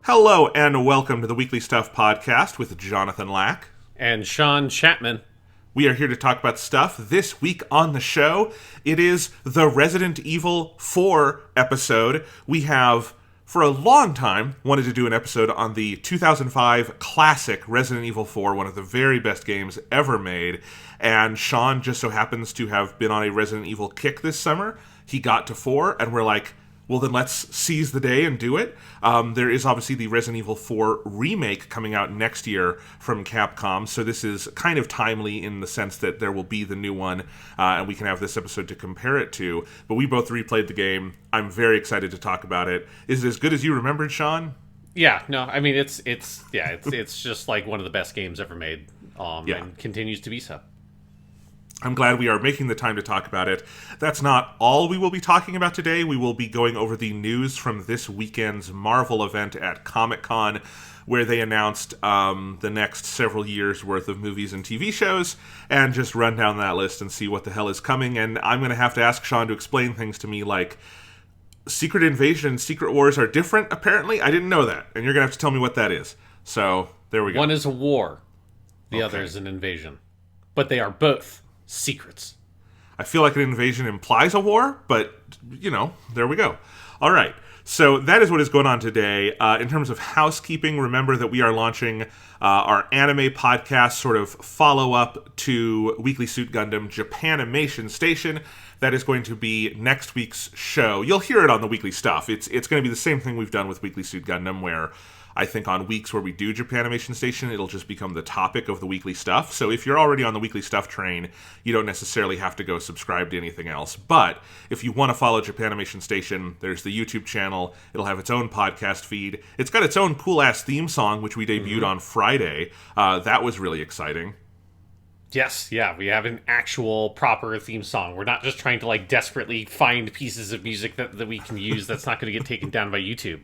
Hello and welcome to the Weekly Stuff Podcast with Jonathan Lack. And Sean Chapman. We are here to talk about stuff. This week on the show, it is the Resident Evil 4 episode. We have, for a long time, wanted to do an episode on the 2005 classic Resident Evil 4, one of the very best games ever made. And Sean just so happens to have been on a Resident Evil kick this summer. He got to 4, and we're like, well, then let's seize the day and do it. There is obviously the Resident Evil 4 remake coming out next year from Capcom, so this is kind of timely in the sense that there will be the new one, and we can have this episode to compare it to. But we both replayed the game. I'm very excited to talk about it. Is it as good as you remembered, Sean? Yeah, no, I mean it's just like one of the best games ever made, and continues to be so. I'm glad we are making the time to talk about it. That's not all we will be talking about today. We will be going over the news from this weekend's Marvel event at Comic-Con, where they announced the next several years' worth of movies and TV shows, and just run down that list and see what the hell is coming. And I'm going to have to ask Sean to explain things to me like Secret Invasion and Secret Wars are different, apparently. I didn't know that, and you're going to have to tell me what that is. So, there we go. One is a war, the other is an invasion. But they are both secrets. I feel like an invasion implies a war, but, you know, there we go. All right, so that is what is going on today. In terms of housekeeping, remember that we are launching our anime podcast, sort of follow-up to Weekly Suit Gundam Japanimation Station. That is going to be next week's show. You'll hear it on the Weekly Stuff. It's going to be the same thing we've done with Weekly Suit Gundam, where I think on weeks where we do Japanimation Station, it'll just become the topic of the Weekly Stuff. So if you're already on the Weekly Stuff train, you don't necessarily have to go subscribe to anything else. But if you want to follow Japanimation Station, there's the YouTube channel. It'll have its own podcast feed. It's got its own cool-ass theme song, which we debuted on Friday. That was really exciting. Yes, yeah, we have an actual proper theme song. We're not just trying to like desperately find pieces of music that we can use that's not going to get taken down by YouTube.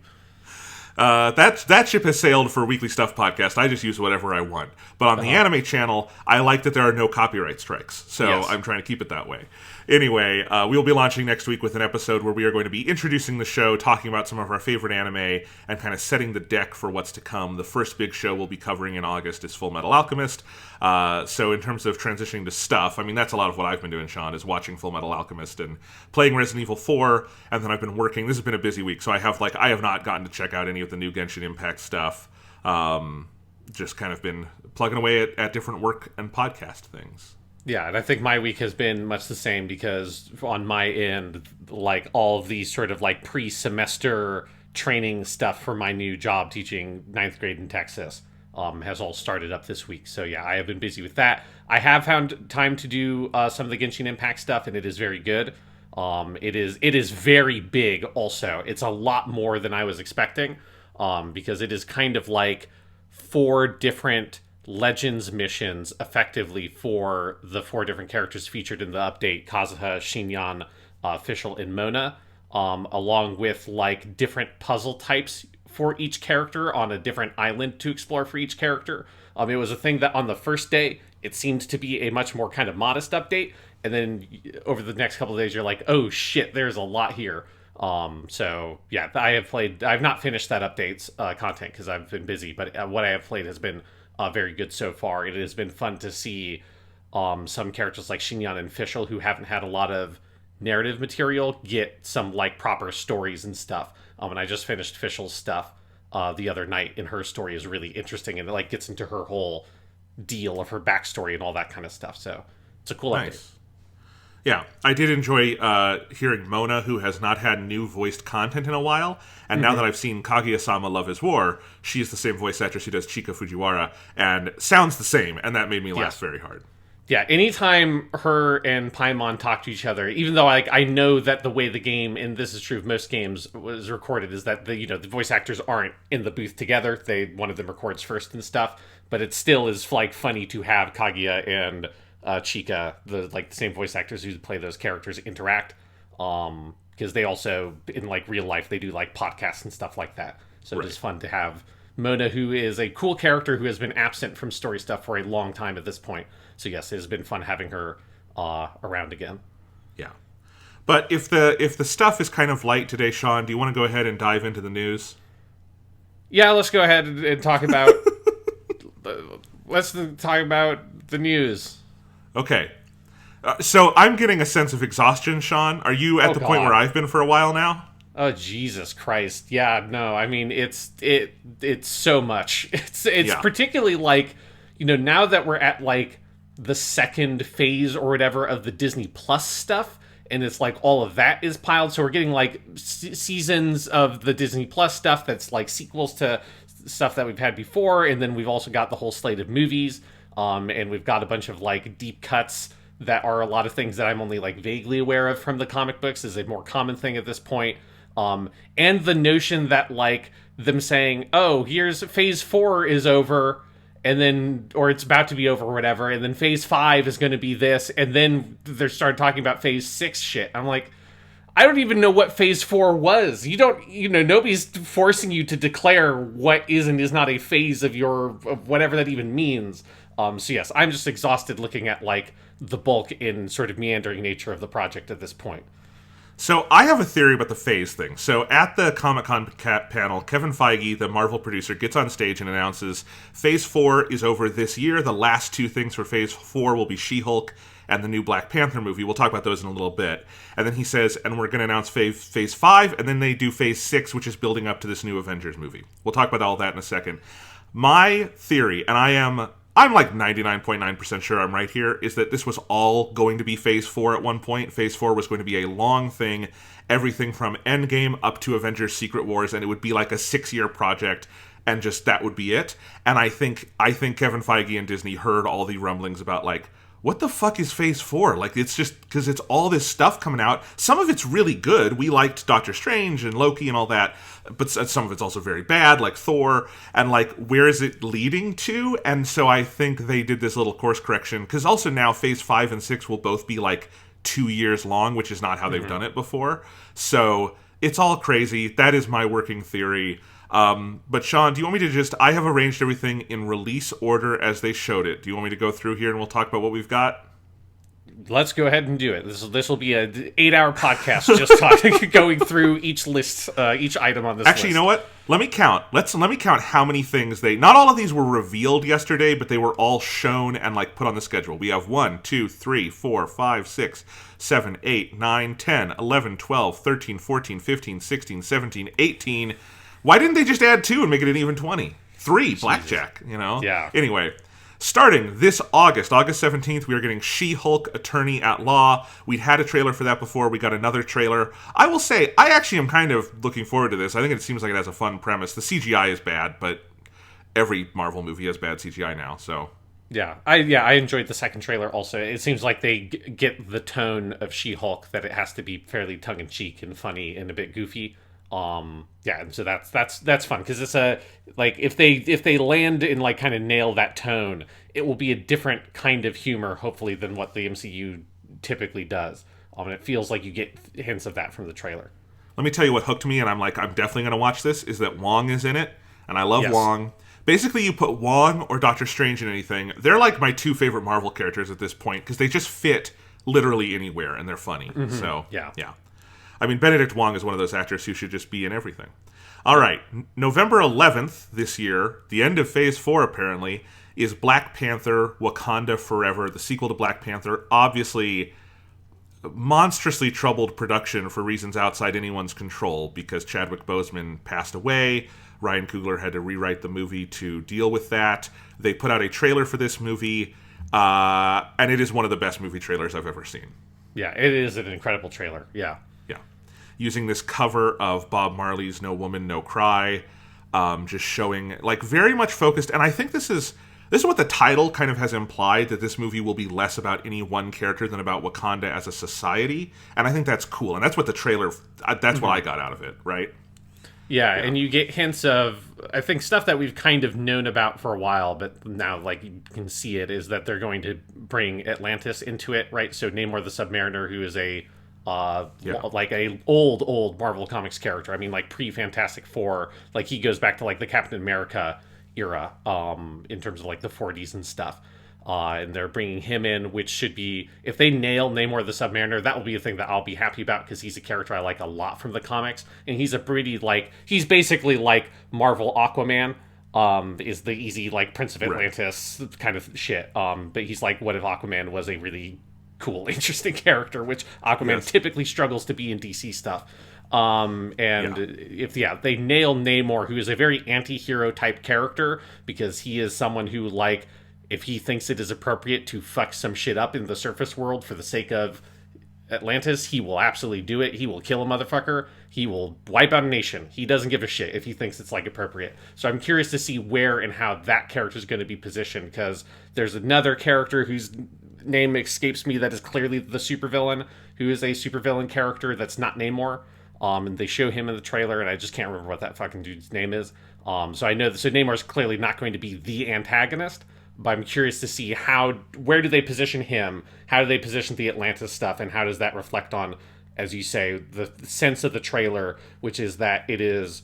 That ship has sailed for Weekly Stuff Podcast. I just use whatever I want. But on the anime channel, I like that there are no copyright strikes. So yes. I'm trying to keep it that way. Anyway, we'll be launching next week with an episode where we are going to be introducing the show, talking about some of our favorite anime, and kind of setting the deck for what's to come. The first big show we'll be covering in August is Full Metal Alchemist. So in terms of transitioning to stuff, I mean, that's a lot of what I've been doing, Sean, is watching Full Metal Alchemist and playing Resident Evil 4, and then I've been working. This has been a busy week, so I have not gotten to check out any of the new Genshin Impact stuff. Just kind of been plugging away at different work and podcast things. Yeah, and I think my week has been much the same because on my end, like all of these sort of like pre-semester training stuff for my new job teaching 9th grade in Texas has all started up this week. So yeah, I have been busy with that. I have found time to do some of the Genshin Impact stuff, and it is very good. It is very big also. It's a lot more than I was expecting because it is kind of like 4 different Legends missions effectively for the 4 different characters featured in the update: Kazuha, Shinyan, Fischl, and Mona, along with like different puzzle types for each character on a different island to explore for each character. It was a thing that on the first day it seemed to be a much more kind of modest update, and then over the next couple of days you're like, oh shit, there's a lot here. So yeah, I've not finished that update's content because I've been busy, but what I have played has been very good so far. It has been fun to see some characters like Shinyan and Fischl, who haven't had a lot of narrative material, get some like proper stories and stuff. And I just finished Fischl's stuff the other night, and her story is really interesting, and it like gets into her whole deal of her backstory and all that kind of stuff. So it's a cool update. Yeah, I did enjoy hearing Mona, who has not had new voiced content in a while, and now that I've seen Kaguya-sama Love is War, she is the same voice actress who does Chika Fujiwara, and sounds the same, and that made me laugh very hard. Yeah, anytime her and Paimon talk to each other, even though I know that the way the game, and this is true of most games, was recorded, is that the voice actors aren't in the booth together. One of them records first and stuff, but it still is like funny to have Kaguya and Chika, the same voice actors who play those characters, interact, because they also in like real life they do like podcasts and stuff like that. So It is fun to have Mona, who is a cool character who has been absent from story stuff for a long time at this point. So yes, it has been fun having her around again. Yeah, but if the stuff is kind of light today, Sean, do you want to go ahead and dive into the news? Yeah, let's go ahead and talk about. Let's talk about the news. Okay. So I'm getting a sense of exhaustion, Sean. Are you at Oh the point where God. I've been for a while now? Oh Jesus Christ! Yeah, no, I mean it's so much. It's Yeah. particularly like now that we're at like the second phase or whatever of the Disney Plus stuff, and it's like all of that is piled. So we're getting like seasons of the Disney Plus stuff that's like sequels to stuff that we've had before, and then we've also got the whole slate of movies, and we've got a bunch of like deep cuts that are a lot of things that I'm only like vaguely aware of from the comic books is a more common thing at this point. And the notion that like them saying, "Oh, here's phase 4 is over," and then or it's about to be over or whatever, and then phase 5 is going to be this, and then they started talking about phase 6 shit. I'm like, I don't even know what phase 4 was. You don't, nobody's forcing you to declare what is and is not a phase of of whatever that even means. So yes, I'm just exhausted looking at like the bulk in sort of meandering nature of the project at this point. So I have a theory about the phase thing. So at the Comic-Con panel, Kevin Feige, the Marvel producer, gets on stage and announces Phase 4 is over this year. The last two things for Phase 4 will be She-Hulk and the new Black Panther movie. We'll talk about those in a little bit. And then he says, and we're going to announce phase 5, and then they do Phase 6, which is building up to this new Avengers movie. We'll talk about all that in a second. My theory, and I'm like 99.9% sure I'm right here, is that this was all going to be Phase 4 at one point. Phase 4 was going to be a long thing, everything from Endgame up to Avengers Secret Wars, and it would be like a 6-year project, and just that would be it. And I think Kevin Feige and Disney heard all the rumblings about like, what the fuck is Phase 4? Like, it's just because it's all this stuff coming out. Some of it's really good. We liked Doctor Strange and Loki and all that, but some of it's also very bad, like Thor. And, like, where is it leading to? And so I think they did this little course correction, because also now Phase 5 and 6 will both be, like, 2 years long, which is not how they've done it before. So it's all crazy. That is my working theory. But Sean, do you want me to I have arranged everything in release order as they showed it. Do you want me to go through here and we'll talk about what we've got? Let's go ahead and do it. This will be an 8-hour podcast just talking, going through each list, each item on this list. Actually, you know what? Let me count. Let me count how many things not all of these were revealed yesterday, but they were all shown and like put on the schedule. We have 1, 2, 3, 4, 5, 6, 7, 8, 9, 10, 11, 12, 13, 14, 15, 16, 17, 18. Why didn't they just add 2 and make it an even 20? 3, blackjack, Yeah. Anyway, starting this August 17th, we are getting She-Hulk Attorney at Law. We'd had a trailer for that before. We got another trailer. I will say, I actually am kind of looking forward to this. I think it seems like it has a fun premise. The CGI is bad, but every Marvel movie has bad CGI now, so... Yeah, I enjoyed the second trailer also. It seems like they get the tone of She-Hulk, that it has to be fairly tongue-in-cheek and funny and a bit goofy. Yeah, and so that's fun, because it's like if they land and like kind of nail that tone, it will be a different kind of humor, hopefully, than what the MCU typically does. And it feels like you get hints of that from the trailer. Let me tell you what hooked me, and I'm definitely going to watch this, is that Wong is in it, and I love Yes. Wong. Basically, you put Wong or Doctor Strange in anything, they're like my 2 favorite Marvel characters at this point, because they just fit literally anywhere, and they're funny. So, Yeah. I mean, Benedict Wong is one of those actors who should just be in everything. All right, November 11th this year, the end of Phase 4 apparently, is Black Panther Wakanda Forever, the sequel to Black Panther. Obviously, monstrously troubled production for reasons outside anyone's control, because Chadwick Boseman passed away. Ryan Coogler had to rewrite the movie to deal with that. They put out a trailer for this movie, and it is one of the best movie trailers I've ever seen. Yeah, it is an incredible trailer. Yeah. Using this cover of Bob Marley's No Woman, No Cry, just showing, like, very much focused, and I think this is what the title kind of has implied, that this movie will be less about any one character than about Wakanda as a society, and I think that's cool, and that's what the trailer, that's what I got out of it, right? Yeah, and you get hints of, I think, stuff that we've kind of known about for a while, but now, like, you can see it, is that they're going to bring Atlantis into it, right? So Namor the Submariner, who is like a old Marvel Comics character. I mean, like pre-Fantastic Four, like he goes back to like the Captain America era, in terms of like the 40s and stuff. And they're bringing him in, which should be, if they nail Namor the Submariner, that will be a thing that I'll be happy about, because he's a character I like a lot from the comics, and he's a pretty, like, he's basically like Marvel Aquaman, is the easy, like, Prince of Atlantis kind of shit. But he's like, what if Aquaman was a really cool, interesting character, which Aquaman typically struggles to be in DC stuff. If they nail Namor, who is a very anti-hero type character, because he is someone who, like, if he thinks it is appropriate to fuck some shit up in the surface world for the sake of Atlantis, he will absolutely do it. He will kill a motherfucker. He will wipe out a nation. He doesn't give a shit if he thinks it's, like, appropriate. So I'm curious to see where and how that character is going to be positioned, because there's another character whose name escapes me that is clearly the supervillain, who is a supervillain character that's not Namor. And they show him in the trailer, and I just can't remember what that fucking dude's name is. So I know so Namor is clearly not going to be the antagonist, but I'm curious to see where do they position him, how do they position the Atlantis stuff, and how does that reflect on, as you say, the sense of the trailer, which is that it is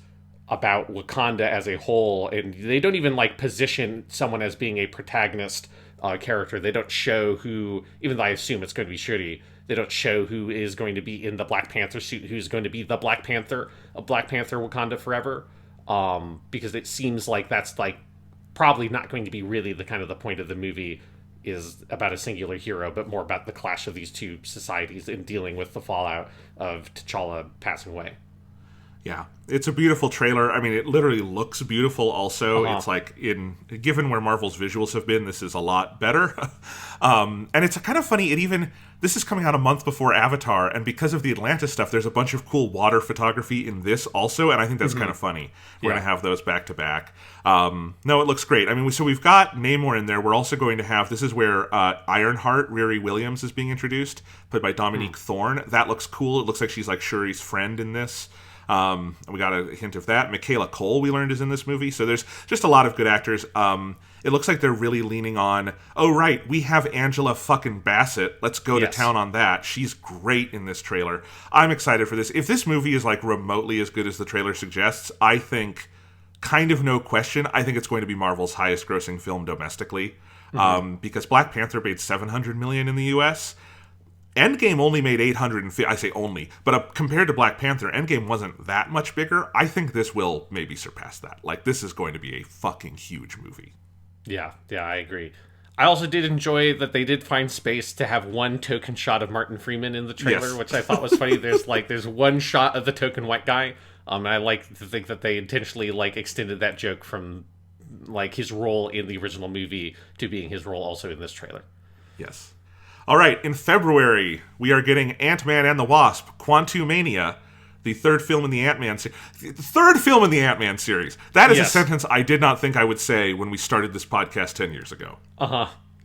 about Wakanda as a whole, and they don't even, like, position someone as being a protagonist character. They don't show who, even though I assume it's going to be Shuri, they don't show who is going to be in the Black Panther suit, who's going to be the Black Panther, a Black Panther Wakanda Forever, because it seems like that's, like, probably not going to be really the kind of the point of the movie, is about a singular hero, but more about the clash of these two societies and dealing with the fallout of T'Challa passing away. Yeah, it's a beautiful trailer. I mean, it literally looks beautiful also. It's like, given where Marvel's visuals have been, this is a lot better. And it's kind of funny, this is coming out a month before Avatar, and because of the Atlantis stuff, there's a bunch of cool water photography in this also, and I think that's kind of funny. We're going to have those back to back. No, it looks great. I mean, so we've got Namor in there. We're also going to have, this is where Ironheart, Riri Williams, is being introduced, played by Dominique Thorne. That looks cool. It looks like she's like Shuri's friend in this. We got a hint of that. Michaela Cole, we learned, is in this movie. So there's just a lot of good actors. It looks like they're really leaning on, oh, right, we have Angela fucking Bassett. Let's go to town on that. She's great in this trailer. I'm excited for this. If this movie is, like, remotely as good as the trailer suggests, I think, kind of no question, I think it's going to be Marvel's highest grossing film domestically. Because Black Panther made $700 million in the U.S., Endgame only made 850. I say only, but compared to Black Panther, Endgame wasn't that much bigger. I think this will maybe surpass that. Like, this is going to be a fucking huge movie. Yeah, I agree. I also did enjoy that they did find space to have one token shot of Martin Freeman in the trailer, which I thought was funny. There's one shot of the token white guy. And I like to think that they intentionally, like, extended that joke from, like, his role in the original movie to being his role also in this trailer. Yes. All right, in February, we are getting Ant-Man and the Wasp: Quantumania, the third film in the Ant-Man series. series. That is a sentence I did not think I would say when we started this podcast 10 years ago.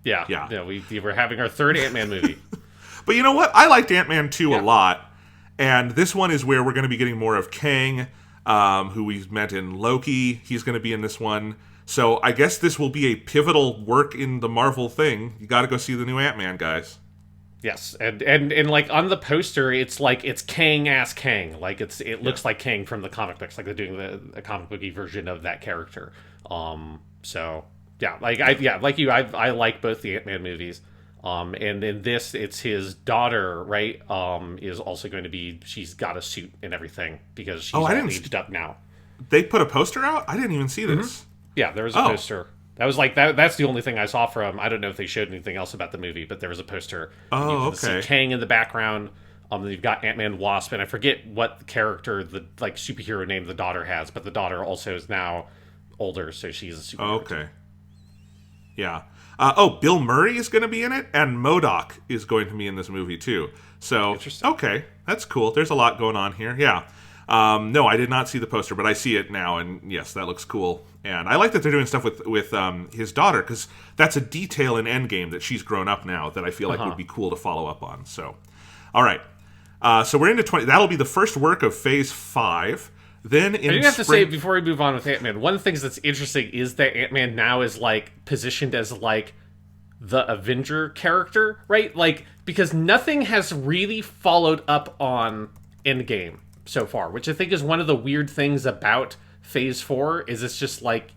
Yeah, we were having our third Ant-Man movie. But you know what? I liked Ant-Man 2 a lot, and this one is where we're going to be getting more of Kang, who we met in Loki. He's going to be in this one. So I guess this will be a pivotal work in the Marvel thing. You got to go see the new Ant-Man, guys. Yes, and like on the poster, it's like it's Kang-ass Kang. Like it looks like Kang from the comic books, like they're doing a comic booky version of that character. So yeah, I like both the Ant-Man movies. And in this, it's his daughter, right? Is also going to be. She's got a suit and everything because she's all aged up now. They put a poster out? I didn't even see this. Yeah, there was a poster. That was like that's the only thing I saw from. I don't know if they showed anything else about the movie, but there was a poster. Oh, you can see Kang in the background. You've got Ant-Man, Wasp, and I forget what character the like superhero name the daughter has, but the daughter also is now older, so she's a superhero. Okay. Yeah. Bill Murray is going to be in it, and MODOK is going to be in this movie too. So okay, that's cool. There's a lot going on here. Yeah. No, I did not see the poster, but I see it now, and yes, that looks cool. And I like that they're doing stuff with his daughter, because that's a detail in Endgame that she's grown up now that I feel like would be cool to follow up on. So, all right. So we're into 20. That'll be the first work of Phase 5. Then in I do have to say, before we move on with Ant-Man, one of the things that's interesting is that Ant-Man now is, like, positioned as, like, the Avenger character, right? Like, because nothing has really followed up on Endgame so far, which I think is one of the weird things about Phase 4, is it's just like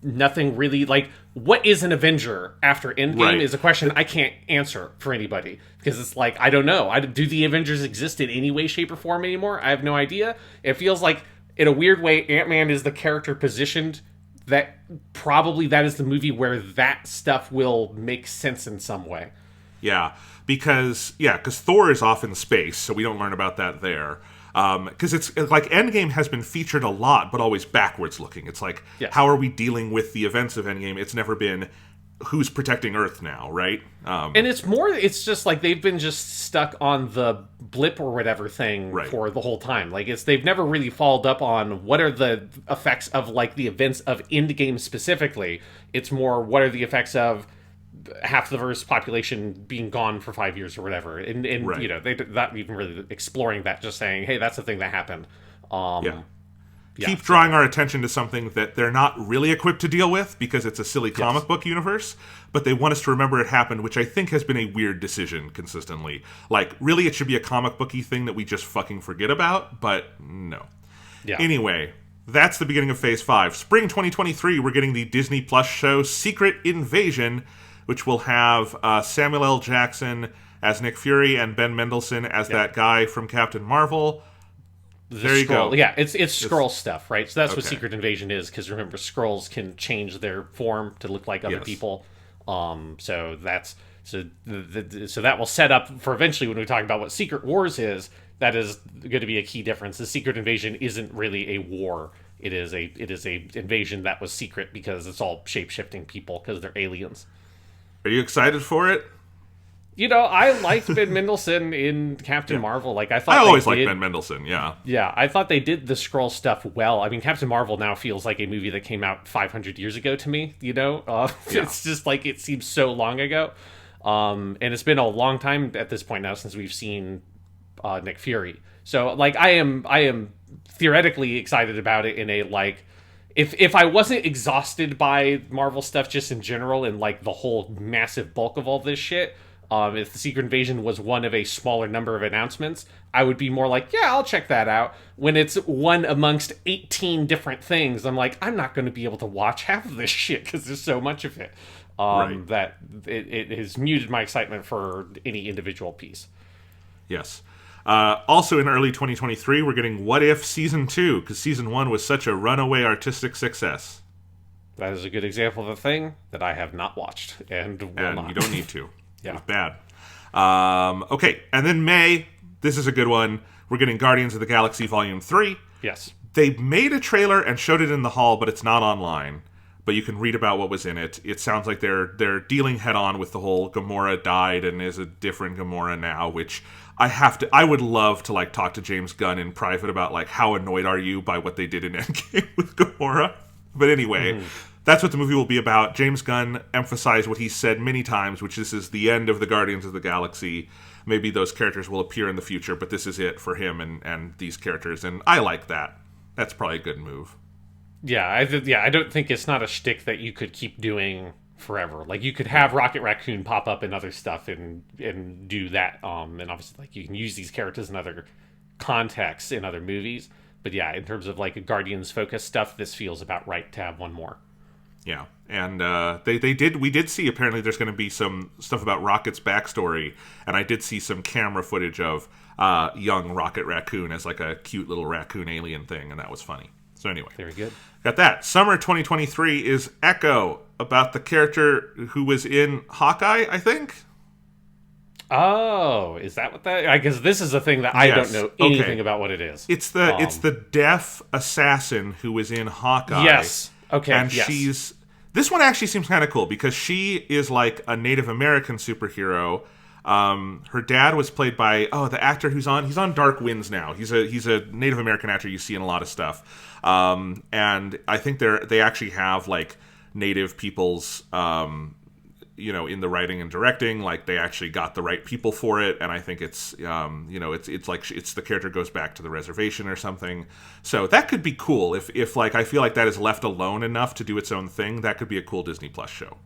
nothing really, like, what is an Avenger after Endgame Right. is a question I can't answer for anybody, because it's like, I don't know. Do the Avengers exist in any way, shape, or form anymore? I have no idea. It feels like, in a weird way, Ant-Man is the character positioned that probably that is the movie where that stuff will make sense in some way. Yeah, because Thor is off in space, so we don't learn about that there. Because it's like Endgame has been featured a lot, but always backwards looking. It's like, Yes. how are we dealing with the events of Endgame? It's never been who's protecting Earth now, right? And it's just like they've been just stuck on the blip or whatever thing Right. for the whole time. Like, they've never really followed up on what are the effects of, like, the events of Endgame specifically. It's more, what are the effects of half the Earth's population being gone for 5 years or whatever. And Right. you know, they're not even really exploring that, just saying, hey, that's the thing that happened. Yeah. Yeah, Keep drawing our attention to something that they're not really equipped to deal with because it's a silly comic book universe, but they want us to remember it happened, which I think has been a weird decision consistently. Like, really, it should be a comic booky thing that we just fucking forget about, but no. Yeah. Anyway, that's the beginning of Phase 5. Spring 2023, we're getting the Disney Plus show Secret Invasion, which will have Samuel L. Jackson as Nick Fury and Ben Mendelsohn as that guy from Captain Marvel. There you go. Yeah, it's Skrull stuff, right? So that's what Okay. Secret Invasion is, because remember, Skrulls can change their form to look like other Yes. people. So that's so that will set up for eventually when we talk about what Secret Wars is. That is going to be a key difference. The Secret Invasion isn't really a war. It is a invasion that was secret because it's all shape-shifting people because they're aliens. Are you excited for it? You know, I liked Ben Mendelsohn in Captain Marvel. Like, I thought I always they liked did- Ben Mendelsohn, yeah. Yeah, I thought they did the Skrull stuff well. I mean, Captain Marvel now feels like a movie that came out 500 years ago to me, you know? It's just like, it seems so long ago. And it's been a long time at this point now since we've seen Nick Fury. So, like, I am theoretically excited about it in a, like, if I wasn't exhausted by Marvel stuff just in general and, like, the whole massive bulk of all this shit, if the Secret Invasion was one of a smaller number of announcements, I would be more like, yeah, I'll check that out. When it's one amongst 18 different things, I'm like, I'm not going to be able to watch half of this shit because there's so much of it. Right. That it has muted my excitement for any individual piece. Yes. Also in early 2023, we're getting What If Season 2, because Season 1 was such a runaway artistic success. That is a good example of a thing that I have not watched and will And not. you don't need to. Yeah. It was bad. Okay, and then May, this is a good one. We're getting Guardians of the Galaxy Volume 3. Yes. They made a trailer and showed it in the hall, but it's not online. But you can read about what was in it. It sounds like they're dealing head on with the whole Gamora died and is a different Gamora now, which I would love to, like, talk to James Gunn in private about, like, how annoyed are you by what they did in Endgame with Gamora. But anyway, that's what the movie will be about. James Gunn emphasized what he said many times, which this is the end of the Guardians of the Galaxy. Maybe those characters will appear in the future, but this is it for him and these characters, and I like that. That's probably a good move. Yeah, I don't think it's not a shtick that you could keep doing forever. Like, you could have Rocket Raccoon pop up in other stuff and do that. And obviously, like, you can use these characters in other contexts in other movies. But yeah, in terms of, like, a Guardians focused stuff, this feels about right to have one more. Yeah, and we did see, apparently there's going to be some stuff about Rocket's backstory, and I did see some camera footage of young Rocket Raccoon as, like, a cute little raccoon alien thing, and that was funny. So anyway, Very good. got that. Summer 2023 is Echo, about the character who was in Hawkeye, I think. Oh, is that what that? I guess this is a thing that I Yes. don't know anything Okay. about what it is. It's the deaf assassin who was in Hawkeye. Yes. Okay. And yes. this one actually seems kind of cool because she is like a Native American superhero. Her dad was played by the actor he's on Dark Winds now. He's a Native American actor you see in a lot of stuff. And I think they actually have, like, Native people's in the writing and directing, like, they actually got the right people for it, and I think it's it's the character goes back to the reservation or something. So that could be cool if like I feel like that is left alone enough to do its own thing. That could be a cool Disney Plus show.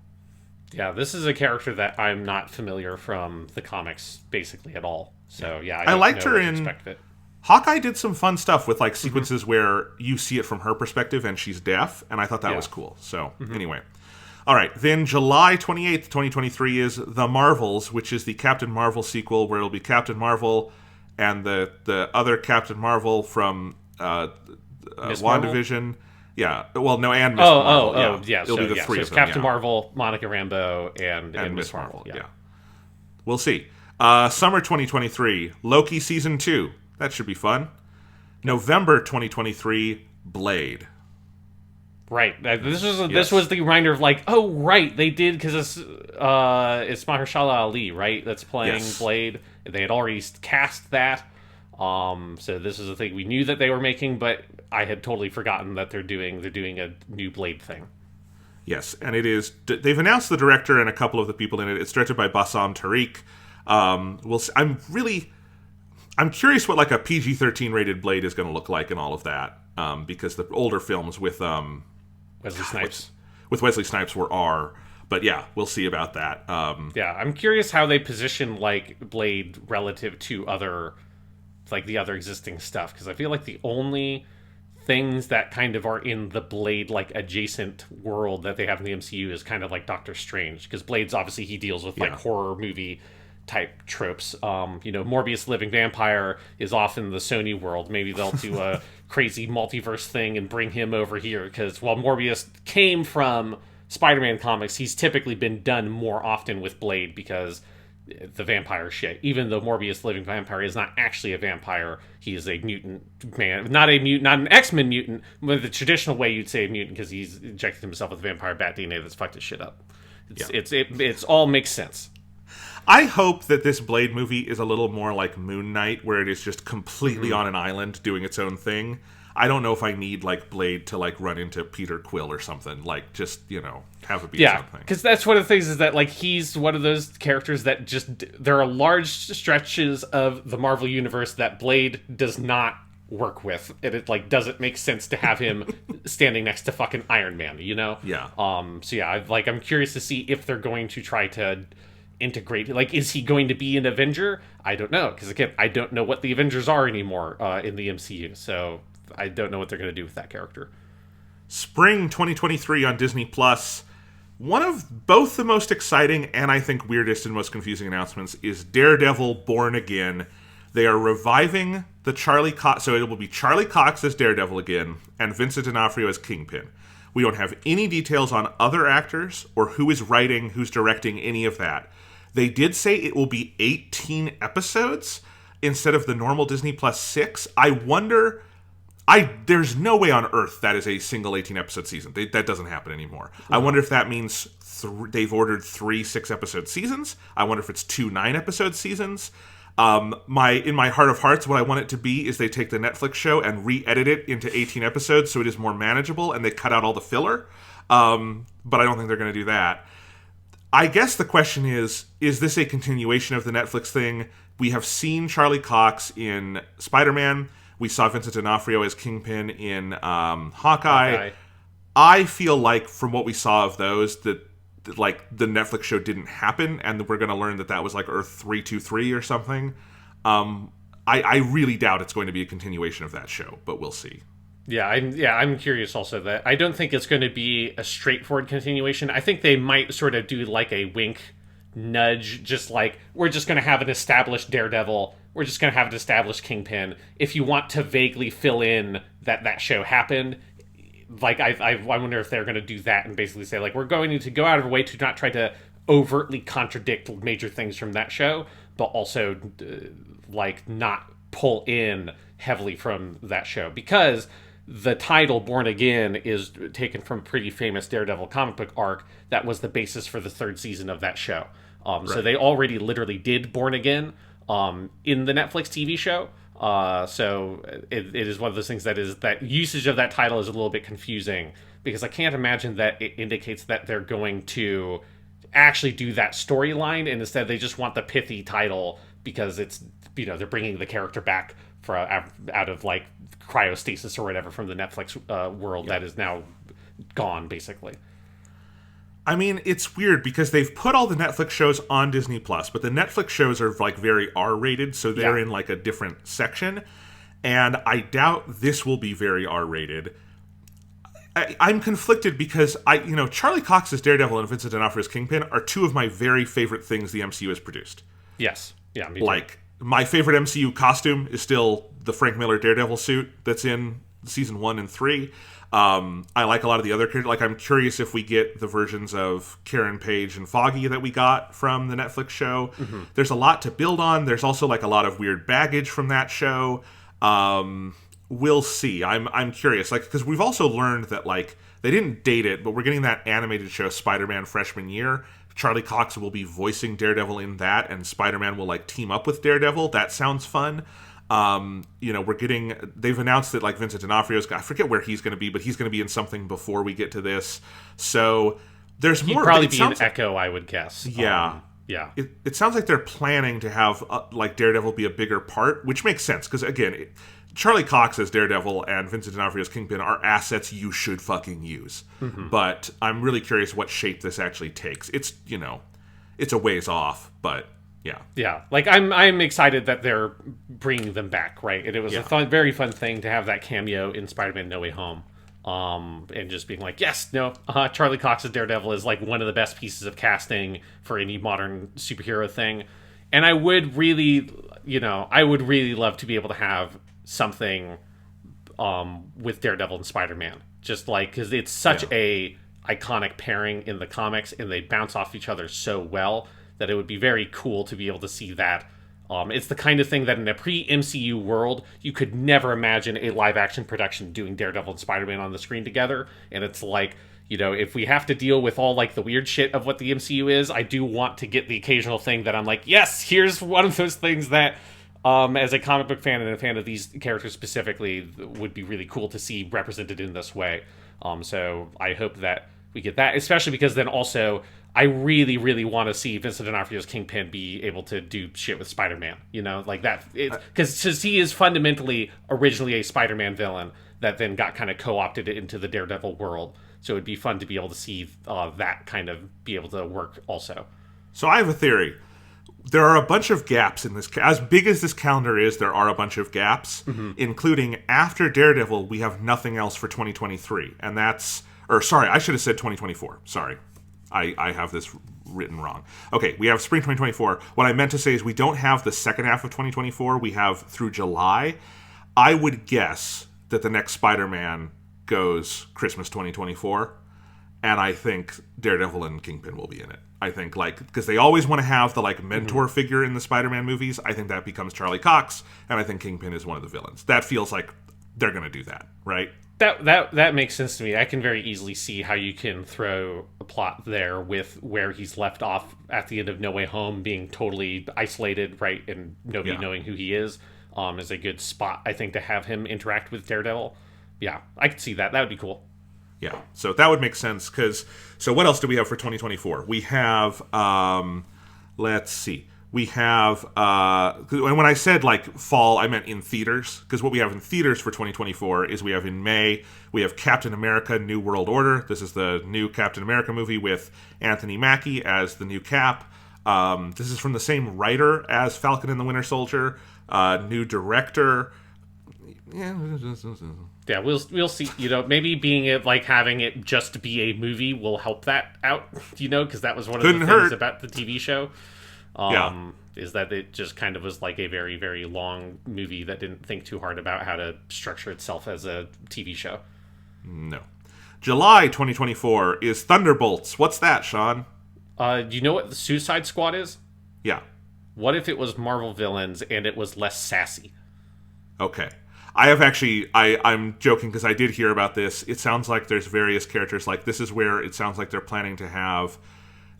Yeah, this is a character that I'm not familiar from the comics basically at all. So yeah, I don't liked know her what to in- expect of it. Hawkeye did some fun stuff with like sequences where you see it from her perspective and she's deaf, and I thought that was cool. So anyway. All right, then July 28th, 2023 is The Marvels, which is the Captain Marvel sequel where it'll be Captain Marvel and the other Captain Marvel from WandaVision. Yeah, well, no, and Miss Marvel. Yeah. It'll be the three so of them. Captain Marvel, Monica Rambeau, and Miss Marvel. Yeah. We'll see. Summer 2023, Loki Season 2. That should be fun. November 2023, Blade. Right. This was the reminder of like, oh, right, they did, because it's Mahershala Ali, right, that's playing Blade. They had already cast that. So this is a thing we knew that they were making, but I had totally forgotten that they're doing a new Blade thing. Yes, and it is. They've announced the director and a couple of the people in it. It's directed by Bassam Tariq. I'm curious what like a PG-13 rated Blade is going to look like and all of that, because the older films with Wesley Snipes. With Wesley Snipes were R. But yeah, we'll see about that. I'm curious how they position like Blade relative to other, like the other existing stuff, because I feel like the only things that kind of are in the Blade like adjacent world that they have in the MCU is kind of like Doctor Strange, because Blade's obviously he deals with like horror movie type tropes. Morbius Living Vampire is off in the Sony world. Maybe they'll do a crazy multiverse thing and bring him over here, because while Morbius came from Spider-Man comics, he's typically been done more often with Blade because the vampire shit. Even though Morbius Living Vampire is not actually a vampire, he is a mutant man. Not an X-Men mutant, but the traditional way you'd say a mutant, because he's injected himself with vampire bat DNA that's fucked his shit up. It's all makes sense. I hope that this Blade movie is a little more like Moon Knight, where it is just completely on an island doing its own thing. I don't know if I need like Blade to like run into Peter Quill or something. Like just, have it be its own thing. Because that's one of the things is that like he's one of those characters that just there are large stretches of the Marvel universe that Blade does not work with, and it like doesn't make sense to have him standing next to fucking Iron Man. Yeah. I'm curious to see if they're going to try to integrate, like, is he going to be an Avenger? I don't know, because again, I don't know what the Avengers are anymore in the MCU, so I don't know what they're going to do with that character. Spring 2023 on Disney Plus. One of both the most exciting and I think weirdest and most confusing announcements is Daredevil Born Again. They are reviving the Charlie Cox, so it will be Charlie Cox as Daredevil again and Vincent D'Onofrio as Kingpin. We don't have any details on other actors or who is writing, who's directing, any of that. They did say it will be 18 episodes instead of the normal Disney Plus 6. I wonder... there's no way on earth that is a single 18-episode season. That doesn't happen anymore. I wonder if that means they've ordered 3 6-episode seasons. I wonder if it's 2 9-episode seasons. In my heart of hearts, what I want it to be is they take the Netflix show and re-edit it into 18 episodes so it is more manageable, and they cut out all the filler. But I don't think they're going to do that. I guess the question is this a continuation of the Netflix thing? We have seen Charlie Cox in Spider-Man. We saw Vincent D'Onofrio as Kingpin in Hawkeye. I feel like from what we saw of those that like the Netflix show didn't happen, and we're going to learn that was like Earth 323 or something. I really doubt it's going to be a continuation of that show, but we'll see. I'm curious also that I don't think it's going to be a straightforward continuation. I think they might sort of do like a wink nudge, just like we're just going to have an established Daredevil, we're just going to have an established Kingpin. If you want to vaguely fill in that show happened, like I wonder if they're going to do that and basically say like we're going to go out of our way to not try to overtly contradict major things from that show, but also like not pull in heavily from that show, because the title Born Again is taken from a pretty famous Daredevil comic book arc that was the basis for the 3rd season of that show. So they already literally did Born Again in the Netflix TV show. So it is one of those things that usage of that title is a little bit confusing, because I can't imagine that it indicates that they're going to actually do that storyline, and instead they just want the pithy title because it's, they're bringing the character back out of like cryostasis or whatever from the Netflix world that is now gone, basically. I mean, it's weird because they've put all the Netflix shows on Disney Plus, but the Netflix shows are like very R-rated, so they're in like a different section. and I doubt this will be very R-rated. I'm conflicted because Charlie Cox's Daredevil and Vincent D'Onofrio's Kingpin are two of my very favorite things the MCU has produced. Yes. Yeah, me too. Like, my favorite MCU costume is still the Frank Miller Daredevil suit that's in season 1 and 3. I like a lot of the other characters. Like, I'm curious if we get the versions of Karen Page and Foggy that we got from the Netflix show. Mm-hmm. There's a lot to build on. There's also, like, a lot of weird baggage from that show. We'll see. I'm curious, like, because we've also learned that, like, they didn't date it, but we're getting that animated show Spider-Man freshman year. Charlie Cox will be voicing Daredevil in that, and Spider-Man will, like, team up with Daredevil. That sounds fun. They've announced that, like, Vincent D'Onofrio's, I forget where he's going to be, but he's going to be in something before we get to this. So there's more. He'd probably be an Echo, I would guess. Yeah. Yeah. It sounds like they're planning to have, like, Daredevil be a bigger part, which makes sense, because, again, Charlie Cox as Daredevil and Vincent D'Onofrio's Kingpin are assets you should fucking use. Mm-hmm. But I'm really curious what shape this actually takes. It's, it's a ways off, but yeah. Yeah. Like, I'm excited that they're bringing them back, right? And it was a very fun thing to have that cameo in Spider-Man No Way Home. And just being like, yes, no, Charlie Cox's Daredevil is, like, one of the best pieces of casting for any modern superhero thing. And I would really love to be able to have something with Daredevil and Spider-Man, just like, because it's such a iconic pairing in the comics, and they bounce off each other so well that it would be very cool to be able to see that. It's the kind of thing that in a pre-MCU world, you could never imagine a live-action production doing Daredevil and Spider-Man on the screen together. And it's like, if we have to deal with all, like, the weird shit of what the MCU is, I do want to get the occasional thing that I'm like, yes, here's one of those things that, as a comic book fan and a fan of these characters specifically, would be really cool to see represented in this way. So I hope that we get that, especially because then also I really, really want to see Vincent D'Onofrio's Kingpin be able to do shit with Spider-Man, like that. Because he is fundamentally originally a Spider-Man villain that then got kind of co-opted into the Daredevil world. So it'd be fun to be able to see that kind of be able to work also. So I have a theory. There are a bunch of gaps in this. As big as this calendar is, there are a bunch of gaps, including after Daredevil, we have nothing else for 2023. And that's... Or, sorry, I should have said 2024. Sorry. I have this written wrong. Okay, we have spring 2024. What I meant to say is we don't have the second half of 2024. We have through July. I would guess that the next Spider-Man goes Christmas 2024. And I think Daredevil and Kingpin will be in it. I think, like, because they always want to have the, like, mentor figure in the Spider-Man movies. I think that becomes Charlie Cox, and I think Kingpin is one of the villains. That feels like they're going to do that, right? That makes sense to me. I can very easily see how you can throw a plot there with where he's left off at the end of No Way Home being totally isolated, right, and nobody knowing who he is a good spot, I think, to have him interact with Daredevil. Yeah, I could see that. That would be cool. Yeah, so that would make sense, because... So what else do we have for 2024? We have, let's see. We have, and when I said, like, fall, I meant in theaters, because what we have in theaters for 2024 is we have in May, we have Captain America New World Order. This is the new Captain America movie with Anthony Mackie as the new Cap. This is from the same writer as Falcon and the Winter Soldier. New director... Yeah, we'll see. Maybe being it, like, having it just be a movie will help that out. Because that was one of the things about the TV show. Is that it just kind of was like a very, very long movie that didn't think too hard about how to structure itself as a TV show. No. July 2024 is Thunderbolts. What's that, Sean? Do you know what the Suicide Squad is? Yeah. What if it was Marvel villains and it was less sassy? Okay. I have actually, I'm joking because I did hear about this. It sounds like there's various characters. Like, this is where it sounds like they're planning to have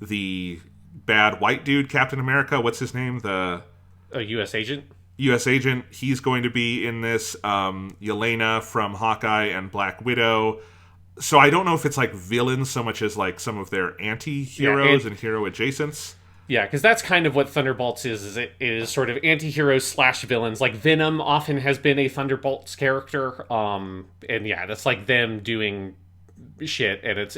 the bad white dude, Captain America. What's his name? A U.S. agent? U.S. agent. He's going to be in this. Yelena from Hawkeye and Black Widow. So I don't know if it's like villains so much as like some of their anti-heroes and hero adjacents. Yeah, because that's kind of what Thunderbolts is it is sort of anti-heroes / villains. Like, Venom often has been a Thunderbolts character. And yeah, that's like them doing shit. And it's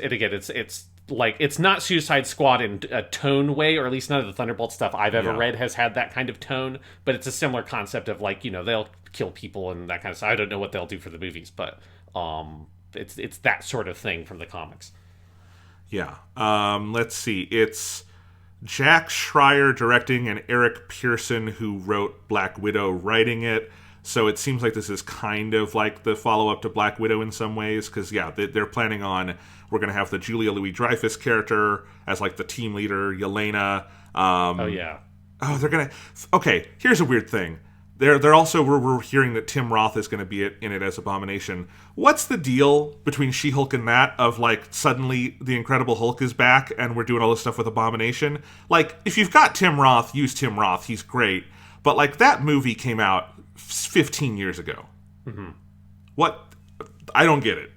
like, it's not Suicide Squad in a tone way, or at least none of the Thunderbolt stuff I've ever Yeah. read has had that kind of tone, but it's a similar concept of, like, they'll kill people and that kind of stuff. I don't know what they'll do for the movies, but it's that sort of thing from the comics. Yeah. Let's see. It's Jack Schreier directing and Eric Pearson, who wrote Black Widow, writing it. So it seems like this is kind of like the follow-up to Black Widow in some ways, because, yeah, they're planning on, we're going to have the Julia Louis-Dreyfus character as, like, the team leader, Yelena. Oh, yeah. Oh, they're going to... Okay, here's a weird thing. They're also, we're hearing that Tim Roth is going to be in it as Abomination. What's the deal between She-Hulk and that of, like, suddenly the Incredible Hulk is back and we're doing all this stuff with Abomination? Like, if you've got Tim Roth, use Tim Roth. He's great. But, like, that movie came out 15 years ago. Mm-hmm. What? I don't get it.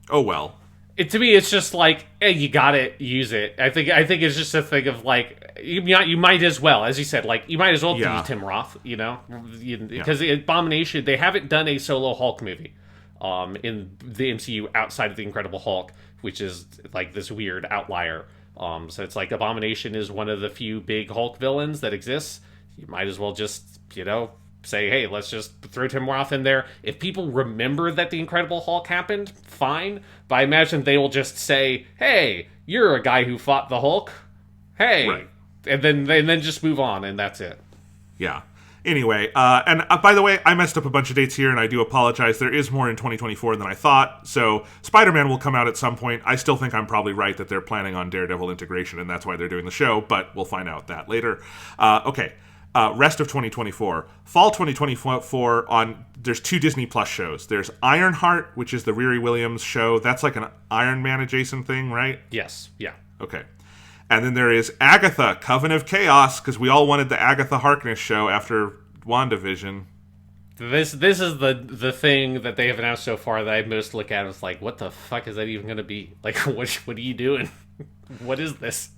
Oh, well. To me, it's just like, hey, you gotta use it. I think it's just a thing of, like, you might as well, as you said, like, you might as well use Tim Roth, because the Abomination, they haven't done a solo Hulk movie in the MCU outside of the Incredible Hulk, which is, like, this weird outlier. So it's like Abomination is one of the few big Hulk villains that exists. You might as well just, say, hey, let's just throw Tim Roth in there. If people remember that the Incredible Hulk happened, fine. But I imagine they will just say, hey, you're a guy who fought the Hulk. Hey. Right. And then just move on, and that's it. Yeah. Anyway, and by the way, I messed up a bunch of dates here, and I do apologize. There is more in 2024 than I thought. So Spider-Man will come out at some point. I still think I'm probably right that they're planning on Daredevil integration, and that's why they're doing the show, but we'll find out that later. Okay. Rest of 2024. Fall 2024, there's 2 Disney Plus shows. There's Ironheart, which is the Riri Williams show. That's like an Iron Man adjacent thing, right? Yes. Yeah. Okay. And then there is Agatha, Coven of Chaos, because we all wanted the Agatha Harkness show after WandaVision. This is the thing that they have announced so far that I most look at is like, what the fuck is that even going to be? Like, what are you doing? What is this?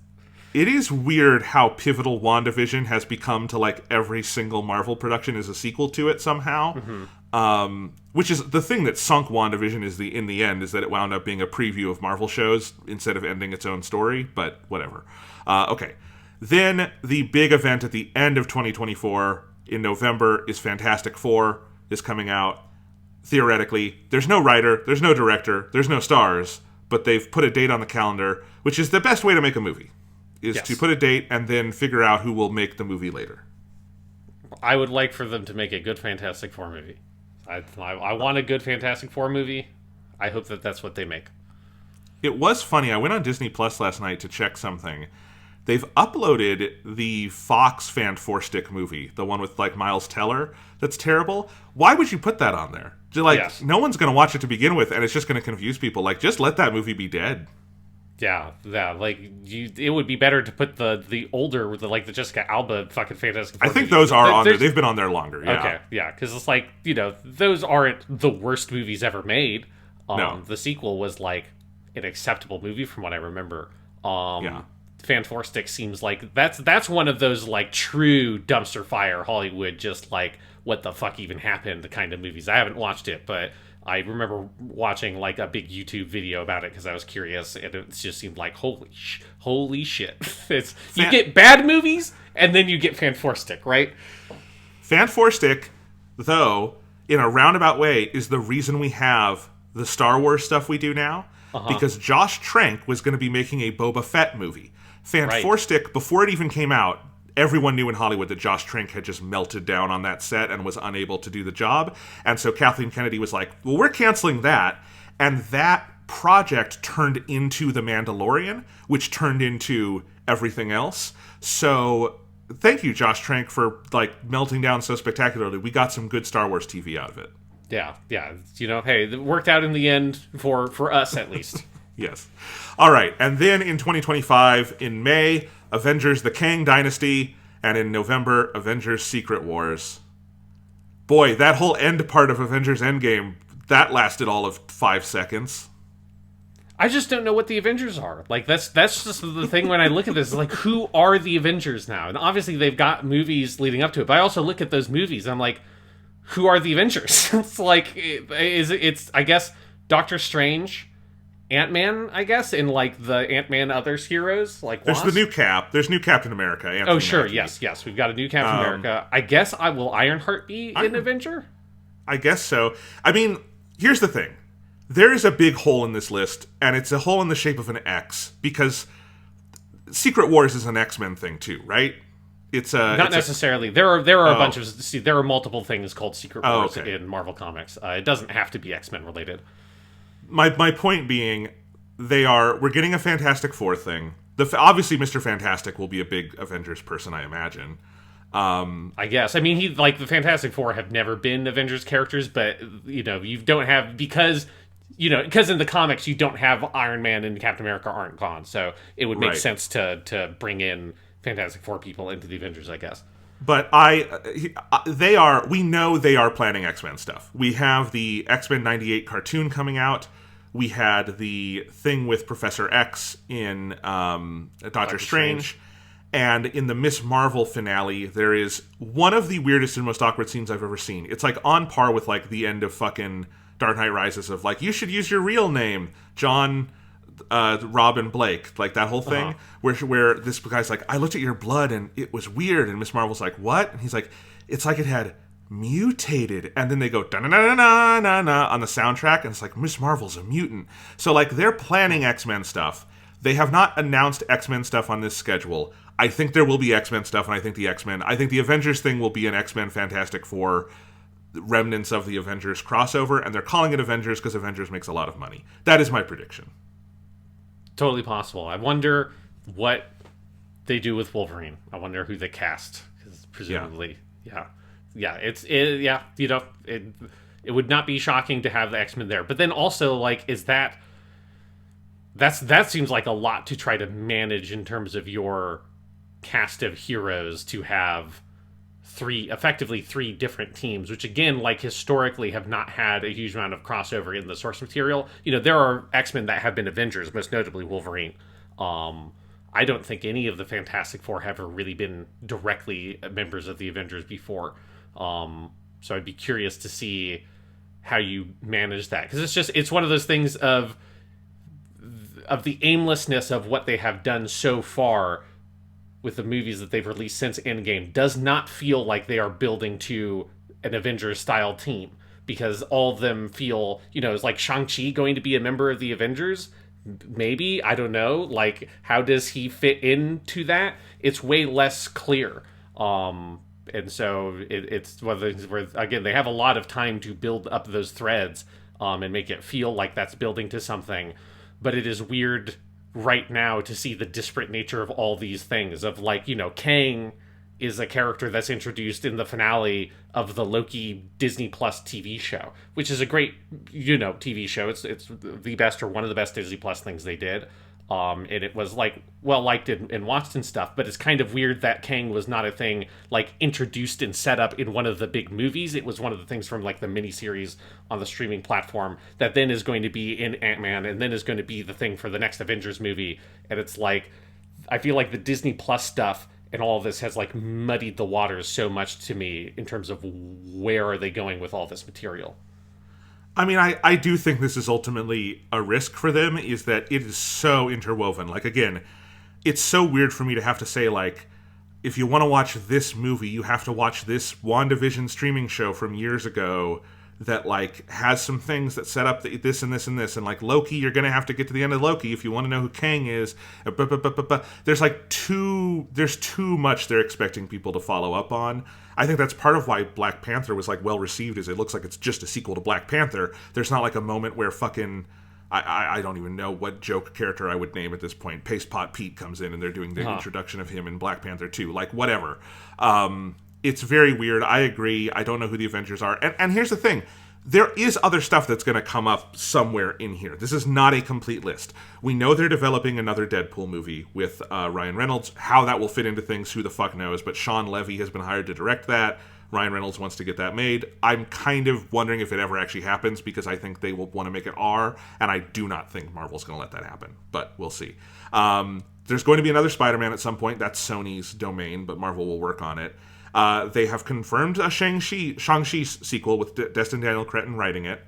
It is weird how pivotal WandaVision has become to, like, every single Marvel production is a sequel to it somehow. Mm-hmm. Which is the thing that sunk WandaVision in the end, is that it wound up being a preview of Marvel shows instead of ending its own story, but whatever. Okay. Then the big event at the end of 2024 in November is Fantastic Four is coming out. Theoretically, there's no writer, there's no director, there's no stars, but they've put a date on the calendar, which is the best way to make a movie. Is to put a date and then figure out who will make the movie later. I would like for them to make a good Fantastic Four movie. I want a good Fantastic Four movie. I hope that that's what they make. It was funny. I went on Disney Plus last night to check something. They've uploaded the Fox Fan Four Stick movie, the one with, like, Miles Teller. That's terrible. Why would you put that on there? No one's going to watch it to begin with, and it's just going to confuse people. Like, just let that movie be dead. Yeah. Like, it would be better to put the older, the Jessica Alba fucking Fantastic Four I think movies. those are on there. They've been on there longer, yeah. Okay, yeah, because it's like, those aren't the worst movies ever made. No. The sequel was, like, an acceptable movie from what I remember. Yeah. Fan Four Stick seems like that's one of those, like, true dumpster fire Hollywood, just like, what the fuck even happened, the kind of movies. I haven't watched it, but I remember watching, like, a big YouTube video about it because I was curious, and it just seemed like, holy shit. You get bad movies, and then you get Fan Four Stick, right? Fan Four Stick, though, in a roundabout way, is the reason we have the Star Wars stuff we do now, because Josh Trank was going to be making a Boba Fett movie. Fan Four Stick, before it even came out, everyone knew in Hollywood that Josh Trank had just melted down on that set and was unable to do the job. And so Kathleen Kennedy was like, well, we're canceling that. And that project turned into The Mandalorian, which turned into everything else. So thank you, Josh Trank, for, like, melting down so spectacularly. We got some good Star Wars TV out of it. Yeah. Hey, it worked out in the end for us, at least. Yes. All right. And then in 2025, in May, Avengers The Kang Dynasty, and in November, Avengers Secret Wars. Boy, that whole end part of Avengers Endgame, that lasted all of 5 seconds. I just don't know what the Avengers are. Like, that's just the thing when I look at this. Is like, who are the Avengers now? And obviously they've got movies leading up to it, but I also look at those movies and I'm like, who are the Avengers? It's like, it's I guess, Doctor Strange Ant-Man, I guess, in like the Ant-Man Others heroes, like There's Wasp. the new Cap. There's new Captain America. Anthony Oh, sure, Mackie. yes. We've got a new Captain America. I guess will Ironheart be an Avenger? I guess so. I mean, here's the thing. There is a big hole in this list, and it's a hole in the shape of an X, because Secret Wars is an X-Men thing too, right? Not necessarily. There are a bunch of there are multiple things called Secret Wars in Marvel Comics. It doesn't have to be X-Men related. My point being, we're getting a Fantastic Four thing. Obviously, Mr. Fantastic will be a big Avengers person, I imagine. I guess. I mean, the Fantastic Four have never been Avengers characters, but you don't have because in the comics you don't have Iron Man and Captain America aren't gone, so it would make sense to bring in Fantastic Four people into the Avengers, I guess. But we know they are planning X-Men stuff. We have the X-Men 98 cartoon coming out. We had the thing with Professor X in Doctor Strange. And in the Miss Marvel finale, there is one of the weirdest and most awkward scenes I've ever seen. It's like on par with like the end of fucking Dark Knight Rises of like, you should use your real name, John Robin Blake, like that whole thing, where this guy's like, I looked at your blood and it was weird, and Miss Marvel's like, what? And he's like, it's like it had mutated, and then they go da-na-na-na-na-na on the soundtrack, and it's like, Miss Marvel's a mutant. So like they're planning X-Men stuff. They have not announced X-Men stuff on this schedule. I think there will be X-Men stuff, and I think the Avengers thing will be an X-Men Fantastic Four, remnants of the Avengers crossover, and they're calling it Avengers because Avengers makes a lot of money. That is my prediction. Totally possible. I wonder what they do with Wolverine. I wonder who they cast, because presumably, it would not be shocking to have the X-Men there. But then also, like, that seems like a lot to try to manage in terms of your cast of heroes, to have effectively three different teams, which again, like, historically have not had a huge amount of crossover in the source material. There are X-Men that have been Avengers, most notably Wolverine. I don't think any of the Fantastic Four have ever really been directly members of the Avengers before. So I'd be curious to see how you manage that, because it's one of those things of the aimlessness of what they have done so far with the movies that they've released since Endgame does not feel like they are building to an Avengers-style team, because all of them feel, is like Shang-Chi going to be a member of the Avengers? Maybe, I don't know. Like, how does he fit into that? It's way less clear. And so it's one of the things where, again, they have a lot of time to build up those threads and make it feel like that's building to something. But it is weird right now to see the disparate nature of all these things, of like, Kang is a character that's introduced in the finale of the Loki Disney Plus TV show, which is a great, TV show. It's the best, or one of the best Disney Plus things they did. And it was like well liked and watched and stuff, but it's kind of weird that Kang was not a thing like introduced and set up in one of the big movies. It was one of the things from like the miniseries on the streaming platform that then is going to be in Ant-Man, and then is going to be the thing for the next Avengers movie. And it's like, I feel like the Disney Plus stuff and all of this has like muddied the waters so much to me in terms of where are they going with all this material. I mean, I do think this is ultimately a risk for them, is that it is so interwoven. Like, again, it's so weird for me to have to say, like, if you want to watch this movie, you have to watch this WandaVision streaming show from years ago that, like, has some things that set up this and this and this. And, like, Loki, you're going to have to get to the end of Loki if you want to know who Kang is. There's, like, too much they're expecting people to follow up on. I think that's part of why Black Panther was, like, well-received, is it looks like it's just a sequel to Black Panther. There's not, like, a moment where fucking... I don't even know what joke character I would name at this point. Paste Pot Pete comes in and they're doing the introduction of him in Black Panther 2. Like, whatever. It's very weird. I agree. I don't know who the Avengers are. And here's the thing. There is other stuff that's going to come up somewhere in here. This is not a complete list. We know they're developing another Deadpool movie with Ryan Reynolds. How that will fit into things, who the fuck knows. But Sean Levy has been hired to direct that. Ryan Reynolds wants to get that made. I'm kind of wondering if it ever actually happens, because I think they will want to make it R, and I do not think Marvel's going to let that happen. But we'll see. There's going to be another Spider-Man at some point. That's Sony's domain, but Marvel will work on it. They have confirmed a Shang-Chi sequel with Destin Daniel Cretton writing it.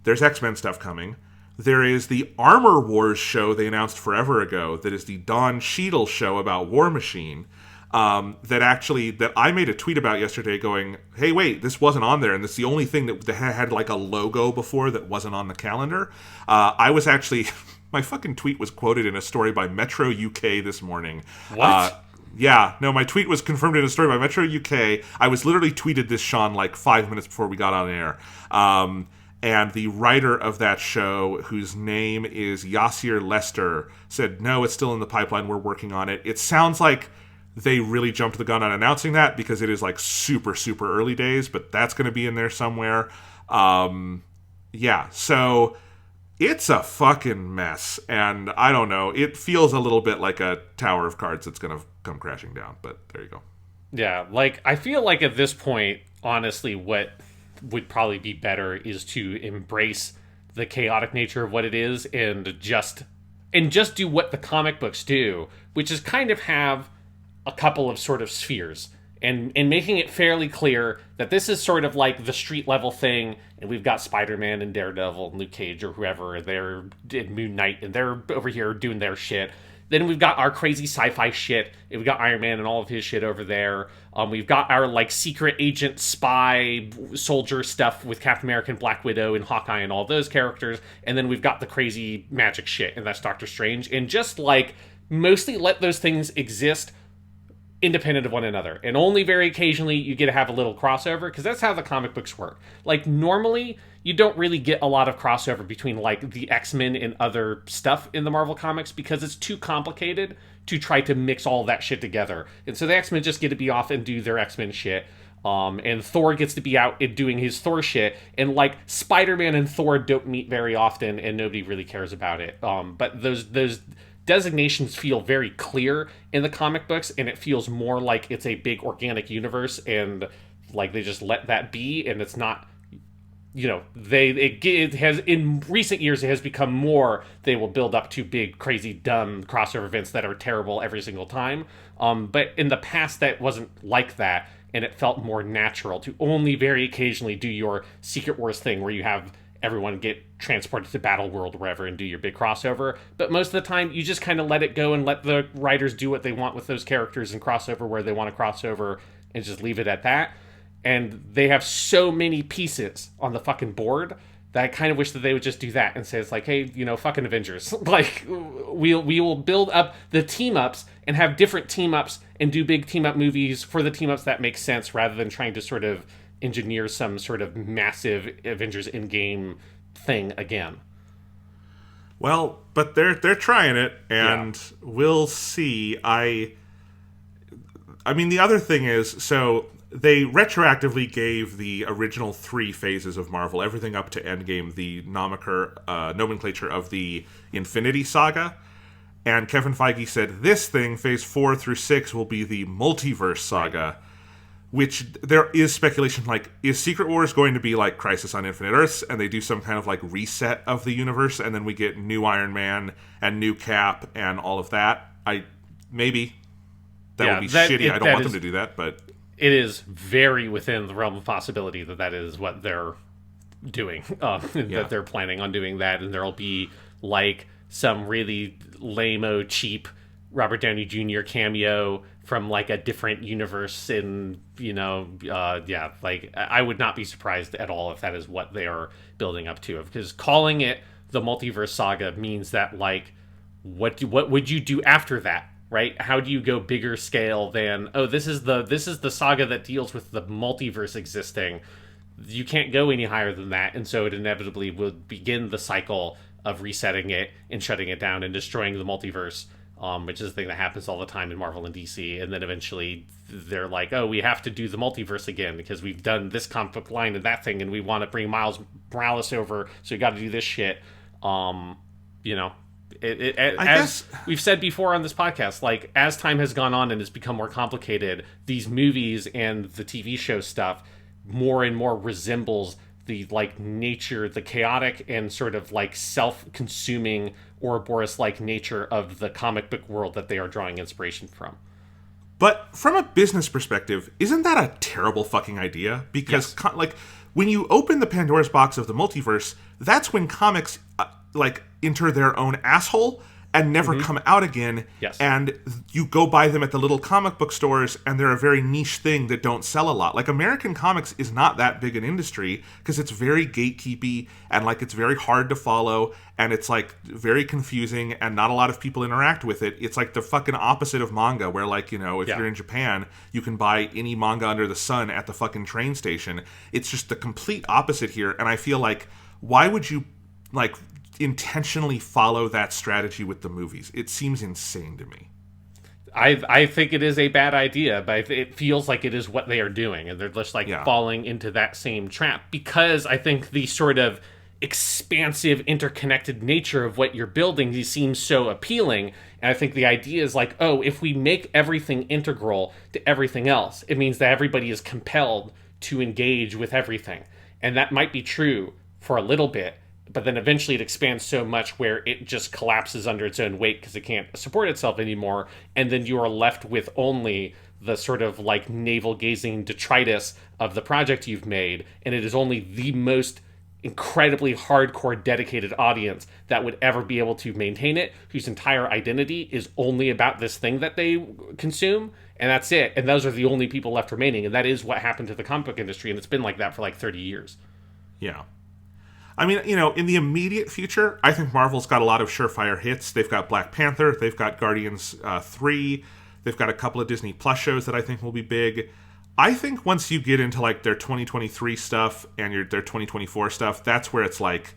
There's X-Men stuff coming. There is the Armor Wars show they announced forever ago that is the Don Cheadle show about War Machine. That I made a tweet about yesterday going, hey, wait, this wasn't on there, and this is the only thing that had like a logo before that wasn't on the calendar. I was actually... my fucking tweet was quoted in a story by Metro UK this morning. What? Yeah, no, my tweet was confirmed in a story by Metro UK. I was literally tweeted this, Sean, like 5 minutes before we got on air. And the writer of that show, whose name is Yasir Lester, said, no, it's still in the pipeline. We're working on it. It sounds like they really jumped the gun on announcing that because it is like super, super early days, but that's going to be in there somewhere. Yeah, so it's a fucking mess. And I don't know. It feels a little bit like a tower of cards that's going to come crashing down, but there you go. Yeah, like, I feel like at this point, honestly, what would probably be better is to embrace the chaotic nature of what it is and just do what the comic books do, which is kind of have a couple of sort of spheres and making it fairly clear that this is sort of like the street level thing, and we've got Spider-Man and Daredevil and Luke Cage or whoever, they're in Moon Knight and they're over here doing their shit. Then we've got our crazy sci-fi shit, and we've got Iron Man and all of his shit over there. We've got our like secret agent, spy, soldier stuff with Captain America and Black Widow and Hawkeye and all those characters. And then we've got the crazy magic shit, and that's Doctor Strange. And just like mostly let those things exist independent of one another, and only very occasionally you get to have a little crossover, because that's how the comic books work. Like, normally you don't really get a lot of crossover between like the X-Men and other stuff in the Marvel comics because it's too complicated to try to mix all that shit together. And so the X-Men just get to be off and do their X-Men shit, and Thor gets to be out and doing his Thor shit, and like Spider-Man and Thor don't meet very often and nobody really cares about it. But those designations feel very clear in the comic books, and it feels more like it's a big organic universe, and like they just let that be, and it's not, you know, it has in recent years it has become more they will build up to big crazy dumb crossover events that are terrible every single time, but in the past that wasn't like that, and it felt more natural to only very occasionally do your Secret Wars thing where you have everyone get transported to Battle World or wherever and do your big crossover. But most of the time, you just kind of let it go and let the writers do what they want with those characters and cross over where they want to cross over and just leave it at that. And they have so many pieces on the fucking board that I kind of wish that they would just do that and say, it's like, hey, you know, fucking Avengers. Like, we will build up the team-ups and have different team-ups and do big team-up movies for the team-ups that make sense, rather than trying to sort of engineer some sort of massive Avengers Endgame thing again. Well, but they're trying it, and we'll see. I mean, the other thing is, so they retroactively gave the original 3 phases of Marvel, everything up to Endgame, the nomenclature of the Infinity Saga. And Kevin Feige said this thing, phase 4 through 6, will be the Multiverse Saga. Which there is speculation, like, is Secret Wars going to be like Crisis on Infinite Earths, and they do some kind of like reset of the universe, and then we get new Iron Man and new Cap and all of that? Maybe. That would be shitty. I don't want them to do that, but it is very within the realm of possibility that is what they're doing. That they're planning on doing that, and there'll be like some really lame-o cheap Robert Downey Jr. cameo from like a different universe in, you know, like I would not be surprised at all if that is what they are building up to, because calling it the Multiverse Saga means that, like, what would you do after that, right? How do you go bigger scale than, oh, this is the saga that deals with the multiverse existing? You can't go any higher than that, and so it inevitably will begin the cycle of resetting it and shutting it down and destroying the multiverse. Which is the thing that happens all the time in Marvel and DC, and then eventually they're like, oh, we have to do the multiverse again because we've done this comic book line and that thing, and we want to bring Miles Morales over, so we got to do this shit. You know, as we've said before on this podcast, like, as time has gone on and it's become more complicated, these movies and the TV show stuff more and more resembles the like nature, the chaotic and sort of like self-consuming Ouroboros-like nature of the comic book world that they are drawing inspiration from. But from a business perspective, isn't that a terrible fucking idea? Because like when you open the Pandora's box of the multiverse, that's when comics like enter their own asshole and never come out again. Yes. And you go buy them at the little comic book stores, and they're a very niche thing that don't sell a lot. Like, American comics is not that big an industry because it's very gatekeepy, and like it's very hard to follow, and it's like very confusing, and not a lot of people interact with it. It's like the fucking opposite of manga, where like, you know, if you're in Japan, you can buy any manga under the sun at the fucking train station. It's just the complete opposite here, and I feel like, why would you like intentionally follow that strategy with the movies? It seems insane to me. I think it is a bad idea, but it feels like it is what they are doing, and they're just like falling into that same trap, because I think the sort of expansive, interconnected nature of what you're building seems so appealing. And I think the idea is like, oh, if we make everything integral to everything else, it means that everybody is compelled to engage with everything. And that might be true for a little bit, but then eventually it expands so much where it just collapses under its own weight because it can't support itself anymore. And then you are left with only the sort of like navel-gazing detritus of the project you've made. And it is only the most incredibly hardcore, dedicated audience that would ever be able to maintain it, whose entire identity is only about this thing that they consume. And that's it. And those are the only people left remaining. And that is what happened to the comic book industry. And it's been like that for like 30 years. Yeah. I mean, you know, in the immediate future, I think Marvel's got a lot of surefire hits. They've got Black Panther. They've got Guardians 3. They've got a couple of Disney Plus shows that I think will be big. I think once you get into, like, their 2023 stuff and their 2024 stuff, that's where it's like,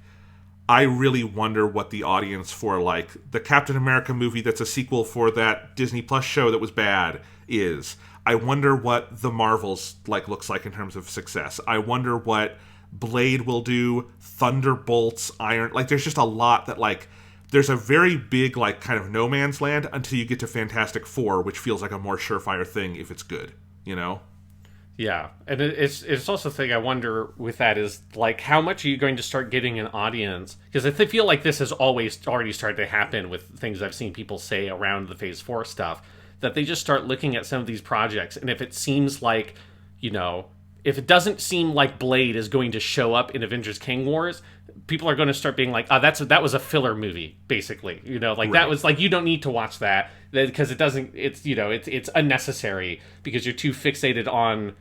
I really wonder what the audience for, like, the Captain America movie that's a sequel for that Disney Plus show that was bad is. I wonder what the Marvels, like, looks like in terms of success. I wonder what Blade will do, Thunderbolts, Iron, like there's just a lot that like there's a very big like kind of no man's land until you get to Fantastic Four, which feels like a more surefire thing if it's good, you know? Yeah, and it's also the thing I wonder with that is like how much are you going to start getting an audience? Because I feel like this has always already started to happen with things I've seen people say around the Phase 4 stuff, that they just start looking at some of these projects, and if it seems like, you know, if it doesn't seem like Blade is going to show up in Avengers King Wars, people are going to start being like, oh, that was a filler movie, basically. You know, like that was like, you don't need to watch that because it doesn't, it's, you know, it's unnecessary because you're too fixated on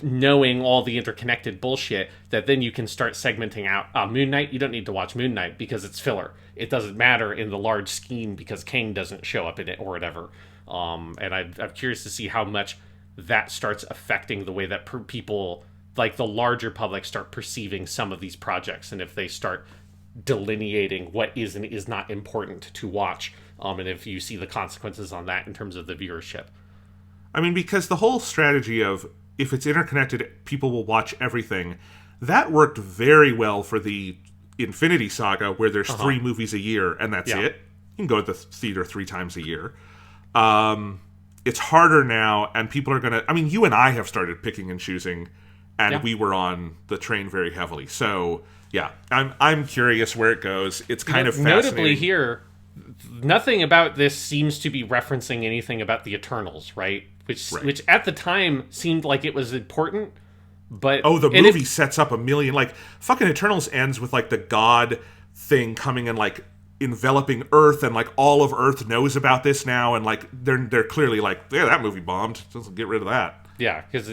knowing all the interconnected bullshit that then you can start segmenting out. Moon Knight, you don't need to watch Moon Knight because it's filler. It doesn't matter in the large scheme because King doesn't show up in it or whatever. And I'm curious to see how much that starts affecting the way that people, like the larger public, start perceiving some of these projects, and if they start delineating what is and is not important to watch, and if you see the consequences on that in terms of the viewership. I mean, because the whole strategy of if it's interconnected, people will watch everything, that worked very well for the Infinity Saga, where there's 3 movies a year, and that's it. You can go to the theater 3 times a year. It's harder now, and people are going to... I mean, you and I have started picking and choosing, and we were on the train very heavily. So, yeah, I'm curious where it goes. It's kind of fascinating. Notably here, nothing about this seems to be referencing anything about the Eternals, right? Which at the time seemed like it was important, but... Oh, the movie sets up a million... Like, fucking Eternals ends with, like, the God thing coming and, like, enveloping Earth, and like all of Earth knows about this now, and like they're clearly like, yeah, that movie bombed, let's get rid of that. Yeah, because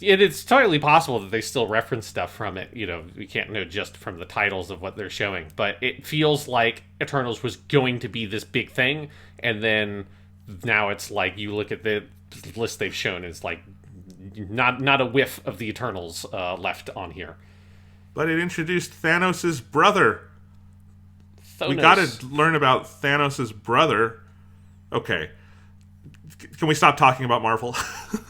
it's totally possible that they still reference stuff from it. You know, we can't know just from the titles of what they're showing, but it feels like Eternals was going to be this big thing, and then now it's like you look at the list they've shown, it's like not a whiff of the Eternals left on here. But it introduced Thanos' brother. Thanos. We gotta learn about Thanos' brother. Okay. Can we stop talking about Marvel?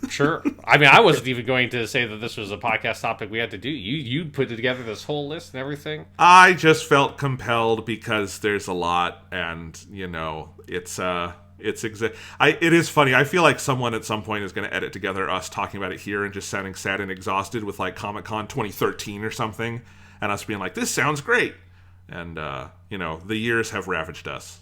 Sure. I mean, I wasn't even going to say that this was a podcast topic we had to do. You put together this whole list and everything. I just felt compelled because there's a lot, and you know, it is funny. I feel like someone at some point is going to edit together us talking about it here and just sounding sad and exhausted with like Comic-Con 2013 or something, and us being like, "This sounds great," and you know, the years have ravaged us.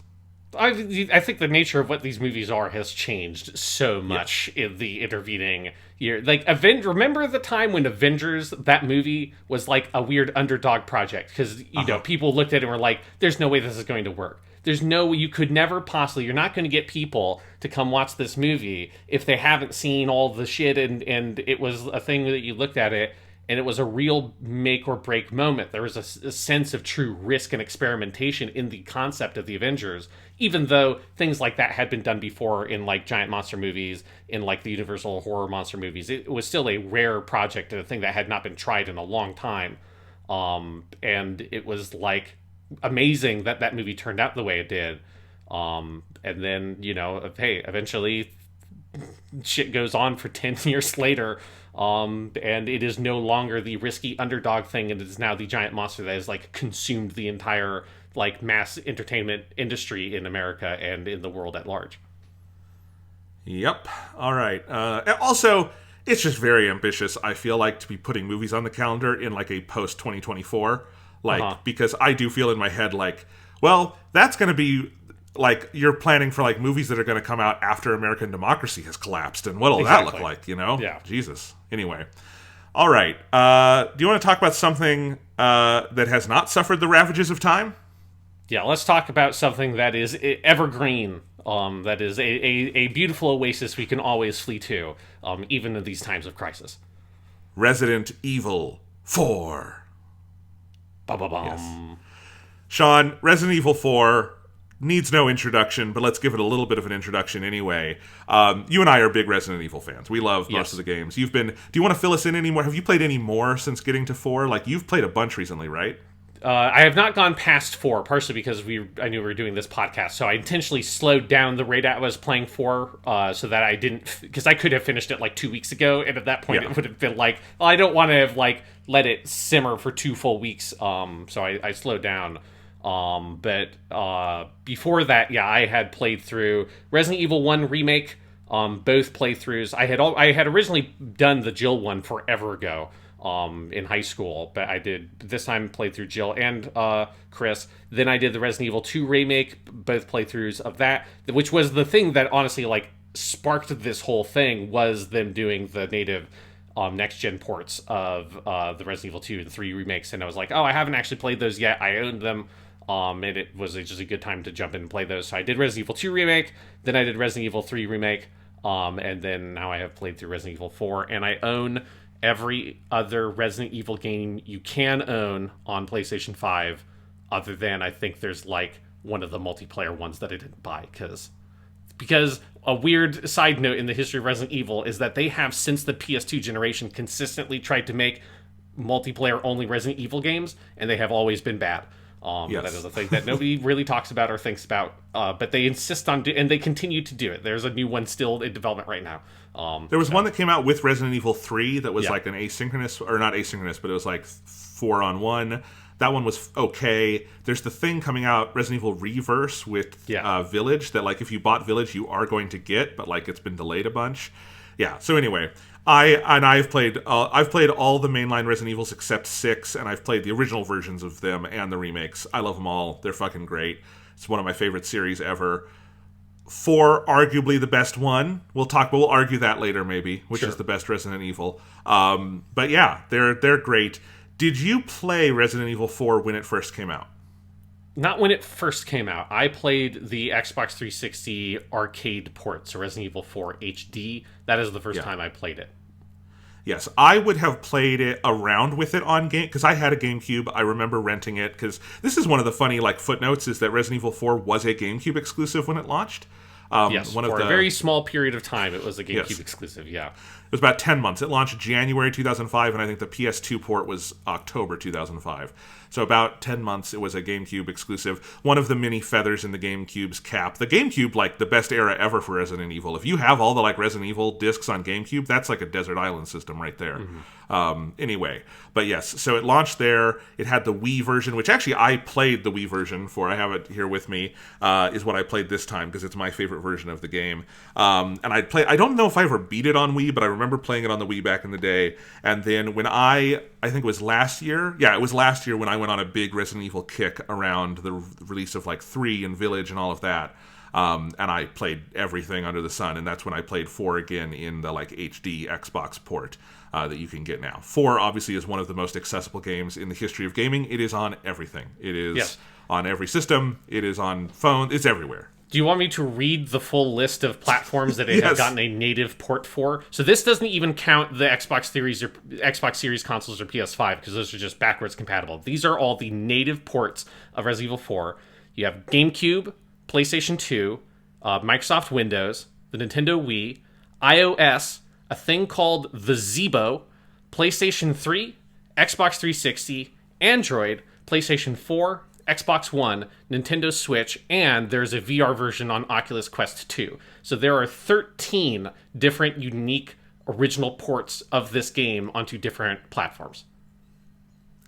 I think the nature of what these movies are has changed so much in the intervening year. Like, remember the time when Avengers, that movie, was like a weird underdog project? Because, you know, people looked at it and were like, there's no way this is going to work. You could never possibly, you're not going to get people to come watch this movie if they haven't seen all the shit, and it was a thing that you looked at it, and it was a real make or break moment. There was a sense of true risk and experimentation in the concept of the Avengers, even though things like that had been done before in like giant monster movies, in like the Universal horror monster movies. It was still a rare project and a thing that had not been tried in a long time. And it was like amazing that that movie turned out the way it did. And then, you know, hey, eventually shit goes on for 10 years later, and it is no longer the risky underdog thing, and it is now the giant monster that has like consumed the entire like mass entertainment industry in America and in the world at large. Yep. All right. Also, it's just very ambitious, I feel like, to be putting movies on the calendar in like a post 2024, like, because I do feel in my head like, well, that's going to be like, you're planning for like movies that are going to come out after American democracy has collapsed, and what'll that look like, you know? Yeah. Jesus. Anyway. All right. Do you want to talk about something that has not suffered the ravages of time? Yeah, let's talk about something that is evergreen. That is a beautiful oasis we can always flee to, even in these times of crisis. Resident Evil 4. Ba-ba-bum. Yes. Sean, Resident Evil 4 needs no introduction, but let's give it a little bit of an introduction anyway. You and I are big Resident Evil fans. We love most of the games. Do you want to fill us in anymore? Have you played any more since getting to 4? Like, you've played a bunch recently, right? I have not gone past 4, partially because I knew we were doing this podcast, so I intentionally slowed down the rate I was playing 4, so that I didn't, because I could have finished it like 2 weeks ago, and at that point it would have been like, well, I don't want to have like let it simmer for 2 full weeks, so I slowed down. But before that, yeah, I had played through Resident Evil 1 Remake, both playthroughs. I had originally done the Jill one forever ago, in high school, but I did this time played through Jill and Chris. Then I did the Resident Evil 2 remake, both playthroughs of that, which was the thing that honestly like sparked this whole thing, was them doing the native next gen ports of the Resident Evil 2 and 3 remakes. And I was like, oh, I haven't actually played those yet. I owned them, and it was just a good time to jump in and play those. So I did Resident Evil 2 remake, then I did Resident Evil 3 remake, and then now I have played through Resident Evil 4, and I own every other Resident Evil game you can own on PlayStation 5, other than I think there's like one of the multiplayer ones that I didn't buy, because a weird side note in the history of Resident Evil is that they have, since the PS2 generation, consistently tried to make multiplayer only Resident Evil games, and they have always been bad. That is a thing that nobody really talks about or thinks about, but they insist on and they continue to do it. There's a new one still in development right now. There was one that came out with Resident Evil 3 that was like an asynchronous, or not asynchronous, but it was like 4-on-1. That one was okay. There's the thing coming out, Resident Evil Reverse with Village, that like if you bought Village, you are going to get, but like it's been delayed a bunch. Yeah. So anyway, I've played all the mainline Resident Evils except 6, and I've played the original versions of them and the remakes. I love them all. They're fucking great. It's one of my favorite series ever. 4, arguably the best one. We'll argue that later maybe, which is the best Resident Evil. But yeah, they're great. Did you play Resident Evil 4 when it first came out? Not when it first came out. I played the Xbox 360 arcade port, so Resident Evil 4 HD. That is the first time I played it. Yes, I would have played it around with it on game, because I had a GameCube. I remember renting it, because this is one of the funny like footnotes, is that Resident Evil 4 was a GameCube exclusive when it launched. Yes, for a very small period of time, it was a GameCube exclusive, yeah. It was about 10 months. It launched January 2005, and I think the PS2 port was October 2005. So about 10 months, it was a GameCube exclusive. One of the many feathers in the GameCube's cap. The GameCube, like, the best era ever for Resident Evil. If you have all the, like, Resident Evil discs on GameCube, that's like a desert island system right there. Anyway, but yes, so it launched there. It had the Wii version, which actually I played the Wii version for. I have it here with me, is what I played this time, because it's my favorite version of the game. And I don't know if I ever beat it on Wii, but I remember remember playing it on the Wii back in the day. And then when I think it was last year. Yeah, it was last year when I went on a big Resident Evil kick around the release of like 3 and Village and all of that. And I played everything under the sun, and that's when I played 4 again in the like HD Xbox port that you can get now. 4 obviously is one of the most accessible games in the history of gaming. It is on everything. It is on every system. It is on phone. It's everywhere. Do you want me to read the full list of platforms that it has gotten a native port for? So this doesn't even count the Xbox Series consoles or PS5, because those are just backwards compatible. These are all the native ports of Resident Evil 4. You have GameCube, PlayStation 2, Microsoft Windows, the Nintendo Wii, iOS, a thing called the Zeebo, PlayStation 3, Xbox 360, Android, PlayStation 4, Xbox One, Nintendo Switch, and there's a VR version on Oculus Quest 2. So there are 13 different unique original ports of this game onto different platforms.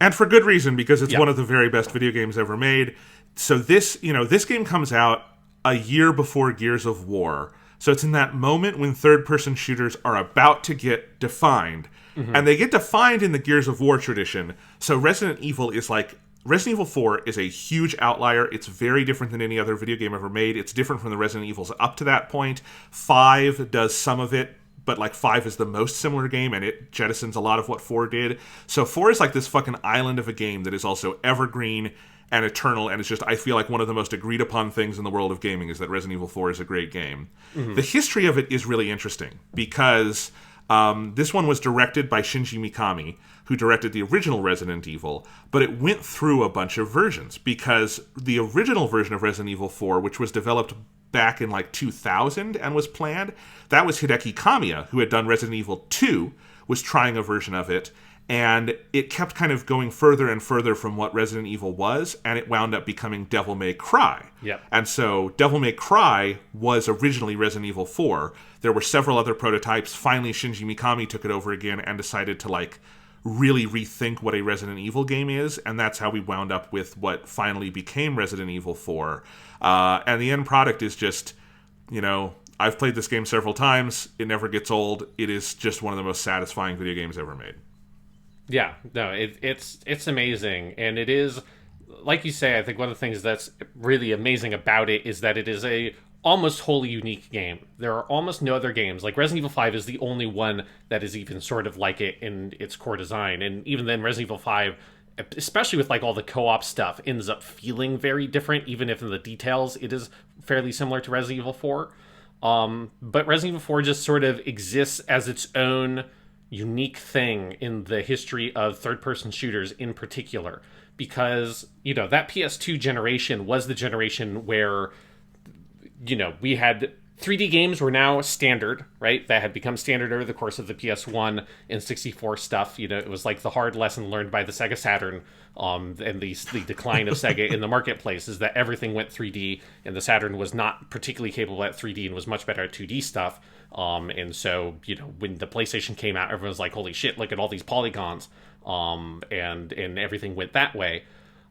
And for good reason, because it's one of the very best video games ever made. So this game comes out a year before Gears of War. So it's in that moment when third-person shooters are about to get defined. Mm-hmm. And they get defined in the Gears of War tradition. So Resident Evil 4 is a huge outlier. It's very different than any other video game ever made. It's different from the Resident Evils up to that point. 5 does some of it, but like 5 is the most similar game, and it jettisons a lot of what 4 did. So 4 is like this fucking island of a game that is also evergreen and eternal, and it's just, I feel like one of the most agreed upon things in the world of gaming is that Resident Evil 4 is a great game. Mm-hmm. The history of it is really interesting, because this one was directed by Shinji Mikami, who directed the original Resident Evil, but it went through a bunch of versions, because the original version of Resident Evil 4, which was developed back in like 2000 and was planned, that was Hideki Kamiya, who had done Resident Evil 2, was trying a version of it, and it kept kind of going further and further from what Resident Evil was, and it wound up becoming Devil May Cry. Yep. And so Devil May Cry was originally Resident Evil 4. There were several other prototypes. Finally, Shinji Mikami took it over again and decided to like really rethink what a Resident Evil game is, and that's how we wound up with what finally became Resident Evil 4. And the end product is just, I've played this game several times. It never gets old. It is just one of the most satisfying video games ever made. Yeah, no, it's amazing, and it is, like you say, I think one of the things that's really amazing about it is that it is a almost wholly unique game. There are almost no other games. Like Resident Evil 5 is the only one that is even sort of like it in its core design, and even then Resident Evil 5, especially with like all the co-op stuff, ends up feeling very different, even if in the details it is fairly similar to Resident Evil 4. But Resident Evil 4 just sort of exists as its own unique thing in the history of third-person shooters in particular, because that PS2 generation was the generation where we had 3D games were now standard, right? That had become standard over the course of the PS1 and 64 stuff. It was like the hard lesson learned by the Sega Saturn, and the decline of Sega in the marketplace is that everything went 3D, and the Saturn was not particularly capable at 3D and was much better at 2D stuff. And so, when the PlayStation came out, everyone was like, holy shit, look at all these polygons. And everything went that way.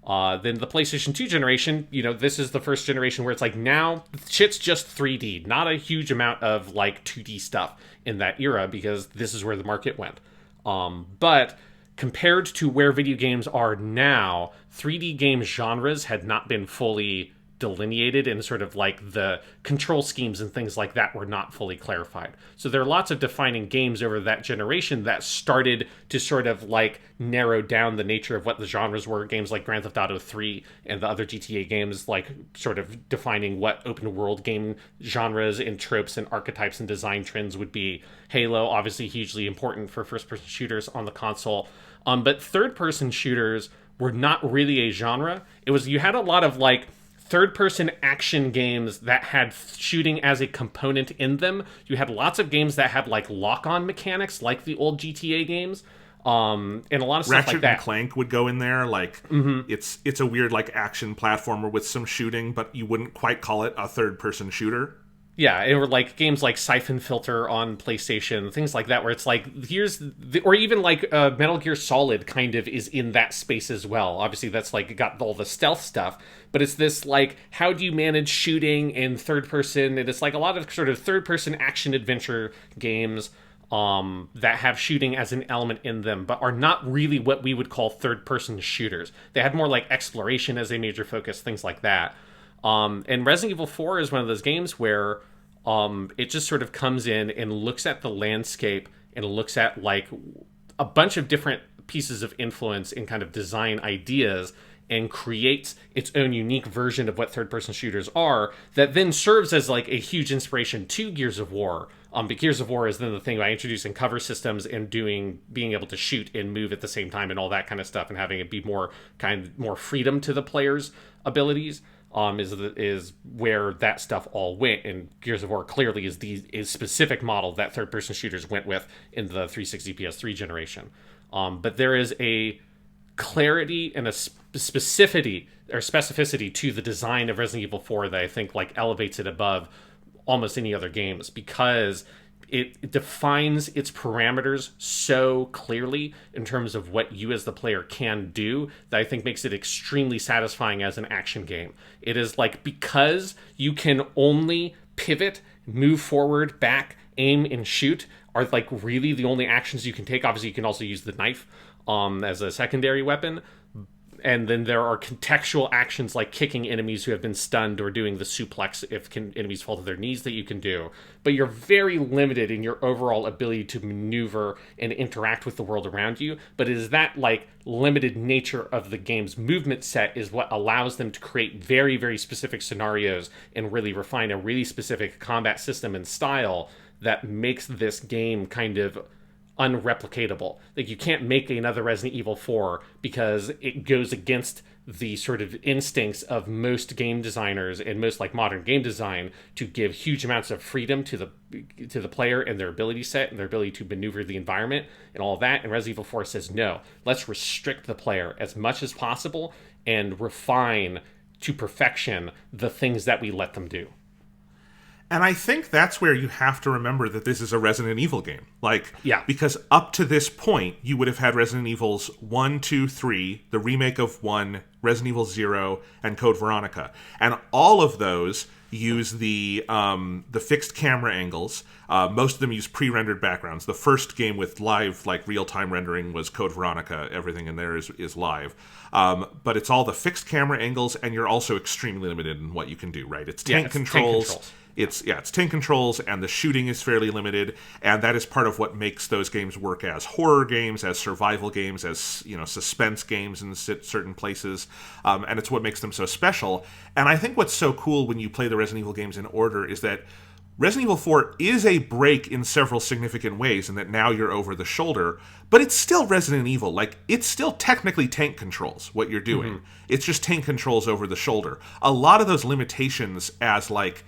Then the PlayStation 2 generation, this is the first generation where it's like, now shit's just 3D, not a huge amount of like 2D stuff in that era, because this is where the market went. But compared to where video games are now, 3D game genres had not been fully delineated, and sort of like the control schemes and things like that were not fully clarified. So there are lots of defining games over that generation that started to sort of like narrow down the nature of what the genres were. Games like Grand Theft Auto 3 and the other GTA games, like sort of defining what open world game genres and tropes and archetypes and design trends would be. Halo, obviously hugely important for first person shooters on the console. But third person shooters were not really a genre. You had a lot of like third-person action games that had shooting as a component in them. You had lots of games that had like lock-on mechanics, like the old GTA games, and a lot of stuff Ratchet like that. and Clank would go in there. Like it's a weird like action platformer with some shooting, but you wouldn't quite call it a third-person shooter. Yeah, or like games like Siphon Filter on PlayStation, things like that, where it's like, or even like Metal Gear Solid kind of is in that space as well. Obviously, that's like got all the stealth stuff, but it's this like, how do you manage shooting in third person? And it's like a lot of sort of third person action adventure games. that have shooting as an element in them, but are not really what we would call third-person shooters. They had more like exploration as a major focus, things like that. And Resident Evil 4 is one of those games where it just sort of comes in and looks at the landscape and looks at like a bunch of different pieces of influence and kind of design ideas and creates its own unique version of what third-person shooters are that then serves as like a huge inspiration to Gears of War. But Gears of War is then the thing about introducing cover systems and being able to shoot and move at the same time and all that kind of stuff and having it be more freedom to the player's abilities. Is where that stuff all went, and Gears of War clearly is the specific model that third-person shooters went with in the 360 PS3 generation. But there is a clarity and a specificity to the design of Resident Evil 4 that I think like elevates it above almost any other games, because it defines its parameters so clearly in terms of what you as the player can do that I think makes it extremely satisfying as an action game. It is like, because you can only pivot, move forward, back, aim, and shoot are like really the only actions you can take. Obviously, you can also use the knife as a secondary weapon. And then there are contextual actions like kicking enemies who have been stunned or doing the suplex if enemies fall to their knees that you can do. But you're very limited in your overall ability to maneuver and interact with the world around you. But it is that like limited nature of the game's movement set is what allows them to create very, very specific scenarios and really refine a really specific combat system and style that makes this game kind of unreplicatable. Like, you can't make another Resident Evil 4 because it goes against the sort of instincts of most game designers and most like modern game design to give huge amounts of freedom to the player and their ability set and their ability to maneuver the environment and all that. And Resident Evil 4 says, no, let's restrict the player as much as possible and refine to perfection the things that we let them do. And I think that's where you have to remember that this is a Resident Evil game. Like, yeah. Because up to this point, you would have had Resident Evils 1, 2, 3, the remake of 1, Resident Evil 0, and Code Veronica. And all of those use the fixed camera angles. Most of them use pre-rendered backgrounds. The first game with live, like, real-time rendering was Code Veronica. Everything in there is live. But it's all the fixed camera angles, and you're also extremely limited in what you can do, right? It's tank controls. It's tank controls, and the shooting is fairly limited, and that is part of what makes those games work as horror games, as survival games, as suspense games in certain places, and it's what makes them so special. And I think what's so cool when you play the Resident Evil games in order is that Resident Evil 4 is a break in several significant ways, in that now you're over the shoulder, but it's still Resident Evil. Like, it's still technically tank controls, what you're doing. Mm-hmm. It's just tank controls over the shoulder. A lot of those limitations as, like,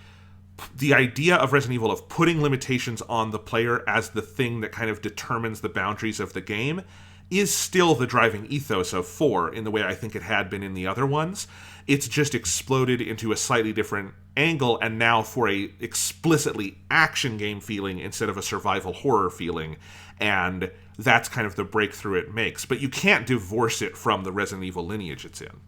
the idea of Resident Evil of putting limitations on the player as the thing that kind of determines the boundaries of the game is still the driving ethos of 4 in the way I think it had been in the other ones. It's just exploded into a slightly different angle, and now for a explicitly action game feeling instead of a survival horror feeling, and that's kind of the breakthrough it makes. But you can't divorce it from the Resident Evil lineage it's in.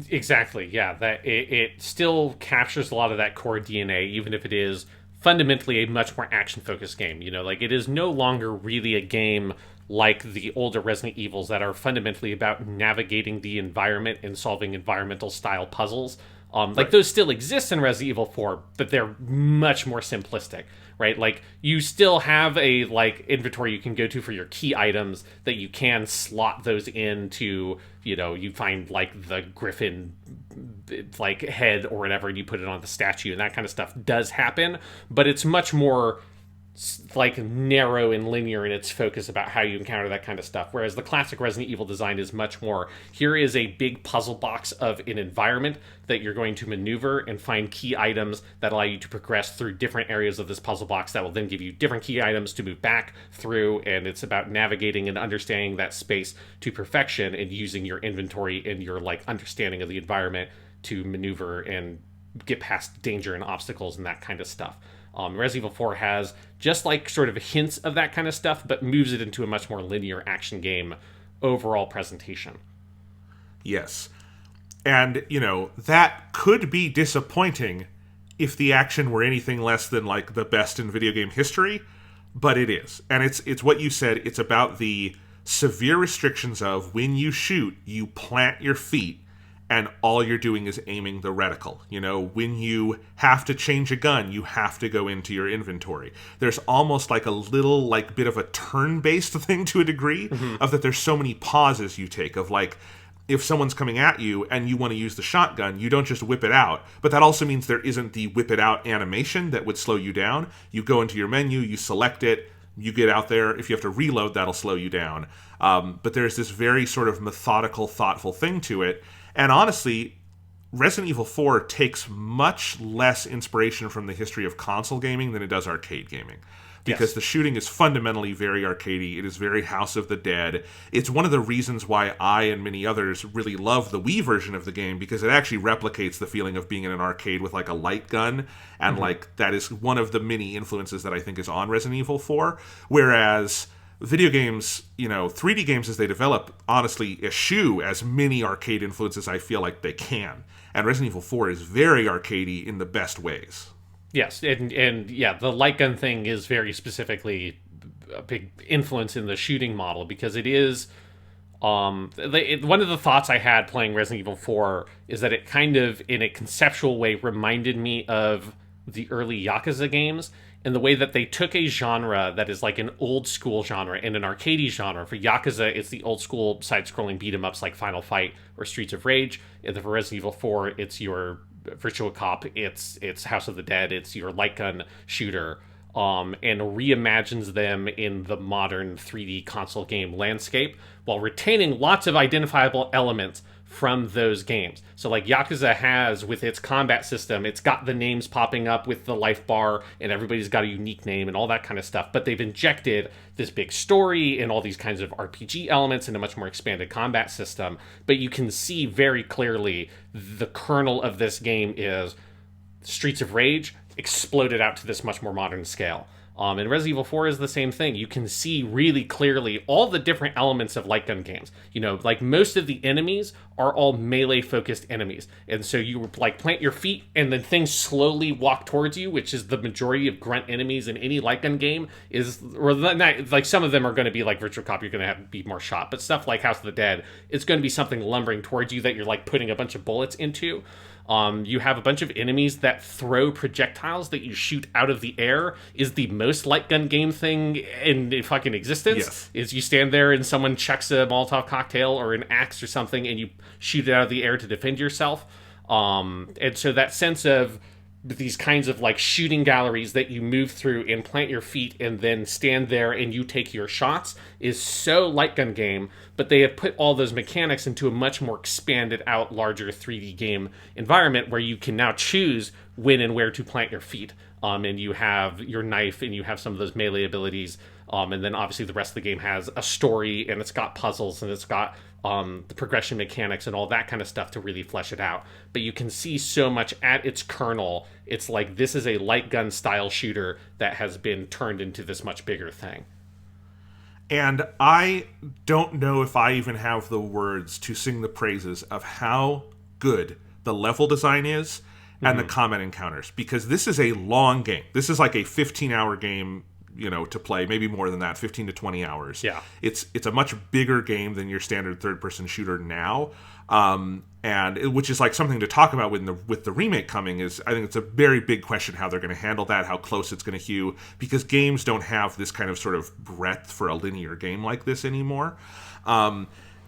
Exactly, yeah. That it still captures a lot of that core DNA, even if it is fundamentally a much more action-focused game. Like, it is no longer really a game like the older Resident Evils that are fundamentally about navigating the environment and solving environmental-style puzzles. Like, those still exist in Resident Evil 4, but they're much more simplistic, right? Like, you still have a, like, inventory you can go to for your key items that you can slot those into, you find, like, the griffin, like, head or whatever, and you put it on the statue, and that kind of stuff does happen, but it's much more, like, narrow and linear in its focus about how you encounter that kind of stuff, whereas the classic Resident Evil design is much more, here is a big puzzle box of an environment that you're going to maneuver and find key items that allow you to progress through different areas of this puzzle box that will then give you different key items to move back through, and it's about navigating and understanding that space to perfection and using your inventory and your, like, understanding of the environment to maneuver and get past danger and obstacles and that kind of stuff. Resident Evil 4 has just, like, sort of hints of that kind of stuff, but moves it into a much more linear action game overall presentation. Yes. And, that could be disappointing if the action were anything less than, like, the best in video game history. but it is. And it's what you said. It's about the severe restrictions of when you shoot, you plant your feet, and all you're doing is aiming the reticle. You know, when you have to change a gun, you have to go into your inventory. There's almost like a little, like, bit of a turn-based thing to a degree, of that there's so many pauses you take, of like, if someone's coming at you and you want to use the shotgun, you don't just whip it out. But that also means there isn't the whip it out animation that would slow you down. You go into your menu, you select it, you get out there. If you have to reload, that'll slow you down. But there's this very sort of methodical, thoughtful thing to it. And honestly, Resident Evil 4 takes much less inspiration from the history of console gaming than it does arcade gaming. Because the shooting is fundamentally very arcadey. It is very House of the Dead. It's one of the reasons why I and many others really love the Wii version of the game, because it actually replicates the feeling of being in an arcade with like a light gun. And like that is one of the many influences that I think is on Resident Evil 4. Whereas video games, you know, 3D games as they develop, honestly eschew as many arcade influences I feel like they can. And Resident Evil 4 is very arcadey in the best ways. Yes, and yeah, the light gun thing is very specifically a big influence in the shooting model, because it is one of the thoughts I had playing Resident Evil 4 is that it kind of, in a conceptual way, reminded me of the early Yakuza games, and the way that they took a genre that is like an old school genre and an arcadey genre. For Yakuza, it's the old school side-scrolling beat-em-ups like Final Fight or Streets of Rage. And for Resident Evil 4, it's your Virtua Cop, it's House of the Dead, it's your light gun shooter, and reimagines them in the modern 3D console game landscape while retaining lots of identifiable elements from those games. So like Yakuza has, with its combat system, it's got the names popping up with the life bar, and everybody's got a unique name and all that kind of stuff, but they've injected this big story and all these kinds of RPG elements in a much more expanded combat system. But you can see very clearly the kernel of this game is Streets of Rage exploded out to this much more modern scale. And Resident Evil 4 is the same thing. You can see really clearly all the different elements of light gun games. You know, like most of the enemies are all melee-focused enemies. And so you like plant your feet and then things slowly walk towards you, which is the majority of grunt enemies in any light gun game. Or not, like some of them are going to be like Virtual Cop, you're going to have to be more shot. But stuff like House of the Dead, it's going to be something lumbering towards you that you're like putting a bunch of bullets into. You have a bunch of enemies that throw projectiles that you shoot out of the air. Is the most light gun game thing in fucking existence. Yes. Is you stand there and someone chucks a Molotov cocktail or an axe or something and you shoot it out of the air to defend yourself. And so that sense of these kinds of like shooting galleries that you move through and plant your feet and then stand there and you take your shots is so light gun game, but they have put all those mechanics into a much more expanded out, larger 3D game environment where you can now choose when and where to plant your feet. And you have your knife and you have some of those melee abilities. And then obviously the rest of the game has a story and it's got puzzles and it's got the progression mechanics and all that kind of stuff to really flesh it out. But you can see so much at its kernel. It's like this is a light gun style shooter that has been turned into this much bigger thing. And I don't know if I even have the words to sing the praises of how good the level design is and the combat encounters, because this is a long game. This is like a 15-hour game, you know, to play, maybe more than that, 15 to 20 hours. Yeah. It's a much bigger game than your standard third-person shooter now, which is like something to talk about with the remake coming. Is I think it's a very big question how they're going to handle that, how close it's going to hew, because games don't have this kind of sort of breadth for a linear game like this anymore.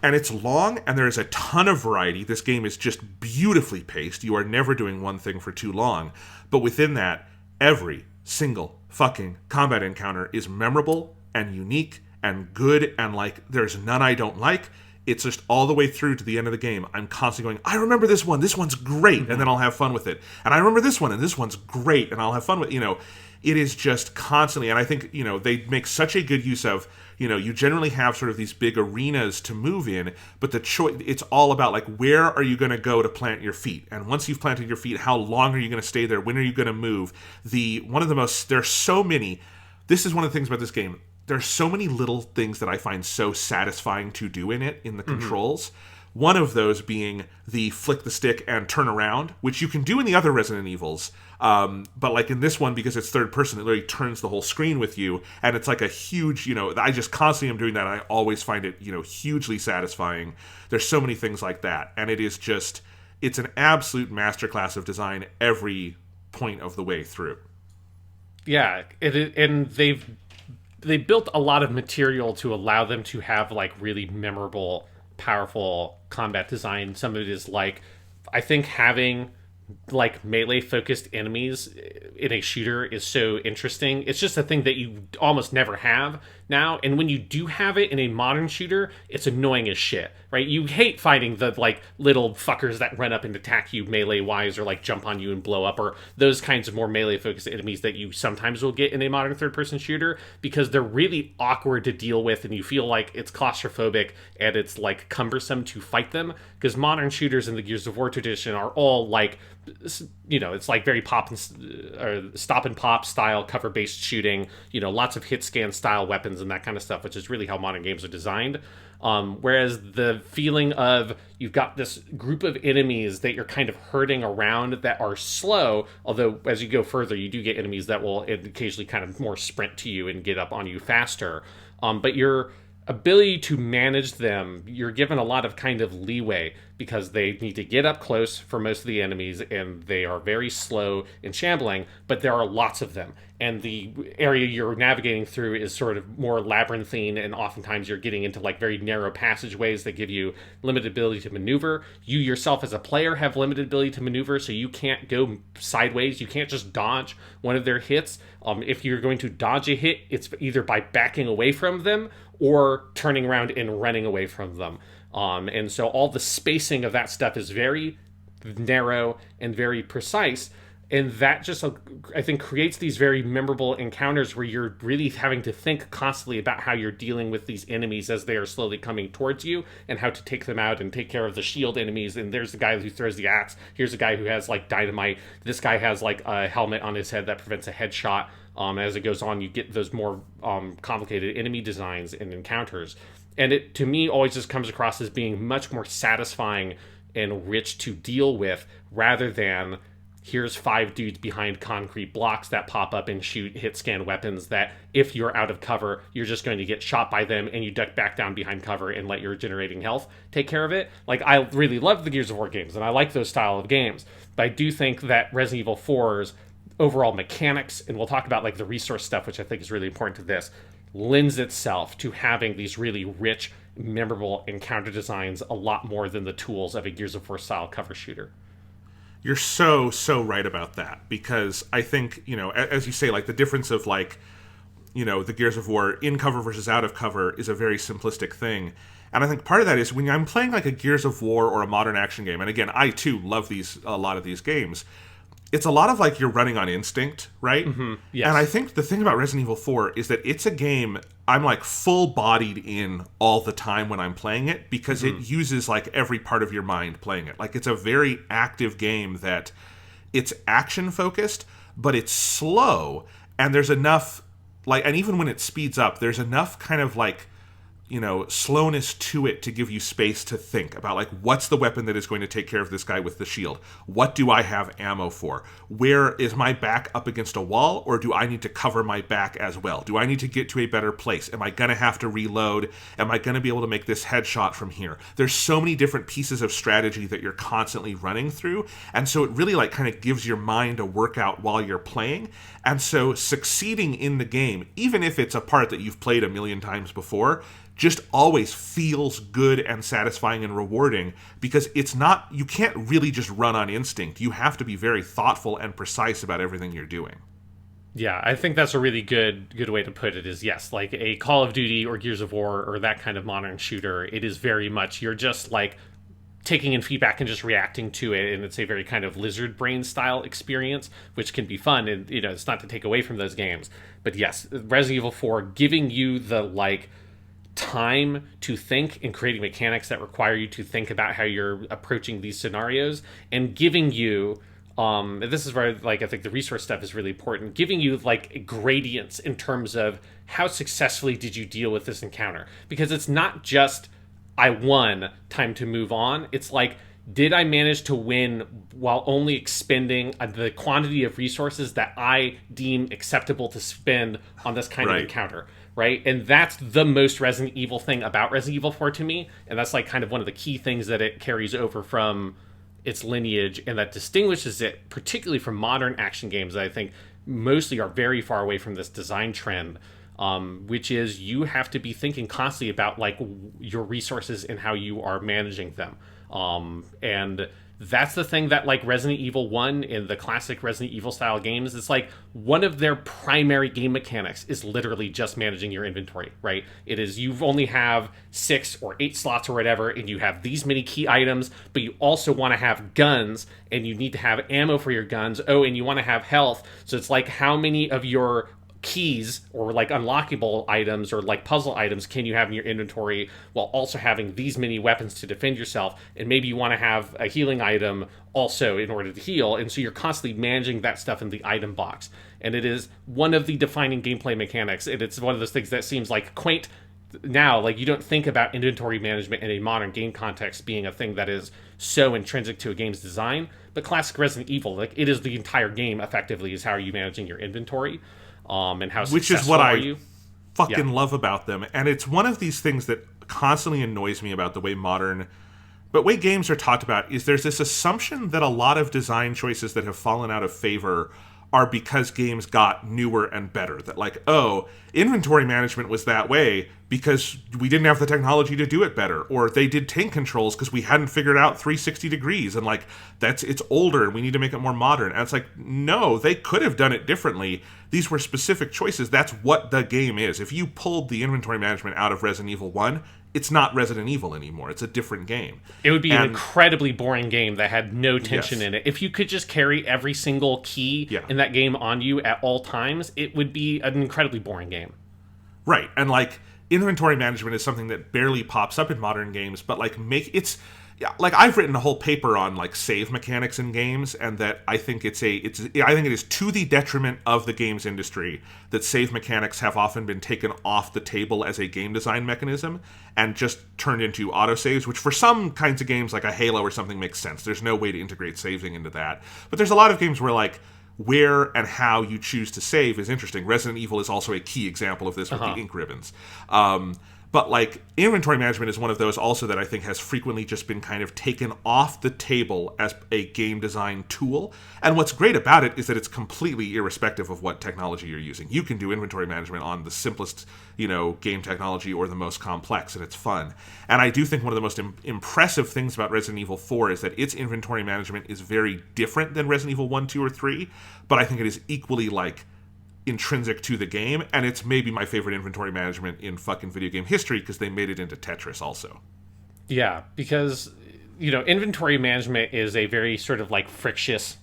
And it's long, and there is a ton of variety. This game is just beautifully paced. You are never doing one thing for too long. But within that, every single fucking combat encounter is memorable and unique and good, and like there's none I don't like. It's just all the way through to the end of the game, I'm constantly going, I remember this one's great, and then I'll have fun with it. And I remember this one, and this one's great, and I'll have fun with it. You know, it is just constantly, and I think, you know, they make such a good use of, you know, you generally have sort of these big arenas to move in, but the choice, it's all about like, where are you going to go to plant your feet? And once you've planted your feet, how long are you going to stay there? When are you going to move? There's so many, this is one of the things about this game. There's so many little things that I find so satisfying to do in it, in the controls. One of those being the flick the stick and turn around, which you can do in the other Resident Evils. But like in this one, because it's third person, it literally turns the whole screen with you. And it's like a huge, I just constantly am doing that. And I always find it, hugely satisfying. There's so many things like that. And it is just, it's an absolute masterclass of design every point of the way through. Yeah, and they built a lot of material to allow them to have like really memorable, powerful combat design. Some of it is like, I think having like melee focused enemies in a shooter is so interesting. It's just a thing that you almost never have now, and when you do have it in a modern shooter, it's annoying as shit, right? You hate fighting the like little fuckers that run up and attack you melee wise, or like jump on you and blow up, or those kinds of more melee focused enemies that you sometimes will get in a modern third person shooter, because they're really awkward to deal with and you feel like it's claustrophobic and it's like cumbersome to fight them, because modern shooters in the Gears of War tradition are all like, it's like very stop and pop style cover based shooting, lots of hit scan style weapons and that kind of stuff, which is really how modern games are designed. Whereas the feeling of you've got this group of enemies that you're kind of herding around that are slow, although as you go further, you do get enemies that will occasionally kind of more sprint to you and get up on you faster. But your ability to manage them, you're given a lot of kind of leeway, because they need to get up close for most of the enemies and they are very slow in shambling, but there are lots of them. And the area you're navigating through is sort of more labyrinthine, and oftentimes you're getting into like very narrow passageways that give you limited ability to maneuver. You yourself as a player have limited ability to maneuver, so you can't go sideways. You can't just dodge one of their hits. If you're going to dodge a hit, it's either by backing away from them or turning around and running away from them. And so all the spacing of that stuff is very narrow and very precise. And that just, I think, creates these very memorable encounters where you're really having to think constantly about how you're dealing with these enemies as they are slowly coming towards you, and how to take them out and take care of the shield enemies. And there's the guy who throws the axe. Here's a guy who has like dynamite. This guy has like a helmet on his head that prevents a headshot. As it goes on, you get those more complicated enemy designs and encounters. And it, to me, always just comes across as being much more satisfying and rich to deal with, rather than here's 5 dudes behind concrete blocks that pop up and shoot hit scan weapons that if you're out of cover, you're just going to get shot by them, and you duck back down behind cover and let your regenerating health take care of it. Like, I really love the Gears of War games, and I like those style of games, but I do think that Resident Evil 4's overall mechanics, and we'll talk about like the resource stuff, which I think is really important to this, lends itself to having these really rich, memorable encounter designs a lot more than the tools of a Gears of War style cover shooter. You're so right about that, because I think, as you say, like the difference of like, the Gears of War in cover versus out of cover is a very simplistic thing. And I think part of that is when I'm playing like a Gears of War or a modern action game, and again, I too love a lot of these games, it's a lot of like you're running on instinct, right? Mm-hmm. Yes. And I think the thing about Resident Evil 4 is that it's a game I'm like full-bodied in all the time when I'm playing it, because it uses like every part of your mind playing it. Like, it's a very active game that it's action-focused, but it's slow, and there's enough, like, and even when it speeds up, there's enough kind of like, slowness to it to give you space to think about, like, what's the weapon that is going to take care of this guy with the shield? What do I have ammo for? Where is my back up against a wall, or do I need to cover my back as well? Do I need to get to a better place? Am I going to have to reload? Am I going to be able to make this headshot from here? There's so many different pieces of strategy that you're constantly running through, and so it really, like, kind of gives your mind a workout while you're playing. And so succeeding in the game, even if it's a part that you've played a million times before, just always feels good and satisfying and rewarding, because you can't really just run on instinct. You have to be very thoughtful and precise about everything you're doing. Yeah, I think that's a really good way to put it, is yes, like a Call of Duty or Gears of War or that kind of modern shooter, it is very much, you're just like taking in feedback and just reacting to it, and it's a very kind of lizard brain style experience, which can be fun, and it's not to take away from those games. But yes, Resident Evil 4 giving you the like time to think and creating mechanics that require you to think about how you're approaching these scenarios, and giving you this is where like I think the resource stuff is really important, giving you like gradients in terms of how successfully did you deal with this encounter, because it's not just I won, time to move on. It's like, did I manage to win while only expending the quantity of resources that I deem acceptable to spend on this kind of Right. encounter? Right. And that's the most Resident Evil thing about Resident Evil 4 to me. And that's like kind of one of the key things that it carries over from its lineage and that distinguishes it, particularly from modern action games that I think mostly are very far away from this design trend, which is you have to be thinking constantly about like your resources and how you are managing them. And that's the thing that like Resident Evil 1 in the classic Resident Evil style games, it's like one of their primary game mechanics is literally just managing your inventory, right? It is you only have 6 or 8 slots or whatever, and you have these many key items, but you also want to have guns, and you need to have ammo for your guns. Oh, and you want to have health. So it's like how many of your keys or like unlockable items or like puzzle items can you have in your inventory while also having these many weapons to defend yourself, and maybe you want to have a healing item also in order to heal, and so you're constantly managing that stuff in the item box. And it is one of the defining gameplay mechanics, and it's one of those things that seems like quaint now. Like you don't think about inventory management in a modern game context being a thing that is so intrinsic to a game's design, but classic Resident Evil, like it is the entire game effectively is how are you managing your inventory, and how Which is successful what are I you? fucking Yeah. love about them. And it's one of these things that constantly annoys me about the way way games are talked about is there's this assumption that a lot of design choices that have fallen out of favor are because games got newer and better. That like, oh, inventory management was that way because we didn't have the technology to do it better, or they did tank controls because we hadn't figured out 360 degrees, and like it's older and we need to make it more modern. And it's like, no, they could have done it differently. These were specific choices. That's what the game is. If you pulled the inventory management out of Resident Evil 1, it's not Resident Evil anymore. It's a different game. It would be an And incredibly boring game that had no tension yes. in it. If you could just carry every single key Yeah. in that game on you at all times, it would be an incredibly boring game. Right. And like inventory management is something that barely pops up in modern games, but like yeah, like I've written a whole paper on like save mechanics in games, and that I think I think it is to the detriment of the games industry that save mechanics have often been taken off the table as a game design mechanism and just turned into autosaves, which for some kinds of games like a Halo or something makes sense. There's no way to integrate saving into that. But there's a lot of games where like where and how you choose to save is interesting. Resident Evil is also a key example of this with the ink ribbons. But like inventory management is one of those also that I think has frequently just been kind of taken off the table as a game design tool. And what's great about it is that it's completely irrespective of what technology you're using. You can do inventory management on the simplest, game technology or the most complex, and it's fun. And I do think one of the most impressive things about Resident Evil 4 is that its inventory management is very different than Resident Evil 1, 2, or 3, but I think it is equally like intrinsic to the game, and it's maybe my favorite inventory management in fucking video game history because they made it into Tetris also. Yeah, because inventory management is a very sort of like frictious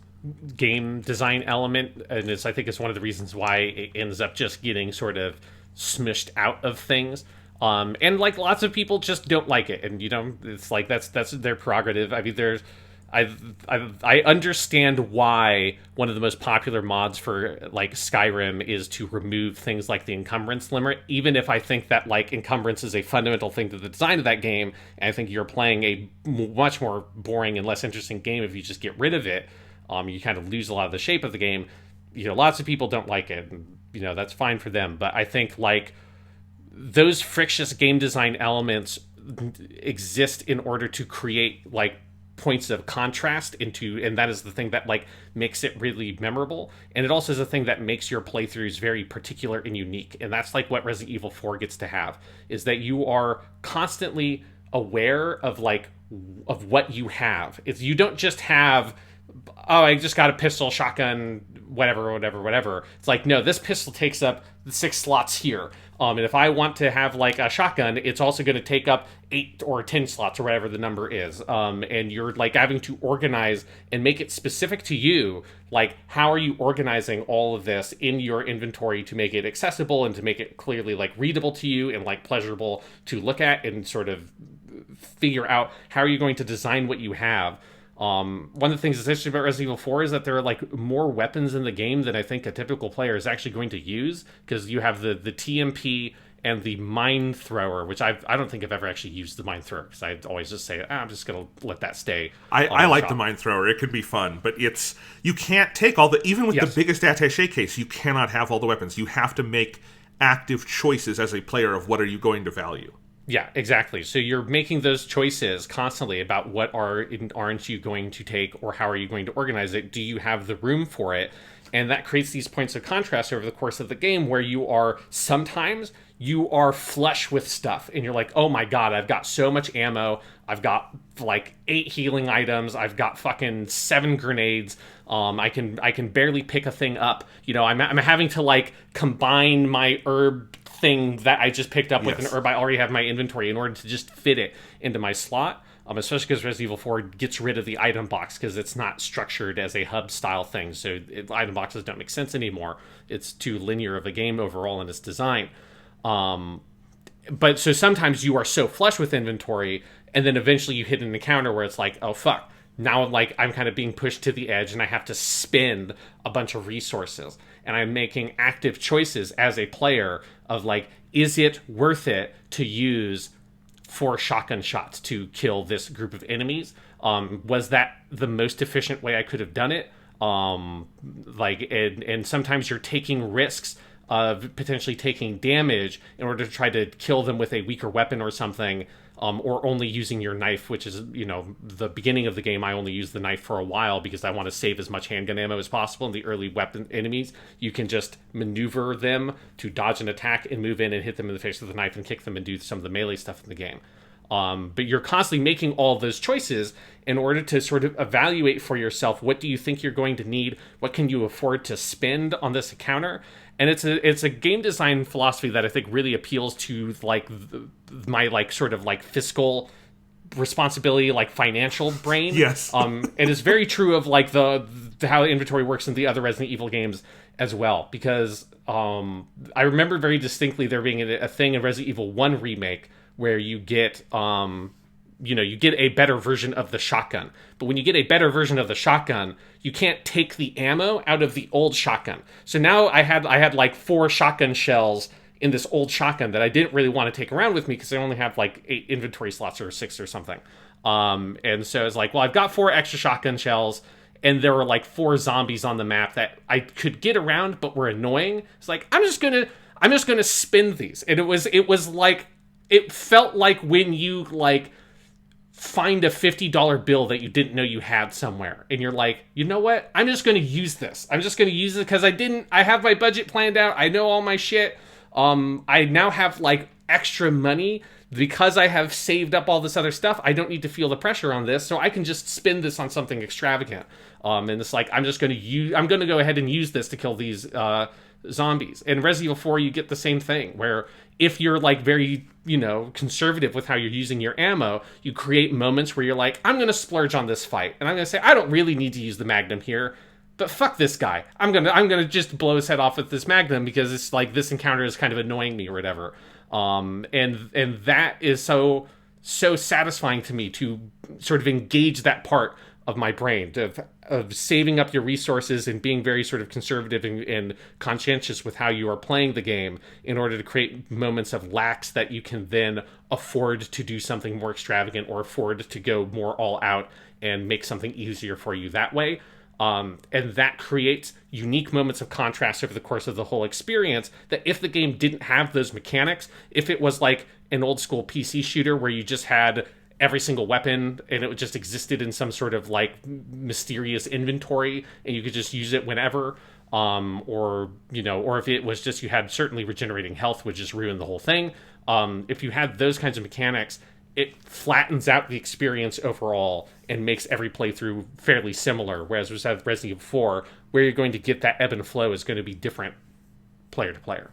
game design element, and I think it's one of the reasons why it ends up just getting sort of smushed out of things. And like lots of people just don't like it, and it's like that's their prerogative. I mean, I understand why one of the most popular mods for like Skyrim is to remove things like the encumbrance limit, even if I think that like encumbrance is a fundamental thing to the design of that game, and I think you're playing a much more boring and less interesting game if you just get rid of it. You kind of lose a lot of the shape of the game. Lots of people don't like it, and that's fine for them. But I think like those frictious game design elements exist in order to create like points of contrast and that is the thing that like makes it really memorable, and it also is a thing that makes your playthroughs very particular and unique. And that's like what Resident Evil 4 gets to have, is that you are constantly aware of what you have. It's you don't just have, oh, I just got a pistol, shotgun, whatever. It's like, no, this pistol takes up the 6 slots here. And if I want to have like a shotgun, it's also going to take up 8 or 10 slots or whatever the number is. And you're like having to organize and make it specific to you. Like, how are you organizing all of this in your inventory to make it accessible and to make it clearly like readable to you and like pleasurable to look at, and sort of figure out how are you going to design what you have. One of the things that's interesting about Resident Evil 4 is that there are like more weapons in the game than I think a typical player is actually going to use, because you have the TMP and the mine thrower, which I don't think I've ever actually used the mine thrower, because I always just say, I'm just going to let that stay. I like the mine thrower. It can be fun, but you can't take all the, even with the biggest attaché case, you cannot have all the weapons. You have to make active choices as a player of what are you going to value. Yeah, exactly. So you're making those choices constantly about what aren't you going to take, or how are you going to organize it? Do you have the room for it? And that creates these points of contrast over the course of the game where sometimes you are flush with stuff and you're like, oh my God, I've got so much ammo. I've got like 8 healing items. I've got fucking 7 grenades. I can barely pick a thing up. You know, I'm having to like combine my herb thing that I just picked up with an herb I already have in my inventory in order to just fit it into my slot. Especially because Resident Evil 4 gets rid of the item box because it's not structured as a hub-style thing, so item boxes don't make sense anymore. It's too linear of a game overall in its design. But so sometimes you are so flush with inventory, and then eventually you hit an encounter where it's like, oh fuck, now like I'm kind of being pushed to the edge and I have to spend a bunch of resources. And I'm making active choices as a player of like, is it worth it to use 4 shotgun shots to kill this group of enemies? Was that the most efficient way I could have done it? And sometimes you're taking risks of potentially taking damage in order to try to kill them with a weaker weapon or something, or only using your knife, which is, you know, the beginning of the game, I only use the knife for a while because I want to save as much handgun ammo as possible. In the early weapon enemies, you can just maneuver them to dodge an attack and move in and hit them in the face with the knife and kick them and do some of the melee stuff in the game. But you're constantly making all those choices in order to sort of evaluate for yourself, what do you think you're going to need? What can you afford to spend on this encounter? And it's a game design philosophy that I think really appeals to like my like sort of like fiscal responsibility, like financial brain. Yes. It is very true of like the how inventory works in the other Resident Evil games as well, because I remember very distinctly there being a thing in Resident Evil 1 remake where you get you get a better version of the shotgun. But when you get a better version of the shotgun, you can't take the ammo out of the old shotgun. So now I had like 4 shotgun shells in this old shotgun that I didn't really want to take around with me because I only have like 8 inventory slots or 6 or something. And so it's like, well, I've got 4 extra shotgun shells, and there were like 4 zombies on the map that I could get around but were annoying. It's like, I'm just gonna spin these. And it was like, it felt like when you like find a $50 bill that you didn't know you had somewhere, and you're like, you know what? I'm just going to use this. I'm just going to use it because I have my budget planned out. I know all my shit. I now have like extra money because I have saved up all this other stuff. I don't need to feel the pressure on this, so I can just spend this on something extravagant. And it's like, I'm going to go ahead and use this to kill these zombies. In Resident Evil 4, you get the same thing, where if you're like very, conservative with how you're using your ammo, you create moments where you're like, I'm going to splurge on this fight, and I'm going to say, I don't really need to use the Magnum here, but fuck this guy. I'm going to just blow his head off with this Magnum because it's like this encounter is kind of annoying me or whatever. And that is so satisfying to me, to sort of engage that part of my brain of saving up your resources and being very sort of conservative and conscientious with how you are playing the game in order to create moments of lax that you can then afford to do something more extravagant or afford to go more all out and make something easier for you that way. And that creates unique moments of contrast over the course of the whole experience that if the game didn't have those mechanics, if it was like an old school PC shooter where you just had every single weapon and it just existed in some sort of like mysterious inventory and you could just use it whenever, or if it was just you had certainly regenerating health, which just ruined the whole thing. If you had those kinds of mechanics, it flattens out the experience overall and makes every playthrough fairly similar, whereas with Resident Evil 4, where you're going to get that ebb and flow is going to be different player to player.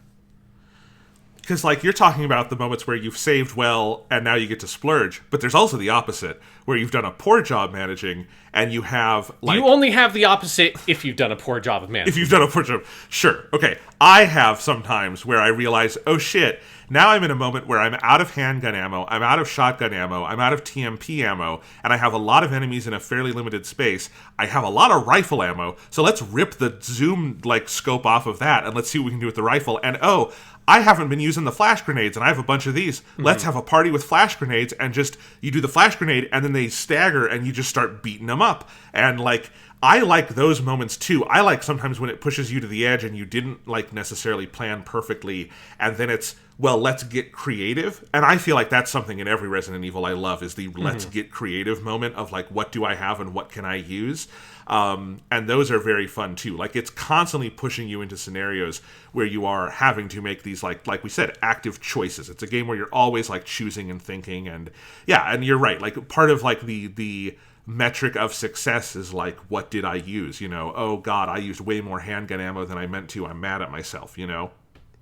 Because, like, you're talking about the moments where you've saved well and now you get to splurge, but there's also the opposite, where you've done a poor job managing and you have, like... You only have the opposite if you've done a poor job of managing. If you've done a poor job... Sure, okay. I have sometimes where I realize, oh shit, now I'm in a moment where I'm out of handgun ammo, I'm out of shotgun ammo, I'm out of TMP ammo, and I have a lot of enemies in a fairly limited space. I have a lot of rifle ammo, so let's rip the zoom, like, scope off of that and let's see what we can do with the rifle. And, oh... I haven't been using the flash grenades, and I have a bunch of these. Let's have a party with flash grenades, and just, you do the flash grenade, and then they stagger, and you just start beating them up. And, like, I like those moments, too. I like sometimes when it pushes you to the edge, and you didn't, like, necessarily plan perfectly, and then it's, well, let's get creative. And I feel like that's something in every Resident Evil I love, is the let's get creative moment of, like, what do I have and what can I use? And those are very fun, too. Like, it's constantly pushing you into scenarios where you are having to make these, like we said, active choices. It's a game where you're always, like, choosing and thinking. And, yeah, and you're right. Like, part of, like, the metric of success is, like, what did I use? You know, oh, God, I used way more handgun ammo than I meant to. I'm mad at myself, you know?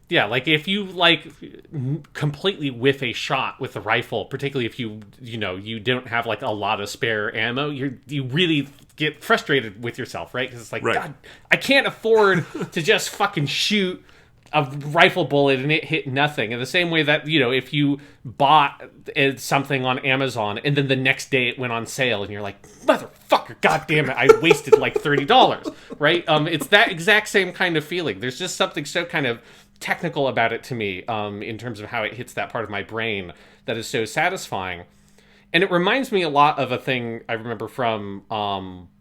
Yeah, like if you like completely whiff a shot with the rifle, particularly if you don't have like a lot of spare ammo, you really get frustrated with yourself, right? Because it's like, God, I can't afford to just fucking shoot a rifle bullet and it hit nothing. In the same way that, you know, if you bought something on Amazon and then the next day it went on sale and you're like, motherfucker, goddamn it, I wasted like $30, right? It's that exact same kind of feeling. There's just something so kind of technical about it to me, in terms of how it hits that part of my brain that is so satisfying. And it reminds me a lot of a thing I remember from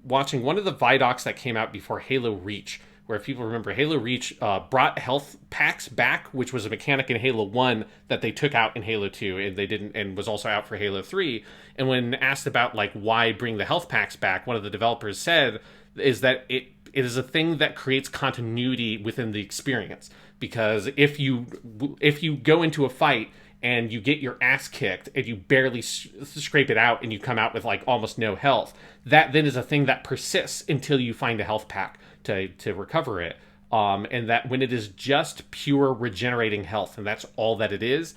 watching one of the Vidocs that came out before Halo Reach, where if people remember, Halo Reach brought health packs back, which was a mechanic in Halo 1 that they took out in Halo 2, and they didn't, and was also out for Halo 3. And when asked about like why bring the health packs back, one of the developers said is that it is a thing that creates continuity within the experience. Because if you go into a fight and you get your ass kicked and you barely scrape it out and you come out with like almost no health, that then is a thing that persists until you find a health pack to recover it. And that when it is just pure regenerating health, and that's all that it is,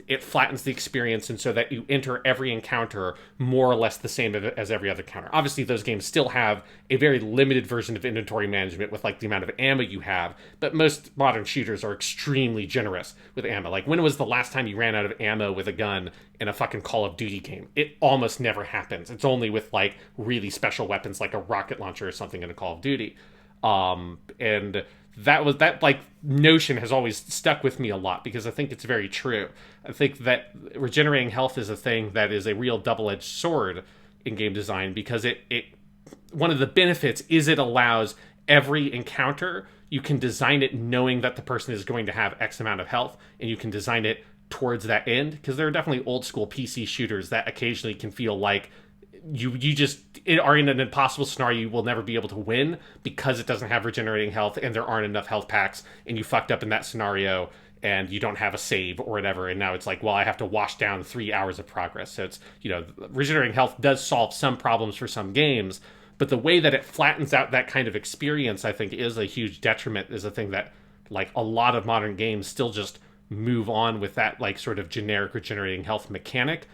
it flattens the experience, and so that you enter every encounter more or less the same as every other encounter. Obviously, those games still have a very limited version of inventory management with like the amount of ammo you have, but most modern shooters are extremely generous with ammo. Like, when was the last time you ran out of ammo with a gun in a fucking Call of Duty game? It almost never happens. It's only with like really special weapons like a rocket launcher or something in a Call of Duty. And that like notion has always stuck with me a lot, because I think it's very true. I think that regenerating health is a thing that is a real double-edged sword in game design, because it one of the benefits is it allows every encounter, you can design it knowing that the person is going to have X amount of health, and you can design it towards that end, because there are definitely old school PC shooters that occasionally can feel like you just are in an impossible scenario you will never be able to win because it doesn't have regenerating health and there aren't enough health packs, and you fucked up in that scenario and you don't have a save or whatever, and now it's like, well, I have to wash down 3 hours of progress. So it's, you know, regenerating health does solve some problems for some games, but the way that it flattens out that kind of experience, I think, is a huge detriment, is a thing that like a lot of modern games still just move on with that like sort of generic regenerating health mechanic.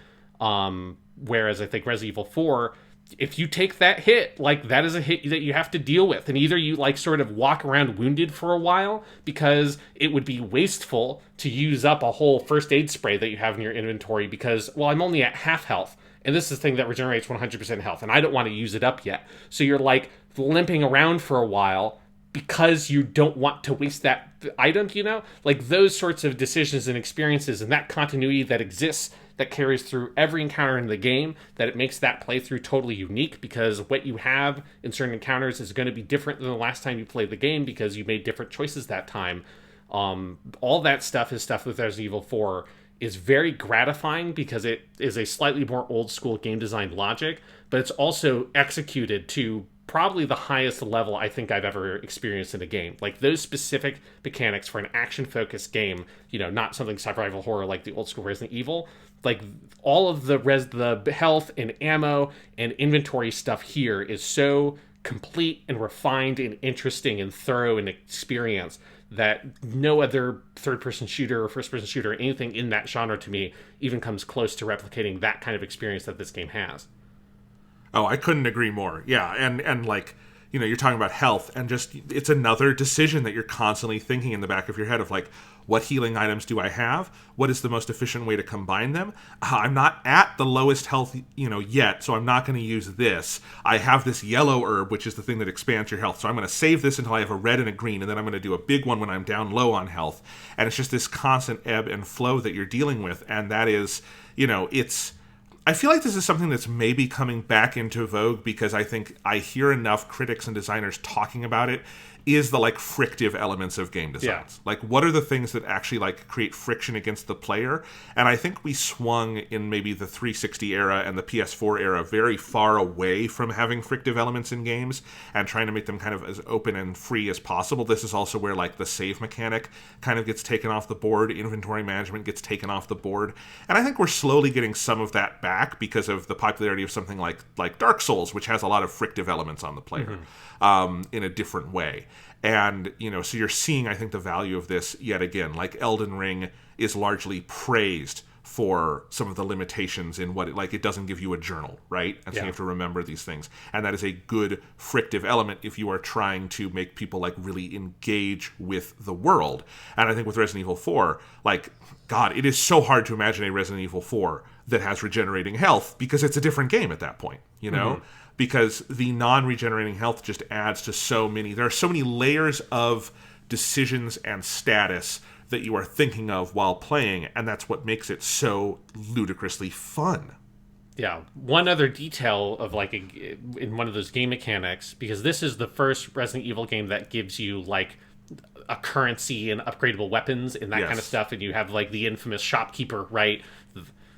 Whereas I think Resident Evil 4, if you take that hit, like, that is a hit that you have to deal with. And either you like sort of walk around wounded for a while, because it would be wasteful to use up a whole first aid spray that you have in your inventory because, well, I'm only at half health. And this is the thing that regenerates 100% health, and I don't want to use it up yet. So you're like limping around for a while because you don't want to waste that item, you know? Like, those sorts of decisions and experiences and that continuity that exists, that carries through every encounter in the game, that it makes that playthrough totally unique, because what you have in certain encounters is going to be different than the last time you played the game because you made different choices that time. All that stuff is stuff with Resident Evil 4 is very gratifying, because it is a slightly more old school game design logic, but it's also executed to probably the highest level I think I've ever experienced in a game. Like, those specific mechanics for an action-focused game, you know, not something survival horror like the old school Resident Evil, like, all of the health and ammo and inventory stuff here is so complete and refined and interesting and thorough in experience that no other third-person shooter or first-person shooter or anything in that genre, to me, even comes close to replicating that kind of experience that this game has. Oh, I couldn't agree more. Yeah, and like, you're talking about health, and just it's another decision that you're constantly thinking in the back of your head of like, what healing items do I have? What is the most efficient way to combine them? I'm not at the lowest health, yet, so I'm not going to use this. I have this yellow herb, which is the thing that expands your health, so I'm going to save this until I have a red and a green, and then I'm going to do a big one when I'm down low on health. And it's just this constant ebb and flow that you're dealing with, and that is, I feel like this is something that's maybe coming back into vogue because I think I hear enough critics and designers talking about it, is the like frictive elements of game designs. Like, what are the things that actually like create friction against the player? And I think we swung in maybe the 360 era and the PS4 era very far away from having frictive elements in games and trying to make them kind of as open and free as possible. This is also where like the save mechanic kind of gets taken off the board, inventory management gets taken off the board. And I think we're slowly getting some of that back because of the popularity of something like Dark Souls, which has a lot of frictive elements on the player in a different way. And, so you're seeing, I think, the value of this yet again. Like, Elden Ring is largely praised for some of the limitations in what it doesn't give you a journal, right? And so you have to remember these things. And that is a good frictive element if you are trying to make people, like, really engage with the world. And I think with Resident Evil 4, like, God, it is so hard to imagine a Resident Evil 4 that has regenerating health because it's a different game at that point, Because the non-regenerating health just adds to so many... There are so many layers of decisions and status that you are thinking of while playing, and that's what makes it so ludicrously fun. Yeah. One other detail of, like, in one of those game mechanics, because this is the first Resident Evil game that gives you, like, a currency and upgradable weapons and that kind of stuff, and you have, like, the infamous shopkeeper, right?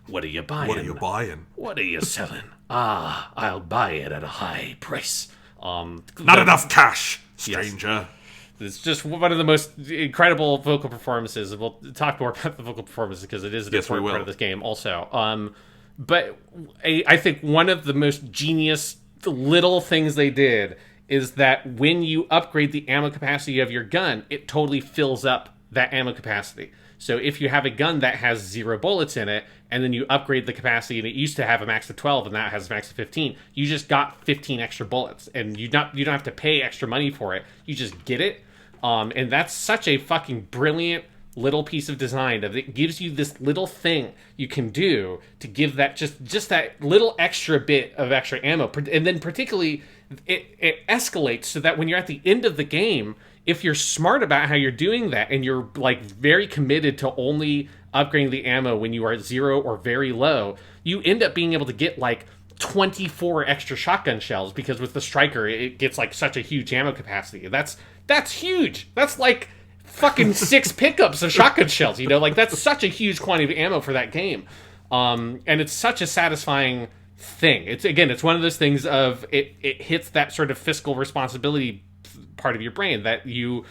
What are you buying? What are you buying? What are you selling? I'll buy it at a high price. Not enough cash, stranger. Yes. It's just one of the most incredible vocal performances. And we'll talk more about the vocal performances because it is an important part of this game also. But I think one of the most genius little things they did is that when you upgrade the ammo capacity of your gun, it totally fills up that ammo capacity. So if you have a gun that has 0 bullets in it, and then you upgrade the capacity, and it used to have a max of 12, and that has a max of 15, you just got 15 extra bullets, and you don't have to pay extra money for it. You just get it, and that's such a fucking brilliant little piece of design. It gives you this little thing you can do to give that just that little extra bit of extra ammo, and then particularly it escalates so that when you're at the end of the game, if you're smart about how you're doing that and you're like very committed to only upgrading the ammo when you are at 0 or very low, you end up being able to get like 24 extra shotgun shells because with the striker it gets like such a huge ammo capacity. That's huge. That's like fucking 6 pickups of shotgun shells, like that's such a huge quantity of ammo for that game. And it's such a satisfying thing. It's one of those things of it hits that sort of fiscal responsibility part of your brain that you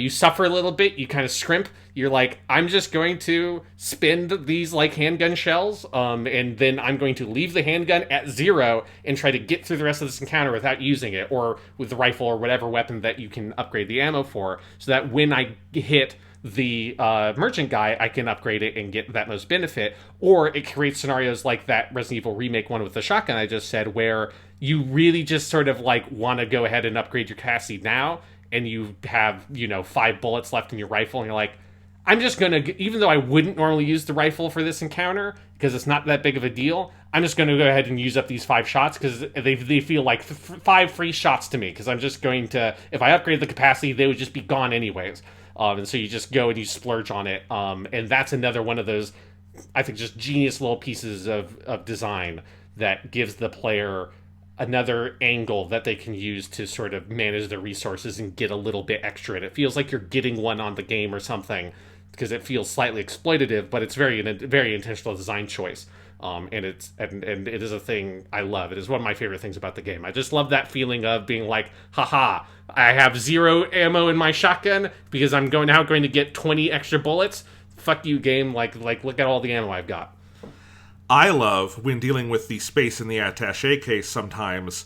suffer a little bit, you kind of scrimp, you're like, I'm just going to spend these like handgun shells, and then I'm going to leave the handgun at 0 and try to get through the rest of this encounter without using it, or with the rifle or whatever weapon that you can upgrade the ammo for, so that when I hit the merchant guy, I can upgrade it and get that most benefit. Or it creates scenarios like that Resident Evil Remake one with the shotgun I just said, where you really just sort of like want to go ahead and upgrade your capacity now, and you have 5 bullets left in your rifle, and you're like, I'm just gonna, even though I wouldn't normally use the rifle for this encounter because it's not that big of a deal, I'm just going to go ahead and use up these 5 shots because they feel like 5 free shots to me, because I'm just going to, if I upgrade the capacity, they would just be gone anyways. And so you just go and you splurge on it. And that's another one of those, I think, just genius little pieces of design that gives the player another angle that they can use to sort of manage their resources and get a little bit extra. And it feels like you're getting one on the game or something, because it feels slightly exploitative, but it's very intentional design choice. And it is a thing I love. It is one of my favorite things about the game. I just love that feeling of being like, haha, I have 0 ammo in my shotgun because I'm now going to get 20 extra bullets. Fuck you, game. Like look at all the ammo I've got. I love, when dealing with the space in the attaché case sometimes,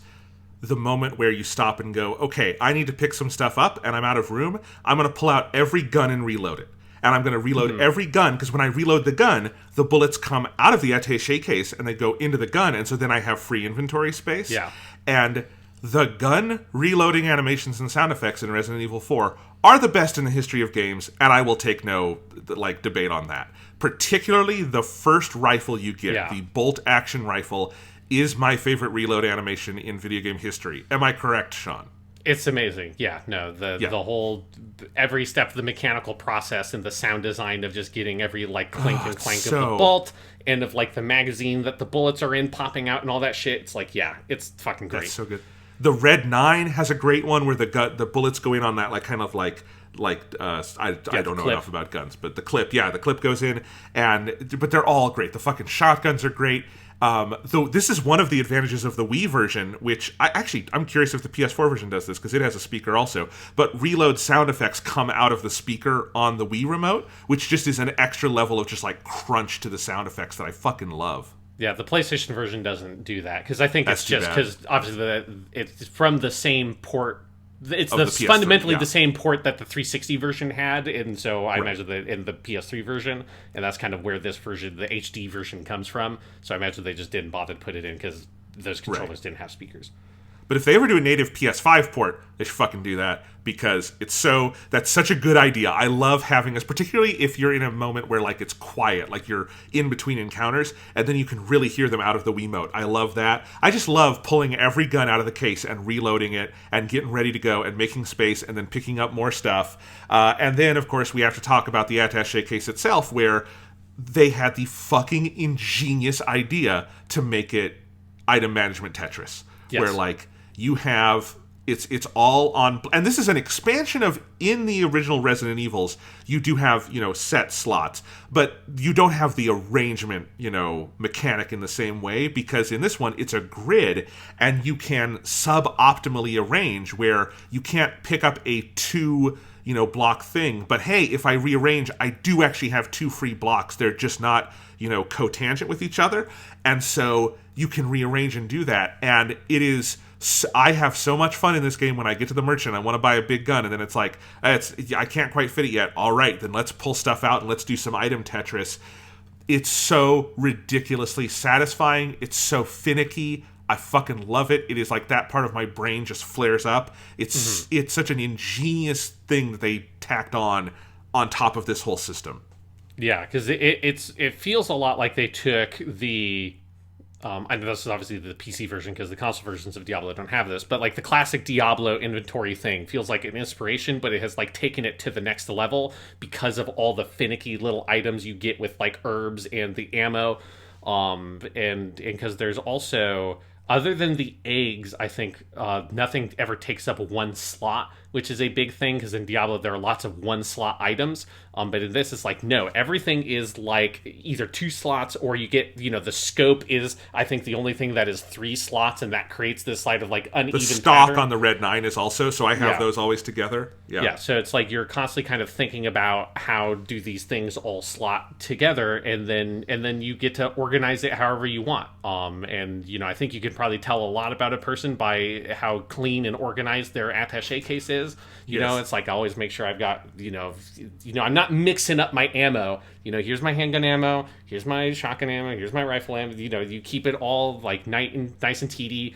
the moment where you stop and go, okay, I need to pick some stuff up and I'm out of room. I'm going to pull out every gun and reload it. And I'm going to reload every gun, because when I reload the gun, the bullets come out of the attaché case and they go into the gun, and so then I have free inventory space. Yeah. And The gun reloading animations and sound effects in Resident Evil 4 are the best in the history of games, and I will take no debate on that. Particularly the first rifle you get, the bolt action rifle, is my favorite reload animation in video game history. Am I correct, Sean? It's amazing. Yeah, no, the whole, every step of the mechanical process and the sound design of just getting every clink and clank of the bolt and of the magazine that the bullets are in popping out and all that shit. It's it's fucking great. That's so good. The Red 9 has a great one where the bullets go in on that I don't know enough about guns, but the clip goes in, but they're all great. The fucking shotguns are great. Though this is one of the advantages of the Wii version, which I'm curious if the PS4 version does this because it has a speaker also. But reload sound effects come out of the speaker on the Wii remote, which just is an extra level of just crunch to the sound effects that I fucking love. Yeah, the PlayStation version doesn't do that because I think it's just because obviously it's from the same port. It's fundamentally the same port that the 360 version had, and so I imagine that in the PS3 version, and that's kind of where this version, the HD version, comes from. So I imagine they just didn't bother to put it in because those controllers didn't have speakers. But if they ever do a native PS5 port, they should fucking do that because that's such a good idea. I love having this, particularly if you're in a moment where it's quiet, you're in between encounters, and then you can really hear them out of the Wiimote. I love that. I just love pulling every gun out of the case and reloading it and getting ready to go and making space and then picking up more stuff. And then, of course, we have to talk about the attaché case itself, where they had the fucking ingenious idea to make it item management Tetris. Yes. Where you have it's all on, and this is an expansion of, in the original Resident Evils you do have set slots, but you don't have the arrangement mechanic in the same way, because in this one it's a grid and you can suboptimally arrange where you can't pick up a two block thing, but hey, if I rearrange I do actually have two free blocks. They're just not cotangent with each other, and so you can rearrange and do that, and I have so much fun in this game when I get to the merchant. I want to buy a big gun, and then it's I can't quite fit it yet. All right, then let's pull stuff out and let's do some item Tetris. It's so ridiculously satisfying. It's so finicky. I fucking love it. It is that part of my brain just flares up. It's such an ingenious thing that they tacked on top of this whole system. Yeah, because it feels a lot like they took the. I know this is obviously the PC version because the console versions of Diablo don't have this, but the classic Diablo inventory thing feels like an inspiration, but it has taken it to the next level because of all the finicky little items you get with herbs and the ammo, and because there's also, other than the eggs, I think nothing ever takes up one slot, which is a big thing because in Diablo there are lots of one slot items, but in this it's no, everything is either two slots, or you get the scope is, I think, the only thing that is three slots, and that creates this uneven the stock pattern. On the Red 9 is also, so I have those always together. Yeah, so it's you're constantly kind of thinking about how do these things all slot together, and then you get to organize it however you want, and I think you can probably tell a lot about a person by how clean and organized their attaché case is. It's I always make sure I've got, I'm not mixing up my ammo. Here's my handgun ammo, here's my shotgun ammo, here's my rifle ammo. You keep it all nice and tidy.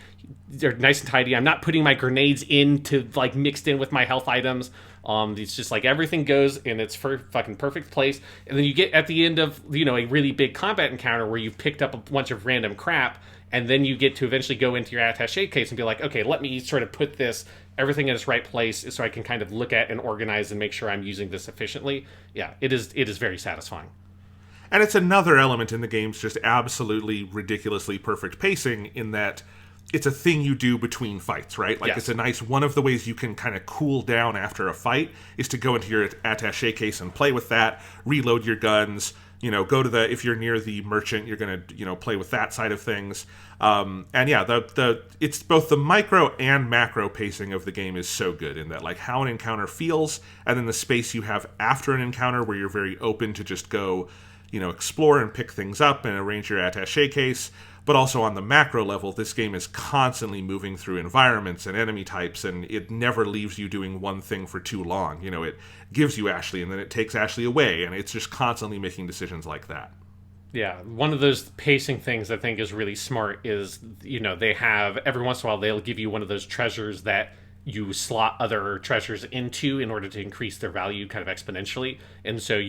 They're nice and tidy. I'm not putting my grenades into mixed in with my health items. It's just everything goes in its fucking perfect place. And then you get at the end of a really big combat encounter where you've picked up a bunch of random crap, and then you get to eventually go into your attaché case and be okay, let me sort of put everything in its right place so I can kind of look at and organize and make sure I'm using this efficiently. Yeah, it is very satisfying. And it's another element in the game's just absolutely ridiculously perfect pacing, in that it's a thing you do between fights, right? Yes. It's a nice, one of the ways you can kind of cool down after a fight is to go into your attaché case and play with that, reload your guns, go to if you're near the merchant, you're going to, play with that side of things. And yeah, it's both the micro and macro pacing of the game is so good in that, how an encounter feels, and then the space you have after an encounter where you're very open to just go, explore and pick things up and arrange your attaché case. But also on the macro level, this game is constantly moving through environments and enemy types, and it never leaves you doing one thing for too long. It gives you Ashley, and then it takes Ashley away, and it's just constantly making decisions like that. Yeah, one of those pacing things I think is really smart is, they have every once in a while they'll give you one of those treasures that you slot other treasures into in order to increase their value kind of exponentially. And so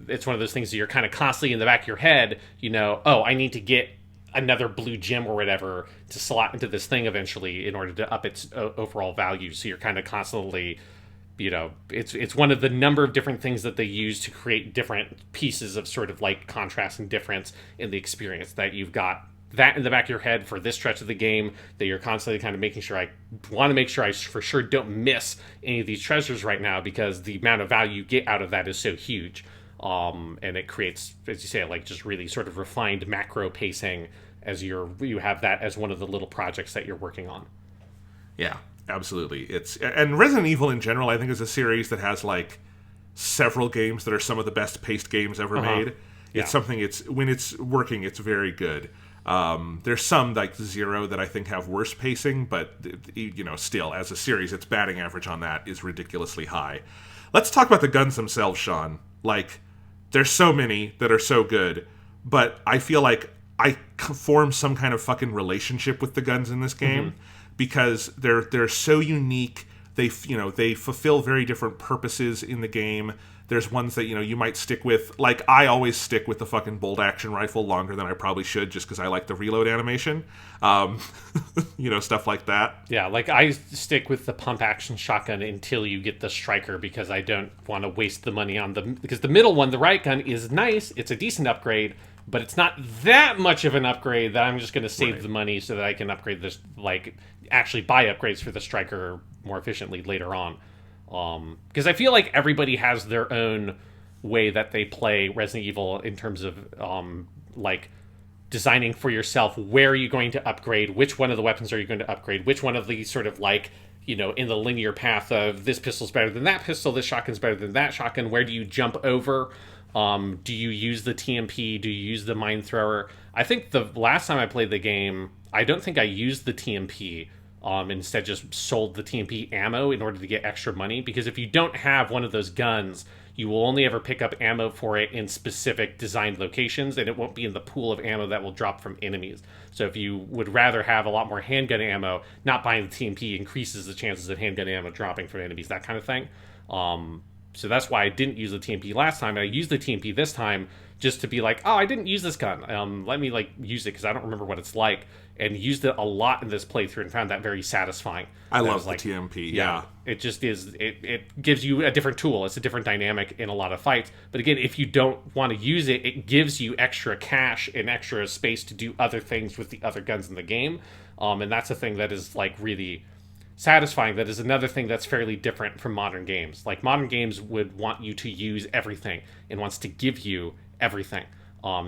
it's one of those things that you're kind of constantly in the back of your head, oh, I need to get another blue gem or whatever to slot into this thing eventually in order to up its overall value. So you're kind of constantly, it's one of the number of different things that they use to create different pieces of sort of like contrast and difference in the experience, that you've got that in the back of your head for this stretch of the game, that you're constantly kind of making sure I want to make sure I for sure don't miss any of these treasures right now, because the amount of value you get out of that is so huge. And it creates, as you say, like just really sort of refined macro pacing as you have that as one of the little projects that you're working on. Yeah, absolutely. And Resident Evil in general, I think, is a series that has like several games that are some of the best paced games ever made. It's something. When it's working, it's very good. There's some like Zero that I think have worse pacing, but still as a series, its batting average on that is ridiculously high. Let's talk about the guns themselves, Sean. Like, there's so many that are so good, but I feel like I form some kind of fucking relationship with the guns in this game because they're so unique. They fulfill very different purposes in the game. There's ones that you might stick with. Like, I always stick with the fucking bolt action rifle longer than I probably should, just because I like the reload animation. Stuff like that. Yeah, like I stick with the pump action shotgun until you get the striker, because I don't want to waste the money on because the middle one, the right gun, is nice. It's a decent upgrade, but it's not that much of an upgrade that I'm just going to save the money so that I can upgrade this, like actually buy upgrades for the striker more efficiently later on. Because I feel like everybody has their own way that they play Resident Evil in terms of like designing for yourself where are you going to upgrade, which one of the weapons are you going to upgrade, which one of the sort of like in the linear path of this pistol's better than that pistol, this shotgun's better than that shotgun, where do you jump over, do you use the TMP, do you use the mine thrower? I think the last time I played the game, I don't think I used the TMP. Instead just sold the TMP ammo in order to get extra money, because if you don't have one of those guns, you will only ever pick up ammo for it in specific designed locations, and it won't be in the pool of ammo that will drop from enemies. So if you would rather have a lot more handgun ammo, not buying the TMP increases the chances of handgun ammo dropping from enemies, that kind of thing. So that's why I didn't use the TMP last time. I used the TMP this time just to be like, oh, I didn't use this gun. Let me use it because I don't remember what it's like. And used it a lot in this playthrough and found that very satisfying. I love the TMP, yeah. It just is, it gives you a different tool. It's a different dynamic in a lot of fights. But again, if you don't want to use it, it gives you extra cash and extra space to do other things with the other guns in the game. And that's a thing that is like really satisfying. That is another thing that's fairly different from modern games. Like, modern games would want you to use everything and wants to give you everything.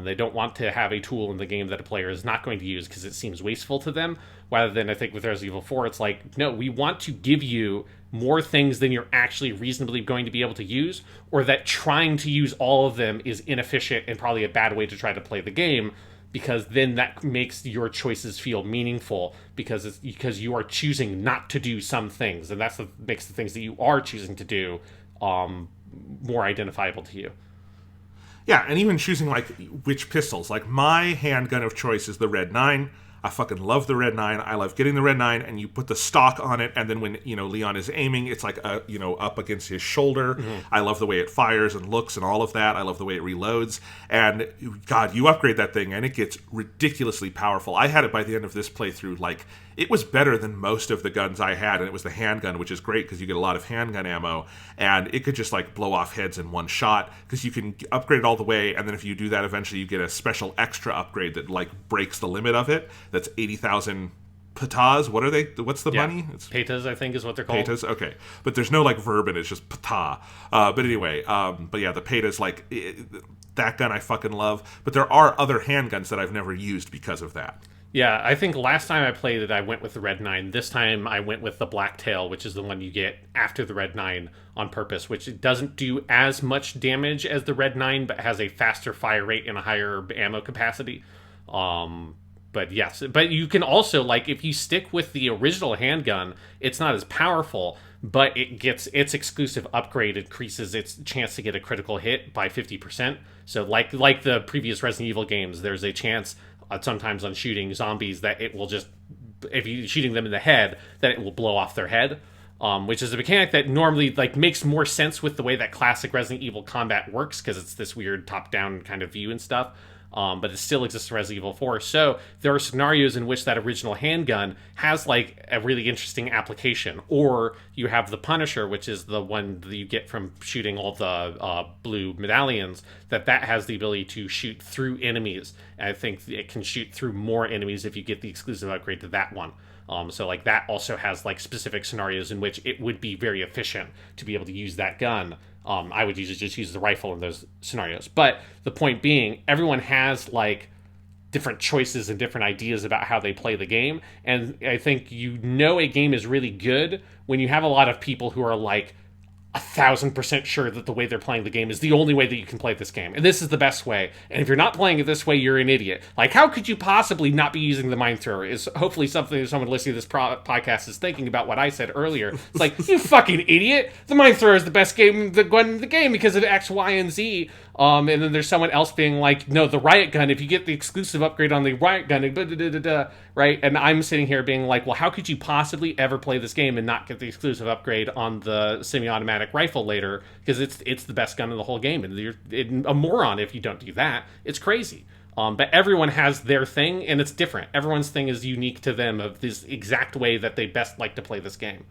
They don't want to have a tool in the game that a player is not going to use because it seems wasteful to them. Rather than, I think with Resident Evil 4, it's like, no, we want to give you more things than you're actually reasonably going to be able to use, or that trying to use all of them is inefficient and probably a bad way to try to play the game, because then that makes your choices feel meaningful, because you are choosing not to do some things, and that's what makes the things that you are choosing to do more identifiable to you. Yeah, and even choosing, like, which pistols. Like, my handgun of choice is the Red 9. I fucking love the Red 9. I love getting the Red 9, and you put the stock on it, and then when, Leon is aiming, it's like, up against his shoulder. Mm-hmm. I love the way it fires and looks and all of that. I love the way it reloads. And, God, you upgrade that thing, and it gets ridiculously powerful. I had it by the end of this playthrough, like, it was better than most of the guns I had, and it was the handgun, which is great because you get a lot of handgun ammo, and it could just, like, blow off heads in one shot, because you can upgrade it all the way, and then if you do that, eventually you get a special extra upgrade that, like, breaks the limit of it. That's 80,000 patas. What are they? What's the money? It's petas, I think, is what they're called. Petas, okay. But there's no, like, verb in it, it's just pata. But anyway, but yeah, the petas, like, that gun I fucking love. But there are other handguns that I've never used because of that. Yeah, I think last time I played it, I went with the Red 9. This time I went with the Black Tail, which is the one you get after the Red 9 on purpose, which it doesn't do as much damage as the Red 9, but has a faster fire rate and a higher ammo capacity. But but yes, but you can also, like, if you stick with the original handgun, it's not as powerful, but it gets its exclusive upgrade increases its chance to get a critical hit by 50%. So like the previous Resident Evil games, there's a chance sometimes on shooting zombies that it will just, if you're shooting them in the head, that it will blow off their head. Which is a mechanic that normally like makes more sense with the way that classic Resident Evil combat works, because it's this weird top-down kind of view and stuff. But it still exists in Resident Evil 4. So there are scenarios in which that original handgun has like a really interesting application. Or you have the Punisher, which is the one that you get from shooting all the blue medallions, that has the ability to shoot through enemies. And I think it can shoot through more enemies if you get the exclusive upgrade to that one. So like that also has like specific scenarios in which it would be very efficient to be able to use that gun. I would usually just use the rifle in those scenarios. But the point being, everyone has like different choices and different ideas about how they play the game. And I think a game is really good when you have a lot of people who are like 1,000% sure that the way they're playing the game is the only way that you can play this game. And this is the best way. And if you're not playing it this way, you're an idiot. Like, how could you possibly not be using the Mind Thrower? Is hopefully something that someone listening to this podcast is thinking about what I said earlier. It's like, you fucking idiot. The Mind Thrower is the best gun in the game because of X, Y, and Z. And then there's someone else being like, no, the Riot Gun, if you get the exclusive upgrade on the Riot Gun, right? And I'm sitting here being like, well, how could you possibly ever play this game and not get the exclusive upgrade on the semi-automatic rifle later? Because it's the best gun in the whole game, and you're a moron if you don't do that. It's crazy. But everyone has their thing, and it's different. Everyone's thing is unique to them of this exact way that they best like to play this game.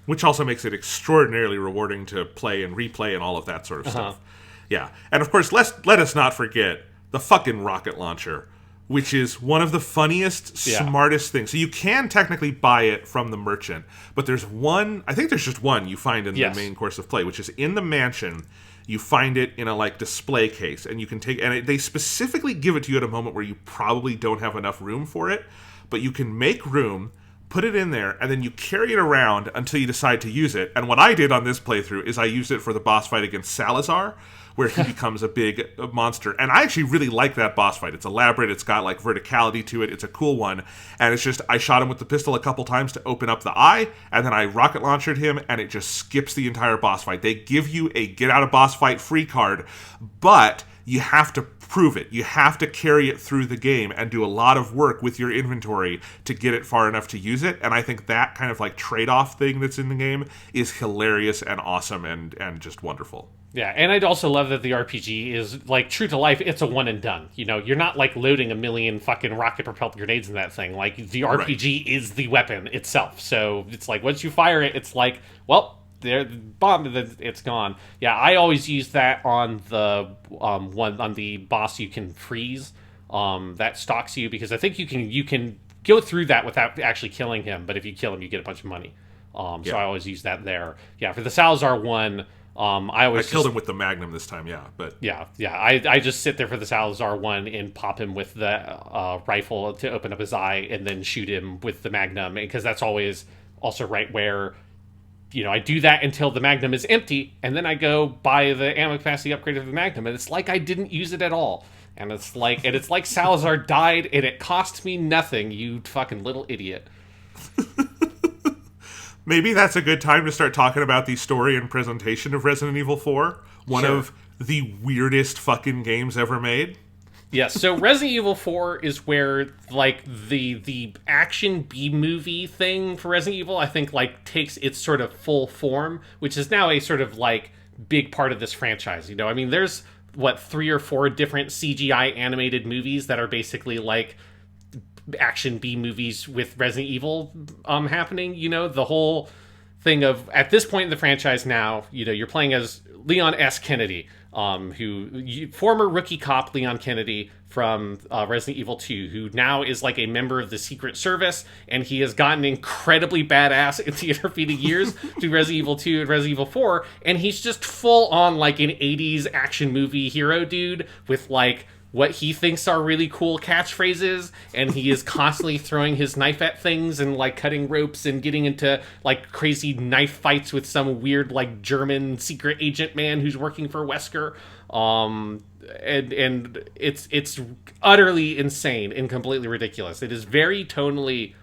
Which also makes it extraordinarily rewarding to play and replay and all of that sort of stuff. Yeah. And of course, let us not forget the fucking rocket launcher, which is one of the funniest, smartest things. So you can technically buy it from the merchant, but there's one, I think there's just one you find in the main course of play, which is in the mansion. You find it in a like display case, and you can take, and they specifically give it to you at a moment where you probably don't have enough room for it, but you can make room, put it in there, and then you carry it around until you decide to use it. And what I did on this playthrough is I used it for the boss fight against Salazar, where he becomes a big monster. And I actually really like that boss fight. It's elaborate, it's got like verticality to it, it's a cool one. And it's just, I shot him with the pistol a couple times to open up the eye, and then I rocket launched him, and it just skips the entire boss fight. They give you a get out of boss fight free card, but you have to prove it. You have to carry it through the game and do a lot of work with your inventory to get it far enough to use it. And I think that kind of like trade-off thing that's in the game is hilarious and awesome and just wonderful. Yeah, and I'd also love that the RPG is, like, true to life. It's a one and done. You know, you're not, like, loading a million fucking rocket-propelled grenades in that thing. Like, the RPG is the weapon itself. So it's like, once you fire it, it's like, well, there, bomb, it's gone. Yeah, I always use that on the on the boss you can freeze that stalks you, because I think you can go through that without actually killing him, but if you kill him, you get a bunch of money. So I always use that there. Yeah, for the Salazar one... I killed him with the Magnum this time, but... I just sit there for the Salazar one and pop him with the rifle to open up his eye and then shoot him with the Magnum, because that's always also right where, you know, I do that until the Magnum is empty, and then I go buy the ammo capacity upgrade of the Magnum, and it's like I didn't use it at all. And it's like Salazar died, and it cost me nothing, you fucking little idiot. Maybe that's a good time to start talking about the story and presentation of Resident Evil 4. One of the weirdest fucking games ever made. Yes, so Resident Evil 4 is where, like, the action B-movie thing for Resident Evil, I think, like, takes its sort of full form, which is now a sort of, like, big part of this franchise, you know? I mean, there's, 3 or 4 different CGI animated movies that are basically, like, action B movies with Resident Evil happening, you know, the whole thing of, at this point in the franchise now, you know, you're playing as Leon S. Kennedy, former rookie cop Leon Kennedy from Resident Evil 2, who now is like a member of the Secret Service, and he has gotten incredibly badass in the intervening years to Resident Evil 2 and Resident Evil 4, and he's just full on like an 80s action movie hero dude with like what he thinks are really cool catchphrases, and he is constantly throwing his knife at things and like cutting ropes and getting into like crazy knife fights with some weird like German secret agent man who's working for Wesker. And it's utterly insane and completely ridiculous. It is very tonally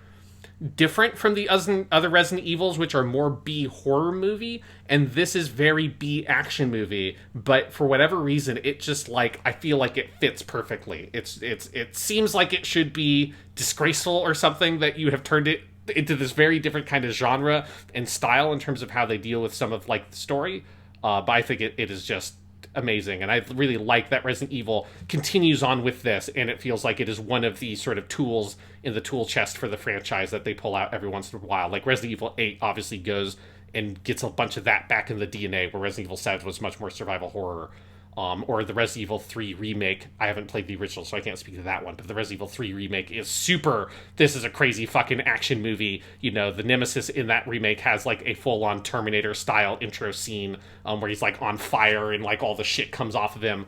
different from the other Resident Evils, which are more B horror movie, and this is very B action movie. But for whatever reason, it just like I feel like it fits perfectly. It seems like it should be disgraceful or something that you have turned it into this very different kind of genre and style in terms of how they deal with some of like the story. But I think it is just amazing, and I really like that Resident Evil continues on with this, and it feels like it is one of the sort of tools in the tool chest for the franchise that they pull out every once in a while. Like Resident Evil 8 obviously goes and gets a bunch of that back in the DNA, where Resident Evil 7 was much more survival horror. Or the Resident Evil 3 remake. I haven't played the original, so I can't speak to that one. But the Resident Evil 3 remake is super. This is a crazy fucking action movie. You know, the Nemesis in that remake has like a full-on Terminator-style intro scene where he's like on fire and like all the shit comes off of him.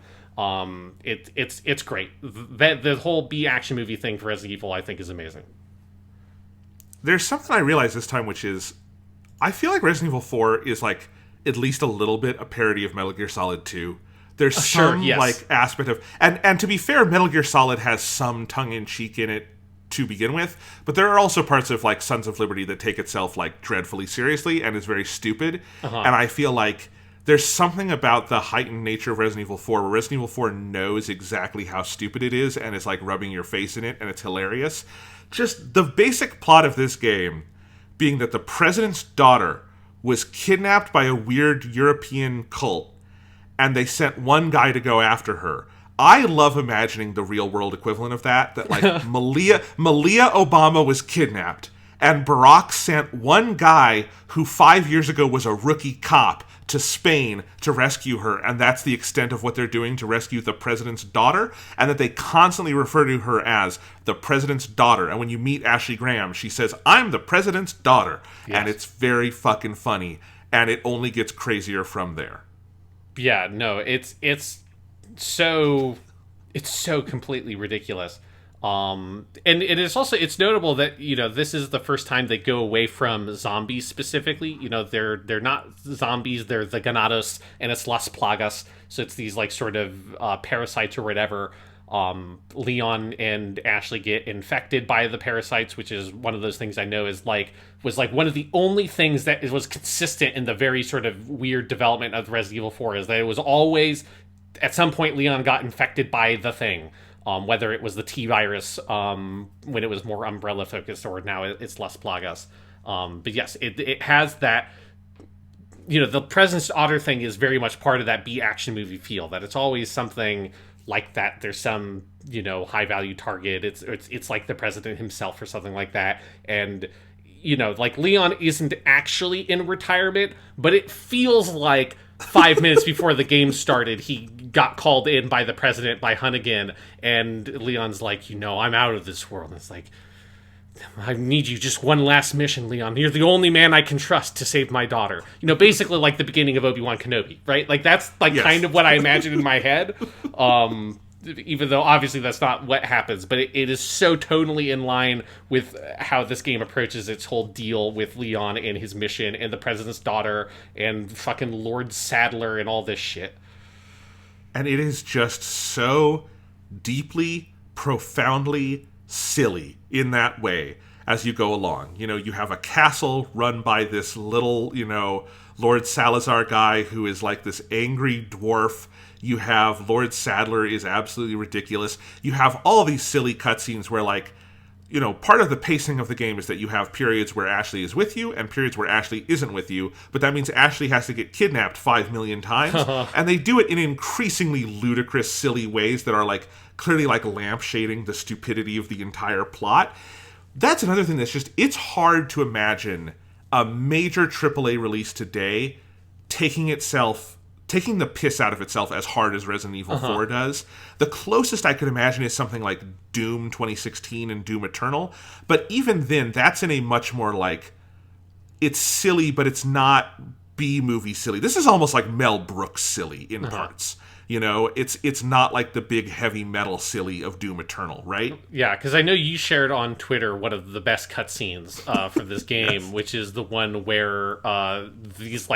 It's great. The whole B action movie thing for Resident Evil, I think, is amazing. There's something I realized this time, which is I feel like Resident Evil 4 is like at least a little bit a parody of Metal Gear Solid 2. There's some like aspect of and to be fair, Metal Gear Solid has some tongue-in-cheek in it to begin with, but there are also parts of like Sons of Liberty that take itself like dreadfully seriously and is very stupid. And I feel like there's something about the heightened nature of Resident Evil 4 where Resident Evil 4 knows exactly how stupid it is and is like rubbing your face in it, and it's hilarious. Just the basic plot of this game being that the president's daughter was kidnapped by a weird European cult, and they sent one guy to go after her. I love imagining the real world equivalent of that like Malia Obama was kidnapped, and Barack sent one guy who 5 years ago was a rookie cop to Spain to rescue her, and that's the extent of what they're doing to rescue the president's daughter, and that they constantly refer to her as the president's daughter. And when you meet Ashley Graham, she says, "I'm the president's daughter." Yes. And it's very fucking funny, and it only gets crazier from there. Yeah, no, it's so completely ridiculous. And it is also, it's notable that, you know, this is the first time they go away from zombies specifically. You know, they're not zombies, they're the Ganados, and it's Las Plagas. So it's these like sort of parasites or whatever. Leon and Ashley get infected by the parasites, which is one of those things I know was one of the only things that was consistent in the very sort of weird development of Resident Evil 4 is that it was always, at some point, Leon got infected by the thing. Whether it was the T-virus when it was more Umbrella focused, or now it's Las Plagas. But yes, it has that, you know, the President's Daughter thing is very much part of that B action movie feel, that it's always something like that. There's some, you know, high value target. It's like the president himself or something like that. And, you know, like Leon isn't actually in retirement, but it feels like 5 minutes before the game started, he got called in by the president, by Hunnigan, and Leon's like, you know, I'm out of this world. And it's like, I need you, just one last mission, Leon. You're the only man I can trust to save my daughter. You know, basically like the beginning of Obi-Wan Kenobi, right? Like that's like kind of what I imagine in my head. Even though obviously that's not what happens, but it is so tonally in line with how this game approaches its whole deal with Leon and his mission and the president's daughter and fucking Lord Sadler and all this shit. And it is just so deeply, profoundly silly in that way as you go along. You know, you have a castle run by this little, you know, Lord Salazar guy who is like this angry dwarf. You have Lord Sadler is absolutely ridiculous. You have all these silly cutscenes where, like, you know, part of the pacing of the game is that you have periods where Ashley is with you and periods where Ashley isn't with you, but that means Ashley has to get kidnapped 5 million times, and they do it in increasingly ludicrous, silly ways that are, like, clearly, like, lampshading the stupidity of the entire plot. That's another thing that's just, it's hard to imagine a major AAA release today taking the piss out of itself as hard as Resident Evil 4 does. The closest I could imagine is something like Doom 2016 and Doom Eternal. But even then, that's in a much more like, it's silly, but it's not B-movie silly. This is almost like Mel Brooks silly in parts. It's not like the big heavy metal silly of Doom Eternal, right? Yeah, because I know you shared on Twitter one of the best cutscenes for this game, Yes. which is the one where these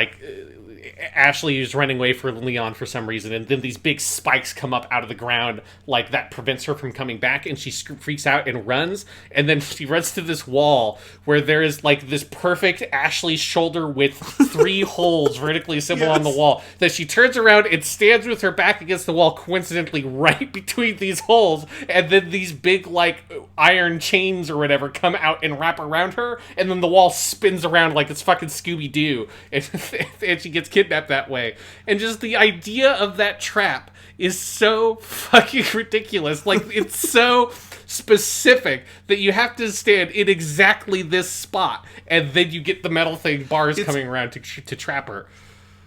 Ashley is running away from Leon for some reason, and then these big spikes come up out of the ground, like that prevents her from coming back, and she freaks out and runs, and then she runs to this wall where there is like this perfect Ashley shoulder with 3 holes vertically assembled on the wall. That she turns around and stands with her back against the wall, coincidentally right between these holes, and then these big like iron chains or whatever come out and wrap around her, and then the wall spins around like it's fucking Scooby-Doo, and she gets kidnapped that way. And just the idea of that trap is so fucking ridiculous. Like, it's so specific that you have to stand in exactly this spot, and then you get the metal thing bars coming around to trap her.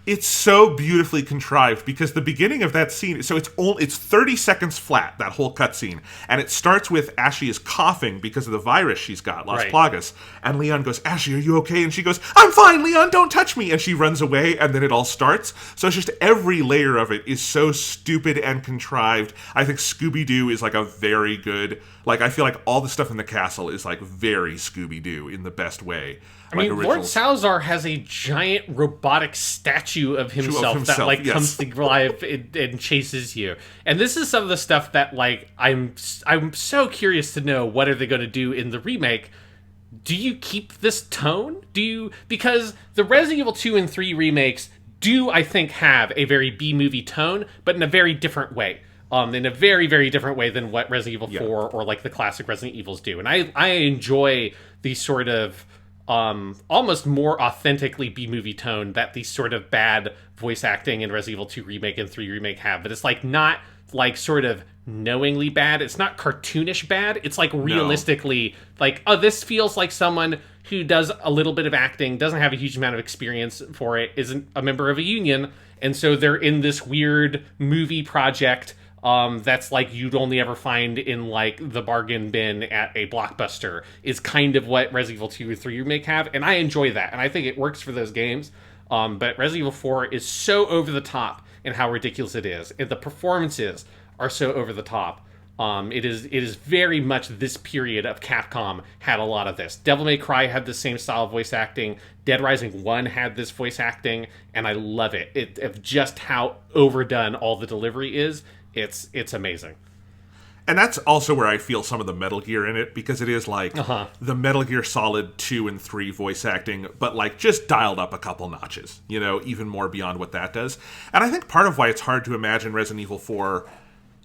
It's so beautifully contrived because the beginning of that scene, so it's 30 seconds flat, that whole cutscene, and it starts with Ashley is coughing because of the virus she's got, Las Plagas, and Leon goes, Ashley, are you okay? And she goes, I'm fine, Leon, don't touch me, and she runs away, and then it all starts. So it's just every layer of it is so stupid and contrived. I think Scooby-Doo is like a very good, like, I feel like all the stuff in the castle is like very Scooby-Doo in the best way. I mean, Lord Salazar has a giant robotic statue of himself that like comes to life and chases you. And this is some of the stuff that like I'm so curious to know, what are they going to do in the remake? Do you keep this tone? Because the Resident Evil 2 and 3 remakes do, I think, have a very B-movie tone, but in a very different way. In a very, very different way than what Resident Evil 4 or like the classic Resident Evils do. And I enjoy the sort of almost more authentically B-movie tone that these sort of bad voice acting in Resident Evil 2 Remake and 3 Remake have. But it's like not like sort of knowingly bad. It's not cartoonish bad. It's like realistically like, oh, this feels like someone who does a little bit of acting, doesn't have a huge amount of experience for it, isn't a member of a union, and so they're in this weird movie project that's like you'd only ever find in like the bargain bin at a Blockbuster, is kind of what Resident Evil 2 or 3 Remake have, and I enjoy that, and I think it works for those games. But Resident Evil 4 is so over the top in how ridiculous it is, and the performances are so over the top. It is very much this period of Capcom had a lot of this. Devil May Cry had the same style of voice acting. Dead Rising 1 had this voice acting, and I love it. Of just how overdone all the delivery is. It's amazing. And that's also where I feel some of the Metal Gear in it, because it is like the Metal Gear Solid 2 and 3 voice acting, but like just dialed up a couple notches, even more beyond what that does. And I think part of why it's hard to imagine Resident Evil 4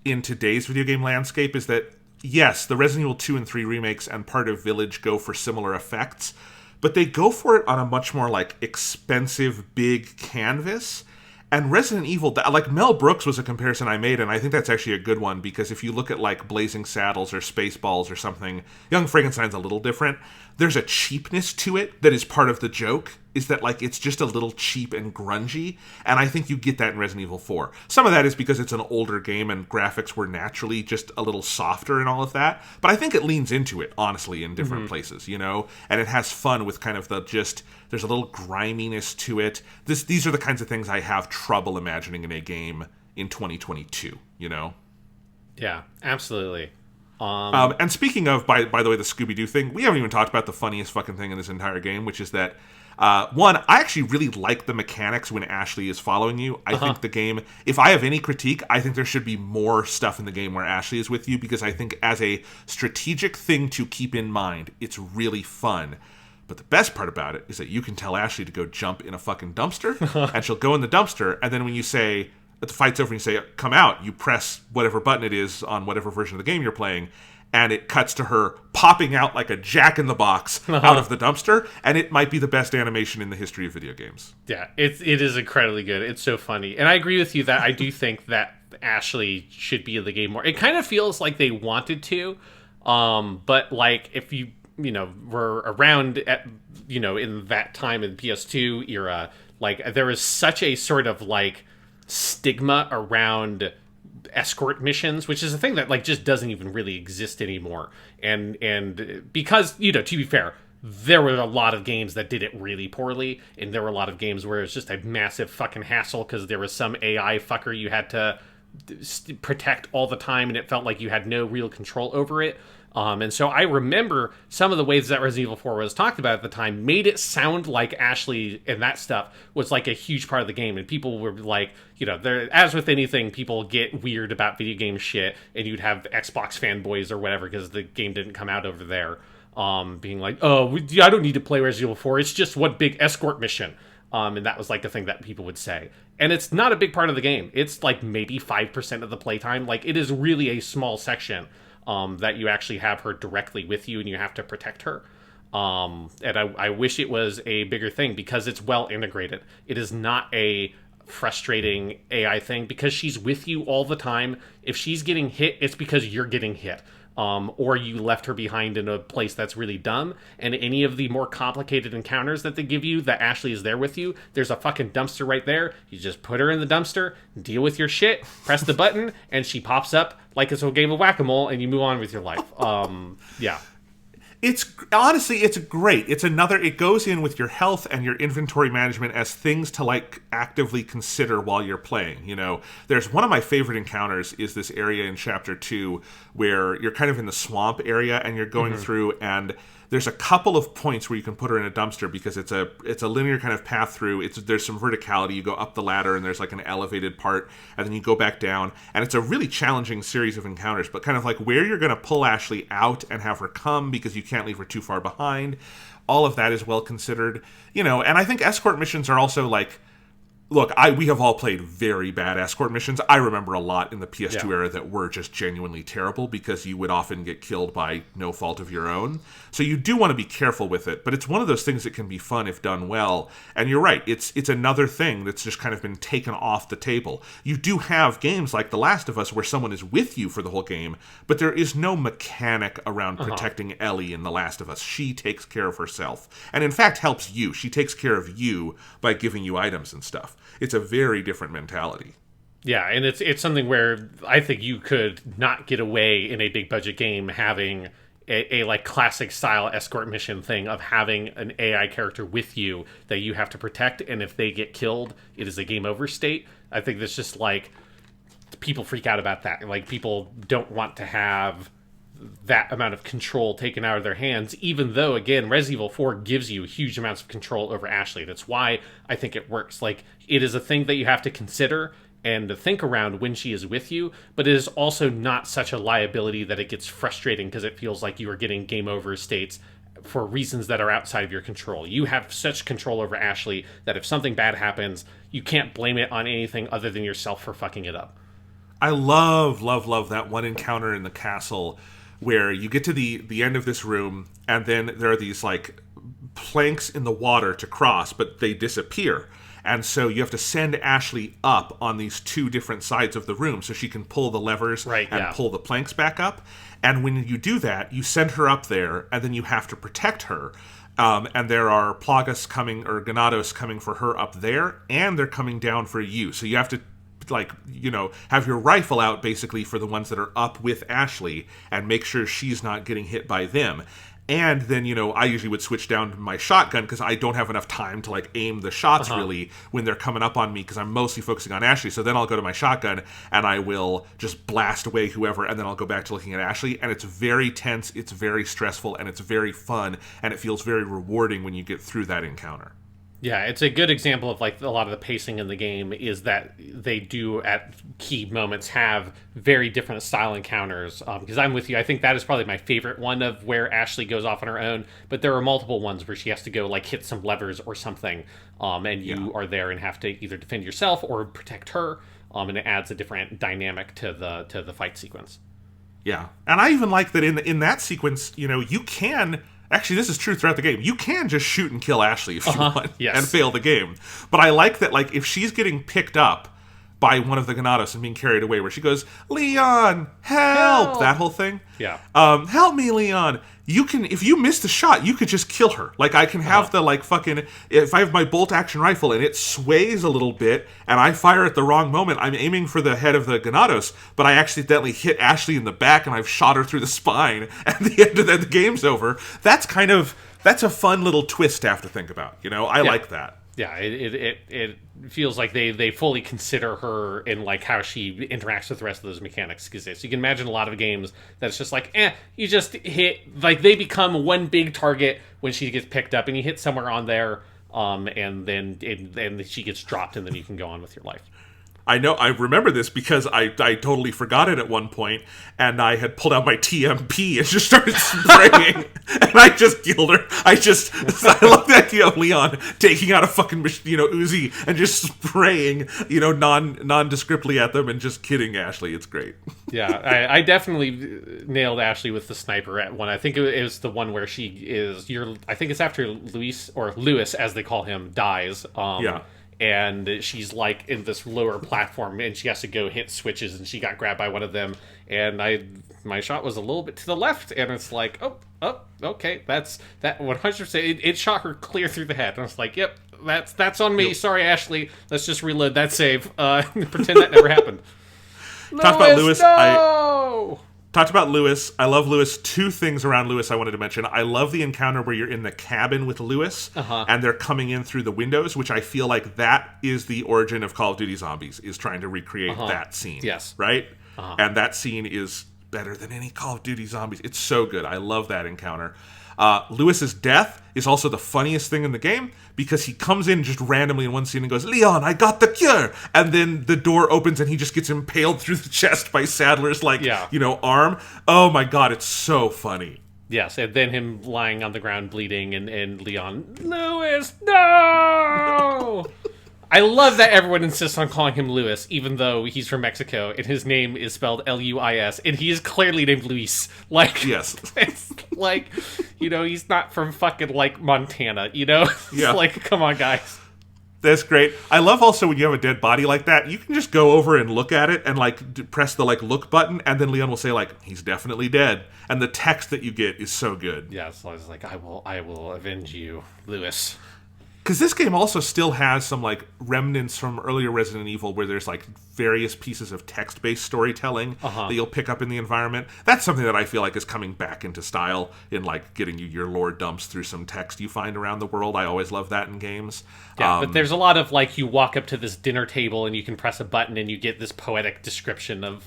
in today's video game landscape is that, yes, the Resident Evil 2 and 3 remakes and part of Village go for similar effects, but they go for it on a much more like expensive, big canvas. And Resident Evil, like Mel Brooks was a comparison I made, and I think that's actually a good one, because if you look at like Blazing Saddles or Spaceballs or something, Young Frankenstein's a little different. There's a cheapness to it that is part of the joke, is that like it's just a little cheap and grungy, and I think you get that in Resident Evil 4. Some of that is because it's an older game and graphics were naturally just a little softer and all of that, but I think it leans into it, honestly, in different places, and it has fun with kind of there's a little griminess to it. These are the kinds of things I have trouble imagining in a game in 2022, Yeah, absolutely. And speaking of, by the way, the Scooby-Doo thing, we haven't even talked about the funniest fucking thing in this entire game, which is that, one, I actually really like the mechanics when Ashley is following you. I think the game, if I have any critique, I think there should be more stuff in the game where Ashley is with you, because I think as a strategic thing to keep in mind, it's really fun. But the best part about it is that you can tell Ashley to go jump in a fucking dumpster, and she'll go in the dumpster, and then when you say, the fight's over and you say, come out, you press whatever button it is on whatever version of the game you're playing, and it cuts to her popping out like a jack-in-the-box out of the dumpster, and it might be the best animation in the history of video games. Yeah, it is incredibly good. It's so funny. And I agree with you that I do think that Ashley should be in the game more. It kind of feels like they wanted to, but like if you were around at, in that time in the PS2 era, like there was such a sort of like stigma around escort missions, which is a thing that like just doesn't even really exist anymore. And because, to be fair, there were a lot of games that did it really poorly, and there were a lot of games where it's just a massive fucking hassle because there was some AI fucker you had to protect all the time, and it felt like you had no real control over it. And so I remember some of the ways that Resident Evil 4 was talked about at the time made it sound like Ashley and that stuff was like a huge part of the game. And people were like, as with anything, people get weird about video game shit, and you'd have Xbox fanboys or whatever because the game didn't come out over there, being like, oh, I don't need to play Resident Evil 4. It's just one big escort mission. And that was like a thing that people would say. And it's not a big part of the game. It's like maybe 5% of the playtime. Like, it is really a small section that you actually have her directly with you and you have to protect her. And I wish it was a bigger thing because it's well integrated. It is not a frustrating AI thing because she's with you all the time. If she's getting hit, it's because you're getting hit. Or you left her behind in a place that's really dumb. And any of the more complicated encounters that they give you, that Ashley is there with you, there's a fucking dumpster right there. You just put her in the dumpster, deal with your shit, press the button, and she pops up like it's a game of whack-a-mole, and you move on with your life. Yeah. It's honestly, it's great. It goes in with your health and your inventory management as things to like actively consider while you're playing. There's one of my favorite encounters is this area in chapter 2 where you're kind of in the swamp area and you're going through, and there's a couple of points where you can put her in a dumpster because it's a linear kind of path through. There's some verticality. You go up the ladder and there's like an elevated part, and then you go back down, and it's a really challenging series of encounters, but kind of like where you're going to pull Ashley out and have her come because you can't leave her too far behind. All of that is well considered, and I think escort missions are also like, look, we have all played very bad escort missions. I remember a lot in the PS2 era that were just genuinely terrible because you would often get killed by no fault of your own. So you do want to be careful with it, but it's one of those things that can be fun if done well. And you're right, it's another thing that's just kind of been taken off the table. You do have games like The Last of Us where someone is with you for the whole game, but there is no mechanic around protecting Ellie in The Last of Us. She takes care of herself, and in fact helps you. She takes care of you by giving you items and stuff. It's a very different mentality. Yeah, and it's something where I think you could not get away in a big budget game having a like classic style escort mission thing of having an AI character with you that you have to protect, and if they get killed, it is a game over state. I think that's just like people freak out about that. Like, people don't want to have that amount of control taken out of their hands, even though, again, Resident Evil 4 gives you huge amounts of control over Ashley. That's why I think it works. Like, it is a thing that you have to consider and to think around when she is with you, but it is also not such a liability that it gets frustrating because it feels like you are getting game over states for reasons that are outside of your control. You have such control over Ashley that if something bad happens, you can't blame it on anything other than yourself for fucking it up. I love that one encounter in the castle where you get to the end of this room, and then there are these like planks in the water to cross, but they disappear. And so you have to send Ashley up on these two different sides of the room so she can pull the levers pull the planks back up. And when you do that, you send her up there, and then you have to protect her. And there are Plagas coming, or Ganados coming for her up there, and they're coming down for you. So you have to have your rifle out basically for the ones that are up with Ashley and make sure she's not getting hit by them. And then, I usually would switch down to my shotgun because I don't have enough time to like aim the shots really when they're coming up on me because I'm mostly focusing on Ashley. So then I'll go to my shotgun and I will just blast away whoever, and then I'll go back to looking at Ashley. And it's very tense, it's very stressful, and it's very fun, and it feels very rewarding when you get through that encounter. Yeah, it's a good example of like a lot of the pacing in the game is that they do at key moments have very different style encounters. Because I'm with you, I think that is probably my favorite one of where Ashley goes off on her own. But there are multiple ones where she has to go like hit some levers or something, and you are there and have to either defend yourself or protect her. And it adds a different dynamic to the fight sequence. Yeah, and I even like that in that sequence, you can. Actually, this is true throughout the game. You can just shoot and kill Ashley if you want and fail the game. But I like that, like, if she's getting picked up by one of the Ganados and being carried away, where she goes, Leon, help! That whole thing. Yeah. Help me, Leon. You can, if you miss the shot, you could just kill her. Like, I can have the, like, fucking, if I have my bolt action rifle and it sways a little bit and I fire at the wrong moment, I'm aiming for the head of the Ganados, but I accidentally hit Ashley in the back and I've shot her through the spine, and the end of that, the game's over. That's a fun little twist to have to think about. I like that. Yeah, it feels like they fully consider her in like how she interacts with the rest of those mechanics. Because so you can imagine a lot of games that's just like, you just hit, like they become one big target when she gets picked up, and you hit somewhere on there, and then she gets dropped, and then you can go on with your life. I know, I remember this because I totally forgot it at one point, and I had pulled out my TMP and just started spraying, and I just killed her. I love the idea of Leon taking out a fucking, Uzi and just spraying, nondescriptly at them and just kidding Ashley. It's great. Yeah, I definitely nailed Ashley with the sniper at one. I think it was the one where she is, I think it's after Luis, or Lewis as they call him, dies. Yeah. And she's like in this lower platform, and she has to go hit switches, and she got grabbed by one of them, and my shot was a little bit to the left, and it's like, okay, that 100%, it shot her clear through the head, and I was like, yep, that's on me. Yep. Sorry, Ashley, let's just reload that save, pretend that never happened. Talked about Lewis. No! Talked about Lewis. I love Lewis. Two things around Lewis I wanted to mention. I love the encounter where you're in the cabin with Lewis, and they're coming in through the windows, which I feel like that is the origin of Call of Duty Zombies, is trying to recreate that scene. Yes. Right? And that scene is better than any Call of Duty Zombies. It's so good. I love that encounter. Lewis's death is also the funniest thing in the game, because he comes in just randomly in one scene and goes, "Leon, I got the cure!" And then the door opens and he just gets impaled through the chest by Sadler's, arm. Oh my god, it's so funny. Yes, and then him lying on the ground bleeding, and Leon, "Lewis, no!" I love that everyone insists on calling him Lewis, even though he's from Mexico, and his name is spelled Luis, and he is clearly named Luis. Like, yes. It's like, he's not from fucking, like, Montana, Yeah. Like, come on, guys. That's great. I love also when you have a dead body like that, you can just go over and look at it and, press the, look button, and then Leon will say, he's definitely dead. And the text that you get is so good. Yeah, so I was like, I will avenge you, Lewis. Because this game also still has some, remnants from earlier Resident Evil where there's, various pieces of text-based storytelling that you'll pick up in the environment. That's something that I feel like is coming back into style in, getting you your lore dumps through some text you find around the world. I always love that in games. Yeah, but there's a lot of, you walk up to this dinner table and you can press a button and you get this poetic description of,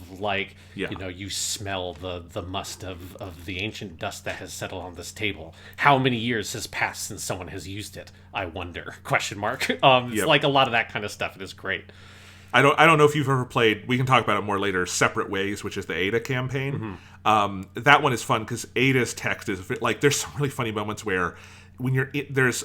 you smell the must of the ancient dust that has settled on this table. How many years has passed since someone has used it? I wonder. Question mark. It's a lot of that kind of stuff. It is great. I don't know if you've ever played, we can talk about it more later, Separate Ways, which is the Ada campaign. That one is fun because Ada's text is, there's some really funny moments where when you're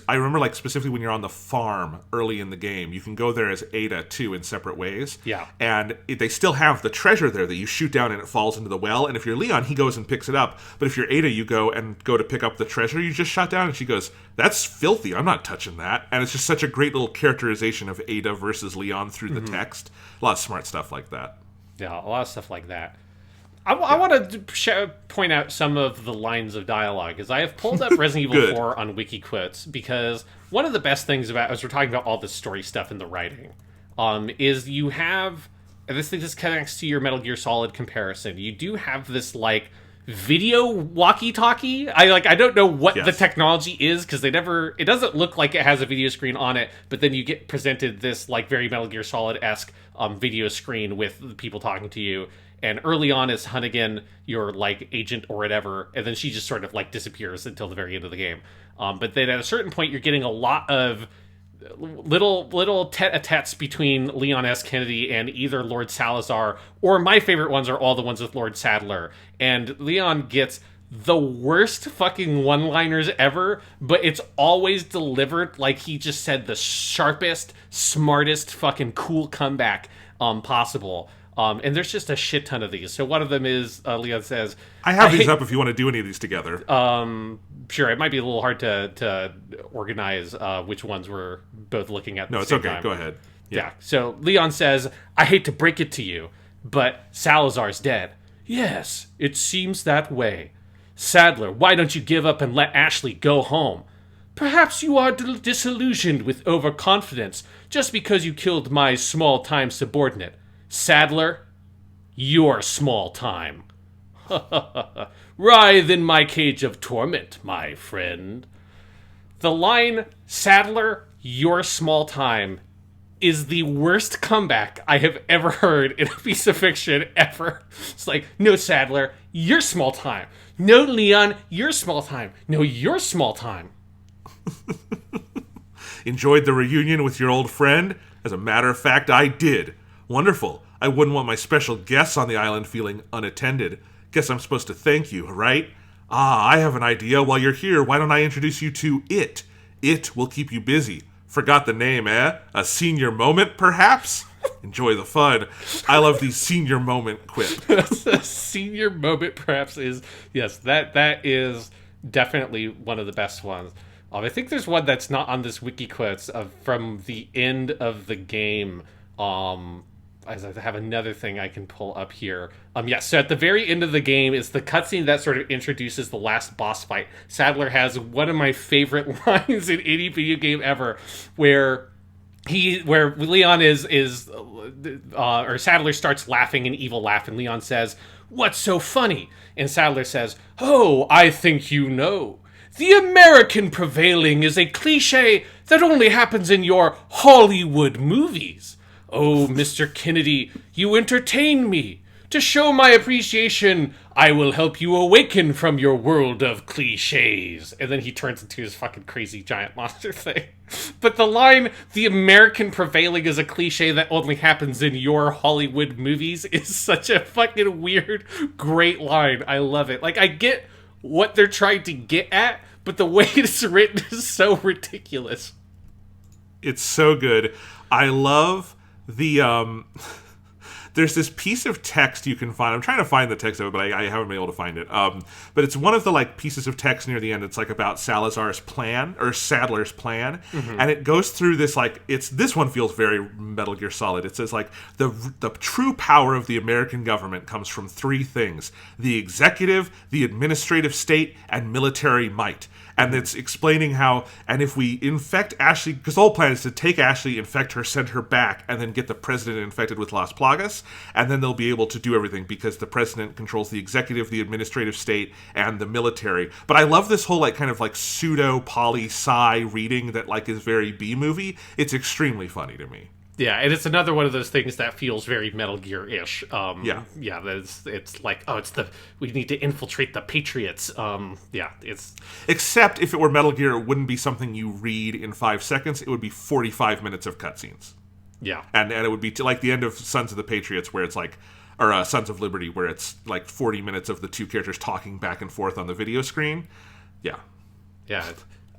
I remember specifically when you're on the farm early in the game, you can go there as Ada too in Separate Ways. Yeah. And they still have the treasure there that you shoot down and it falls into the well. And if you're Leon, he goes and picks it up. But if you're Ada, you go to pick up the treasure you just shot down, and she goes, "That's filthy. I'm not touching that." And it's just such a great little characterization of Ada versus Leon through the text. A lot of smart stuff like that. Yeah, a lot of stuff like that. I want to point out some of the lines of dialogue, because I have pulled up Resident Evil 4 on WikiQuotes, because one of the best things about, as we're talking about all this story stuff in the writing, is you have, and this connects to your Metal Gear Solid comparison, you do have this, video walkie-talkie. I don't know what the technology is, because it doesn't look like it has a video screen on it, but then you get presented this, very Metal Gear Solid-esque video screen with people talking to you. And early on is Hunnigan, your, agent or whatever, and then she just sort of, disappears until the very end of the game. But then at a certain point, you're getting a lot of little tete-a-tetes between Leon S. Kennedy and either Lord Salazar, or my favorite ones are all the ones with Lord Sadler. And Leon gets the worst fucking one-liners ever, but it's always delivered like he just said the sharpest, smartest, fucking cool comeback possible. And there's just a shit ton of these. So one of them is, Leon says, I have these up if you want to do any of these together. Sure, it might be a little hard to organize which ones we're both looking at. No, it's okay. Go ahead. Yeah. So Leon says, "I hate to break it to you, but Salazar's dead." "Yes, it seems that way." "Sadler, why don't you give up and let Ashley go home?" "Perhaps you are disillusioned with overconfidence just because you killed my small-time subordinate." "Sadler, you're small time." "Writhe in my cage of torment, my friend." The line, "Sadler, your small time is the worst comeback I have ever heard in a piece of fiction ever. It's like, no, Sadler, you're small time. No, Leon, you're small time. No, you're small time. Enjoyed the reunion with your old friend? As a matter of fact, I did. Wonderful. I wouldn't want my special guests on the island feeling unattended. Guess I'm supposed to thank you, right? Ah, I have an idea. While you're here, why don't I introduce you to It? It will keep you busy. Forgot the name, eh? A senior moment, perhaps? Enjoy the fun. I love these senior moment quip. A senior moment, perhaps, is... Yes, that is definitely one of the best ones. I think there's one that's not on this wiki quotes from the end of the game. As I have another thing I can pull up here. So at the very end of the game is the cutscene that sort of introduces the last boss fight. Sadler has one of my favorite lines in any video game ever, where Leon or Sadler starts laughing an evil laugh, and Leon says, "What's so funny?" And Sadler says, "Oh, I think you know. The American prevailing is a cliche that only happens in your Hollywood movies. Oh, Mr. Kennedy, you entertain me. To show my appreciation, I will help you awaken from your world of cliches." And then he turns into his fucking crazy giant monster thing. But the line, "the American prevailing is a cliche that only happens in your Hollywood movies," is such a fucking weird, great line. I love it. Like, I get what they're trying to get at, but the way it's written is so ridiculous. It's so good. I love the there's this piece of text you can find. I'm trying to find the text of it, but I haven't been able to find it. But it's one of the like pieces of text near the end. It's like about Sadler's plan, and it goes through this like this one feels very Metal Gear Solid. It says like the true power of the American government comes from three things: the executive, the administrative state, and military might. And it's explaining how, and if we infect Ashley, because the whole plan is to take Ashley, infect her, send her back, and then get the president infected with Las Plagas, and then they'll be able to do everything because the president controls the executive, the administrative state, and the military. But I love this whole like kind of like pseudo poli-sci reading that like is very B-movie. It's extremely funny to me. Yeah, and it's another one of those things that feels very Metal Gear-ish. Yeah, it's like, we need to infiltrate the Patriots. It's... Except if it were Metal Gear, it wouldn't be something you read in 5 seconds. It would be 45 minutes of cutscenes. Yeah. And it would be like the end of Sons of the Patriots, where it's like, or Sons of Liberty, where it's like 40 minutes of the two characters talking back and forth on the video screen. Yeah. Yeah.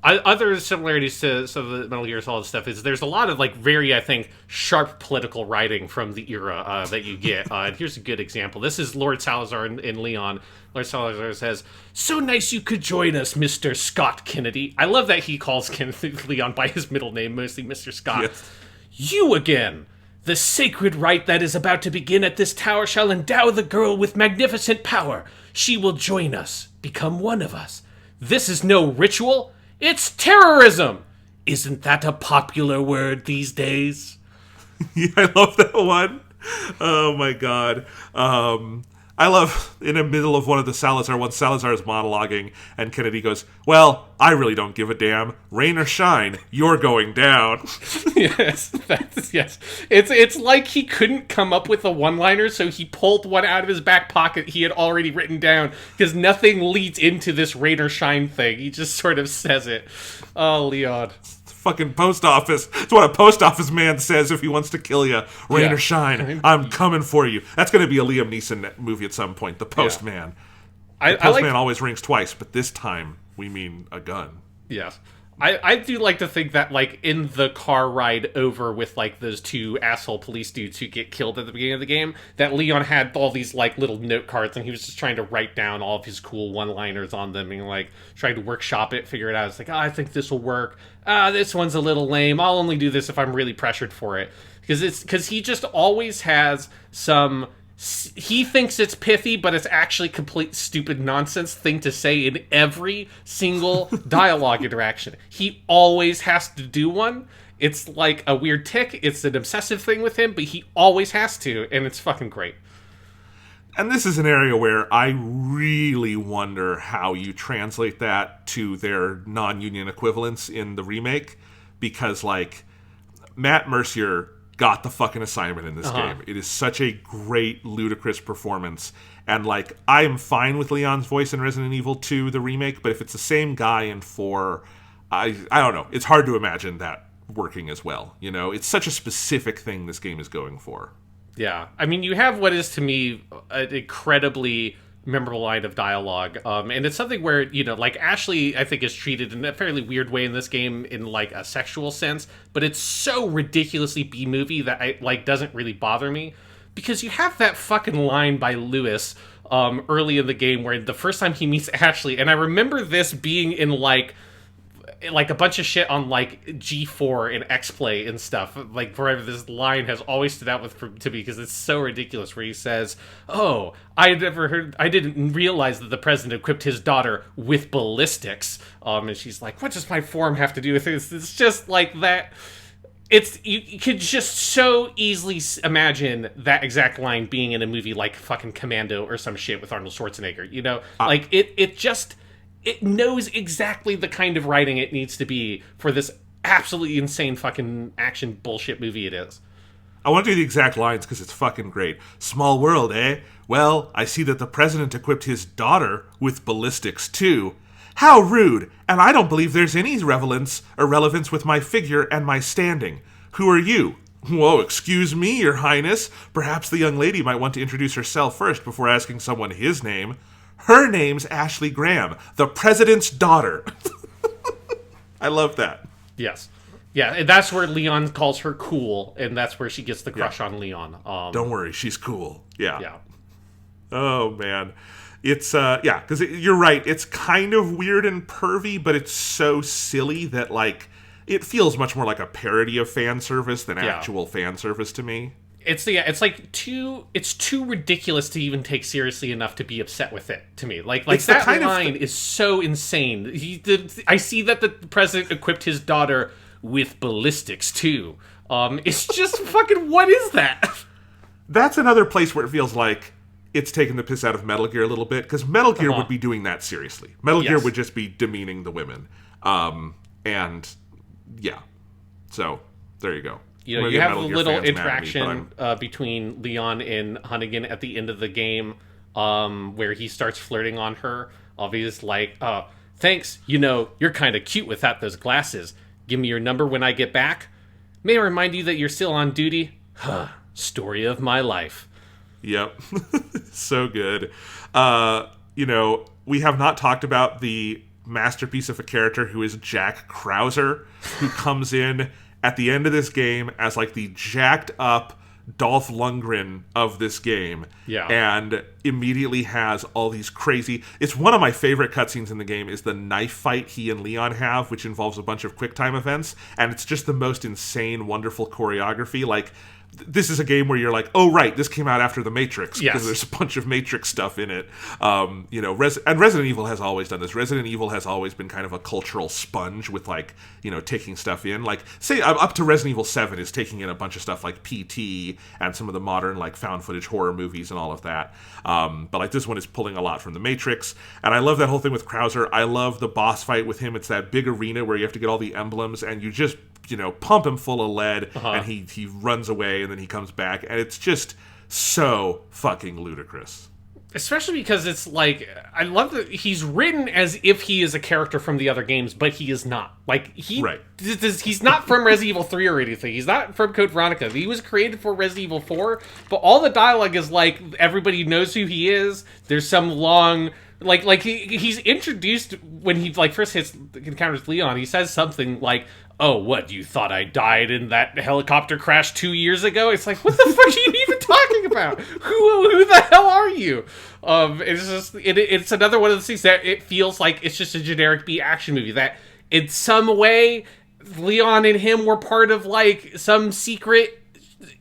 Other similarities to some of the Metal Gear Solid stuff is there's a lot of like very, I think, sharp political writing from the era that you get. And here's a good example. This is Lord Salazar in Leon. Lord Salazar says, "So nice you could join us, Mr. Scott Kennedy." I love that he calls Leon by his middle name, mostly Mr. Scott. Yes. "You again. The sacred rite that is about to begin at this tower shall endow the girl with magnificent power. She will join us, become one of us. This is no ritual. It's terrorism! Isn't that a popular word these days?" Yeah, I love that one. Oh my god. I love, in the middle of one of the Salazar ones, Salazar is monologuing, and Kennedy goes, "Well, I really don't give a damn. Rain or shine, you're going down." Yes. It's like he couldn't come up with a one-liner, so he pulled one out of his back pocket he had already written down, because nothing leads into this rain or shine thing. He just sort of says it. Oh, Leon. Fucking post office. It's what a post office man says if he wants to kill you. Rain or shine, I'm coming for you. That's going to be a Liam Neeson movie at some point. The Postman. The Postman always rings twice, but this time we mean a gun. Yes. I do like to think that, like, in the car ride over with, like, those two asshole police dudes who get killed at the beginning of the game, that Leon had all these, like, little note cards, and he was just trying to write down all of his cool one-liners on them, and, like, trying to workshop it, figure it out. It's like, I think this will work. This one's a little lame. I'll only do this if I'm really pressured for it. Because he just always has some... He thinks it's pithy, but it's actually complete stupid nonsense thing to say in every single dialogue interaction. He always has to do one. It's like a weird tick. It's an obsessive thing with him, but he always has to, and it's fucking great. And this is an area where I really wonder how you translate that to their non-union equivalents in the remake, because, like, Matt Mercier got the fucking assignment in this game. It is such a great, ludicrous performance. And, like, I am fine with Leon's voice in Resident Evil 2, the remake, but if it's the same guy in 4, I don't know. It's hard to imagine that working as well. You know, it's such a specific thing this game is going for. Yeah. I mean, you have what is, to me, an incredibly memorable line of dialogue, and it's something where, you know, like, Ashley, I think, is treated in a fairly weird way in this game in, like, a sexual sense, but it's so ridiculously B-movie that I, like, doesn't really bother me, because you have that fucking line by Lewis early in the game where the first time he meets Ashley, and I remember this being in, like a bunch of shit on, like, G4 and X-Play and stuff. Like, forever, this line has always stood out to me because it's so ridiculous, where he says, "Oh, I didn't realize that the president equipped his daughter with ballistics." And she's like, "What does my form have to do with this?" It's just like that. You could just so easily imagine that exact line being in a movie like fucking Commando or some shit with Arnold Schwarzenegger, you know? Like, it knows exactly the kind of writing it needs to be for this absolutely insane fucking action bullshit movie it is. I want to do the exact lines because it's fucking great. "Small world, eh? Well, I see that the president equipped his daughter with ballistics, too. How rude, and I don't believe there's any relevance with my figure and my standing. Who are you?" "Whoa, excuse me, your highness. Perhaps the young lady might want to introduce herself first before asking someone his name. Her name's Ashley Graham, the president's daughter." I love that. Yes. Yeah, and that's where Leon calls her cool, and that's where she gets the crush on Leon. Don't worry, she's cool. Yeah. Yeah. Oh, man. It's, because you're right. It's kind of weird and pervy, but it's so silly that, like, it feels much more like a parody of fan service than actual fan service to me. It's too ridiculous to even take seriously enough to be upset with it, to me. Like that line is so insane. I see that the president equipped his daughter with ballistics too. It's just fucking, what is that? That's another place where it feels like it's taking the piss out of Metal Gear a little bit, because Metal Gear would be doing that seriously. Metal Gear would just be demeaning the women. And yeah. So there you go. You know, you have a little interaction between Leon and Hunnigan at the end of the game, where he starts flirting on her. Obviously, like, "Thanks, you know, you're kind of cute without those glasses. Give me your number when I get back. May I remind you that you're still on duty? Story of my life." Yep. So good. You know, we have not talked about the masterpiece of a character who is Jack Krauser, who comes in at the end of this game as, like, the jacked up Dolph Lundgren of this game. Yeah. And immediately has all these crazy... It's one of my favorite cutscenes in the game is the knife fight he and Leon have, which involves a bunch of QuickTime events. And it's just the most insane, wonderful choreography. Like, this is a game where you're like, oh, right, this came out after The Matrix, because there's a bunch of Matrix stuff in it. You know, and Resident Evil has always done this. Resident Evil has always been kind of a cultural sponge with, like, you know, taking stuff in. Like, say, up to Resident Evil 7 is taking in a bunch of stuff like PT and some of the modern, like, found footage horror movies and all of that. But, like, this one is pulling a lot from The Matrix. And I love that whole thing with Krauser. I love the boss fight with him. It's that big arena where you have to get all the emblems, and you just, you know, pump him full of lead, and he runs away, and then he comes back, and it's just so fucking ludicrous. Especially because it's like, I love that he's written as if he is a character from the other games, but he is not. Like, he's not from Resident Evil 3 or anything. He's not from Code Veronica. He was created for Resident Evil 4, but all the dialogue is like, everybody knows who he is. There's some long... Like he's introduced when he, like, first encounters Leon. He says something like, "Oh, what, you thought I died in that helicopter crash 2 years ago?" It's like, what the fuck are you even talking about? Who the hell are you? It's just it's another one of those things that it feels like it's just a generic B action movie that in some way Leon and him were part of, like, some secret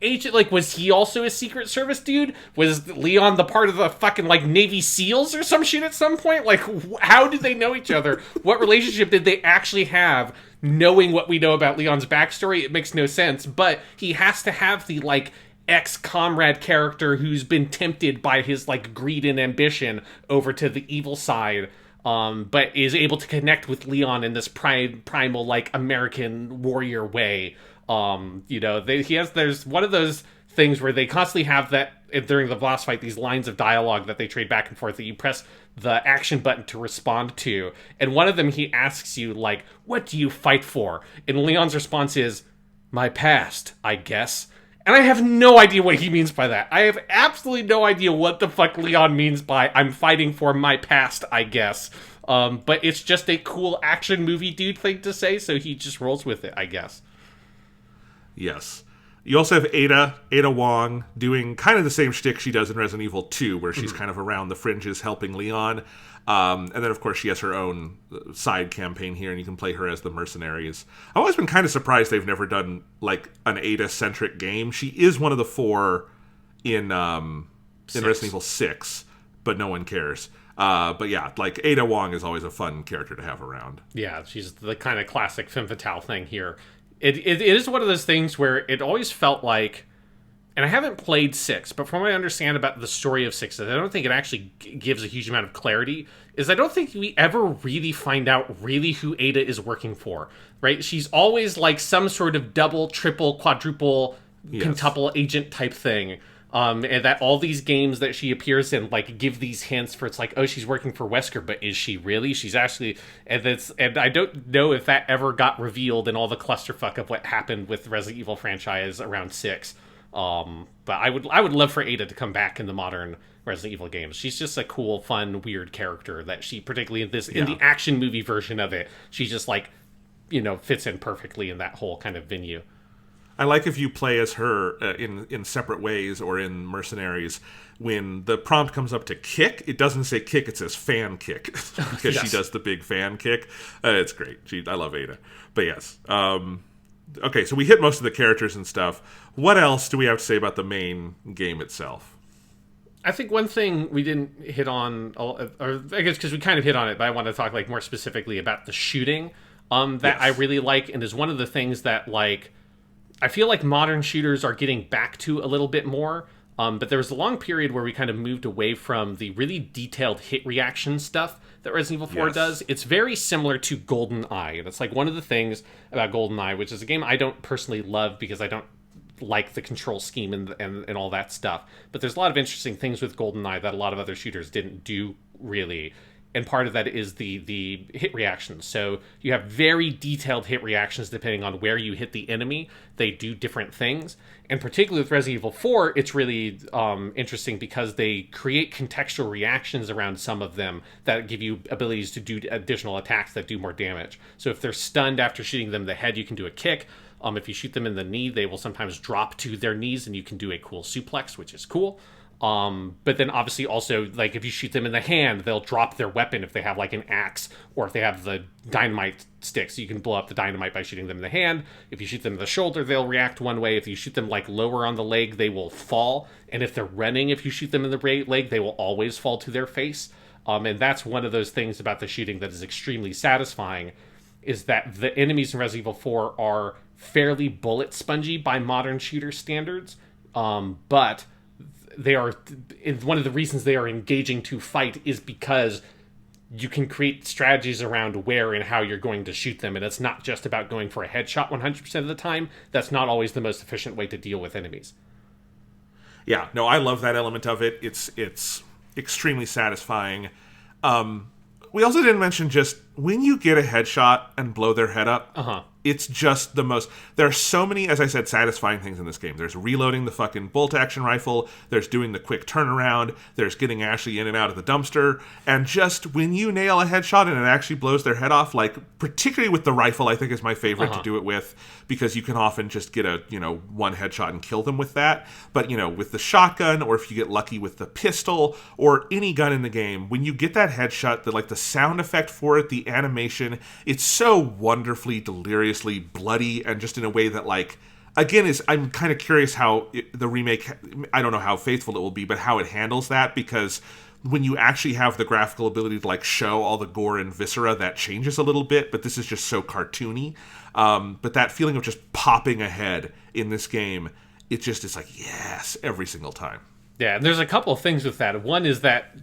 agent. Like, was he also a Secret Service dude? Was Leon the part of the fucking, like, Navy SEALs or some shit at some point? Like, how did they know each other? What relationship did they actually have? Knowing what we know about Leon's backstory, it makes no sense, but he has to have the, like, ex-comrade character who's been tempted by his, like, greed and ambition over to the evil side. but is able to connect with Leon in this primal, like, American warrior way. There's one of those things where they constantly have that during the boss fight, these lines of dialogue that they trade back and forth that you press the action button to respond to. And one of them, he asks you, like, what do you fight for? And Leon's response is, my past, I guess. And I have no idea what he means by that. I have absolutely no idea what the fuck Leon means by I'm fighting for my past, I guess. But it's just a cool action movie dude thing to say, so he just rolls with it, I guess. Yes. You also have Ada Wong, doing kind of the same shtick she does in Resident Evil 2, where she's kind of around the fringes helping Leon. And then, of course, she has her own side campaign here, and you can play her as the mercenaries. I've always been kind of surprised they've never done, like, an Ada-centric game. She is one of the 4 in Resident Evil 6, but no one cares. But yeah, like, Ada Wong is always a fun character to have around. Yeah, she's the kind of classic femme fatale thing here. It is one of those things where it always felt like, and I haven't played 6, but from what I understand about the story of 6, I don't think it actually gives a huge amount of clarity, is I don't think we ever really find out really who Ada is working for, right? She's always like some sort of double, triple, quadruple, quintuple agent type thing. And that all these games that she appears in, like, give these hints for, it's like, oh, she's working for Wesker, but is she really? She's actually, and I don't know if that ever got revealed in all the clusterfuck of what happened with the Resident Evil franchise around 6. But I would love for Ada to come back in the modern Resident Evil games. She's just a cool, fun, weird character that she, particularly in the action movie version of it, she just, like, fits in perfectly in that whole kind of venue. I like if you play as her in separate ways or in Mercenaries. When the prompt comes up to kick, it doesn't say kick, it says fan kick. Because she does the big fan kick. It's great. I love Ada. But yes. Okay, so we hit most of the characters and stuff. What else do we have to say about the main game itself? I think one thing we didn't hit on, or I guess because we kind of hit on it, but I want to talk, like, more specifically about the shooting that I really like, and is one of the things that, like, I feel like modern shooters are getting back to a little bit more, but there was a long period where we kind of moved away from the really detailed hit reaction stuff that Resident Evil 4 does. It's very similar to GoldenEye, and it's like one of the things about GoldenEye, which is a game I don't personally love because I don't like the control scheme and all that stuff, but there's a lot of interesting things with GoldenEye that a lot of other shooters didn't do, really. And part of that is the hit reactions. So you have very detailed hit reactions depending on where you hit the enemy. They do different things. And particularly with Resident Evil 4, it's really interesting because they create contextual reactions around some of them that give you abilities to do additional attacks that do more damage. So if they're stunned after shooting them in the head, you can do a kick. If you shoot them in the knee, they will sometimes drop to their knees and you can do a cool suplex, which is cool. But then obviously also, like, if you shoot them in the hand, they'll drop their weapon if they have, like, an axe, or if they have the dynamite sticks, you can blow up the dynamite by shooting them in the hand. If you shoot them in the shoulder, they'll react one way. If you shoot them, like, lower on the leg, they will fall. And if they're running, if you shoot them in the leg, they will always fall to their face. And that's one of those things about the shooting that is extremely satisfying, is that the enemies in Resident Evil 4 are fairly bullet spongy by modern shooter standards, but they are, one of the reasons they are engaging to fight is because you can create strategies around where and how you're going to shoot them, and it's not just about going for a headshot 100% of the time. That's not always the most efficient way to deal with enemies. Yeah, no, I love that element of it. It's extremely satisfying. We also didn't mention just when you get a headshot and blow their head up, it's just the most... There are so many, as I said, satisfying things in this game. There's reloading the fucking bolt-action rifle. There's doing the quick turnaround. There's getting Ashley in and out of the dumpster. And just when you nail a headshot and it actually blows their head off, like, particularly with the rifle, I think is my favorite to do it with, because you can often just get a, one headshot and kill them with that. But, with the shotgun, or if you get lucky with the pistol, or any gun in the game, when you get that headshot, the sound effect for it, the animation, it's so wonderfully, deliriously bloody, and just in a way that, like, again, I'm kind of curious how the remake, I don't know how faithful it will be, but how it handles that, because when you actually have the graphical ability to, like, show all the gore and viscera, that changes a little bit, but this is just so cartoony. But that feeling of just popping ahead in this game, it's like, yes, every single time. Yeah, and there's a couple of things with that. One is that,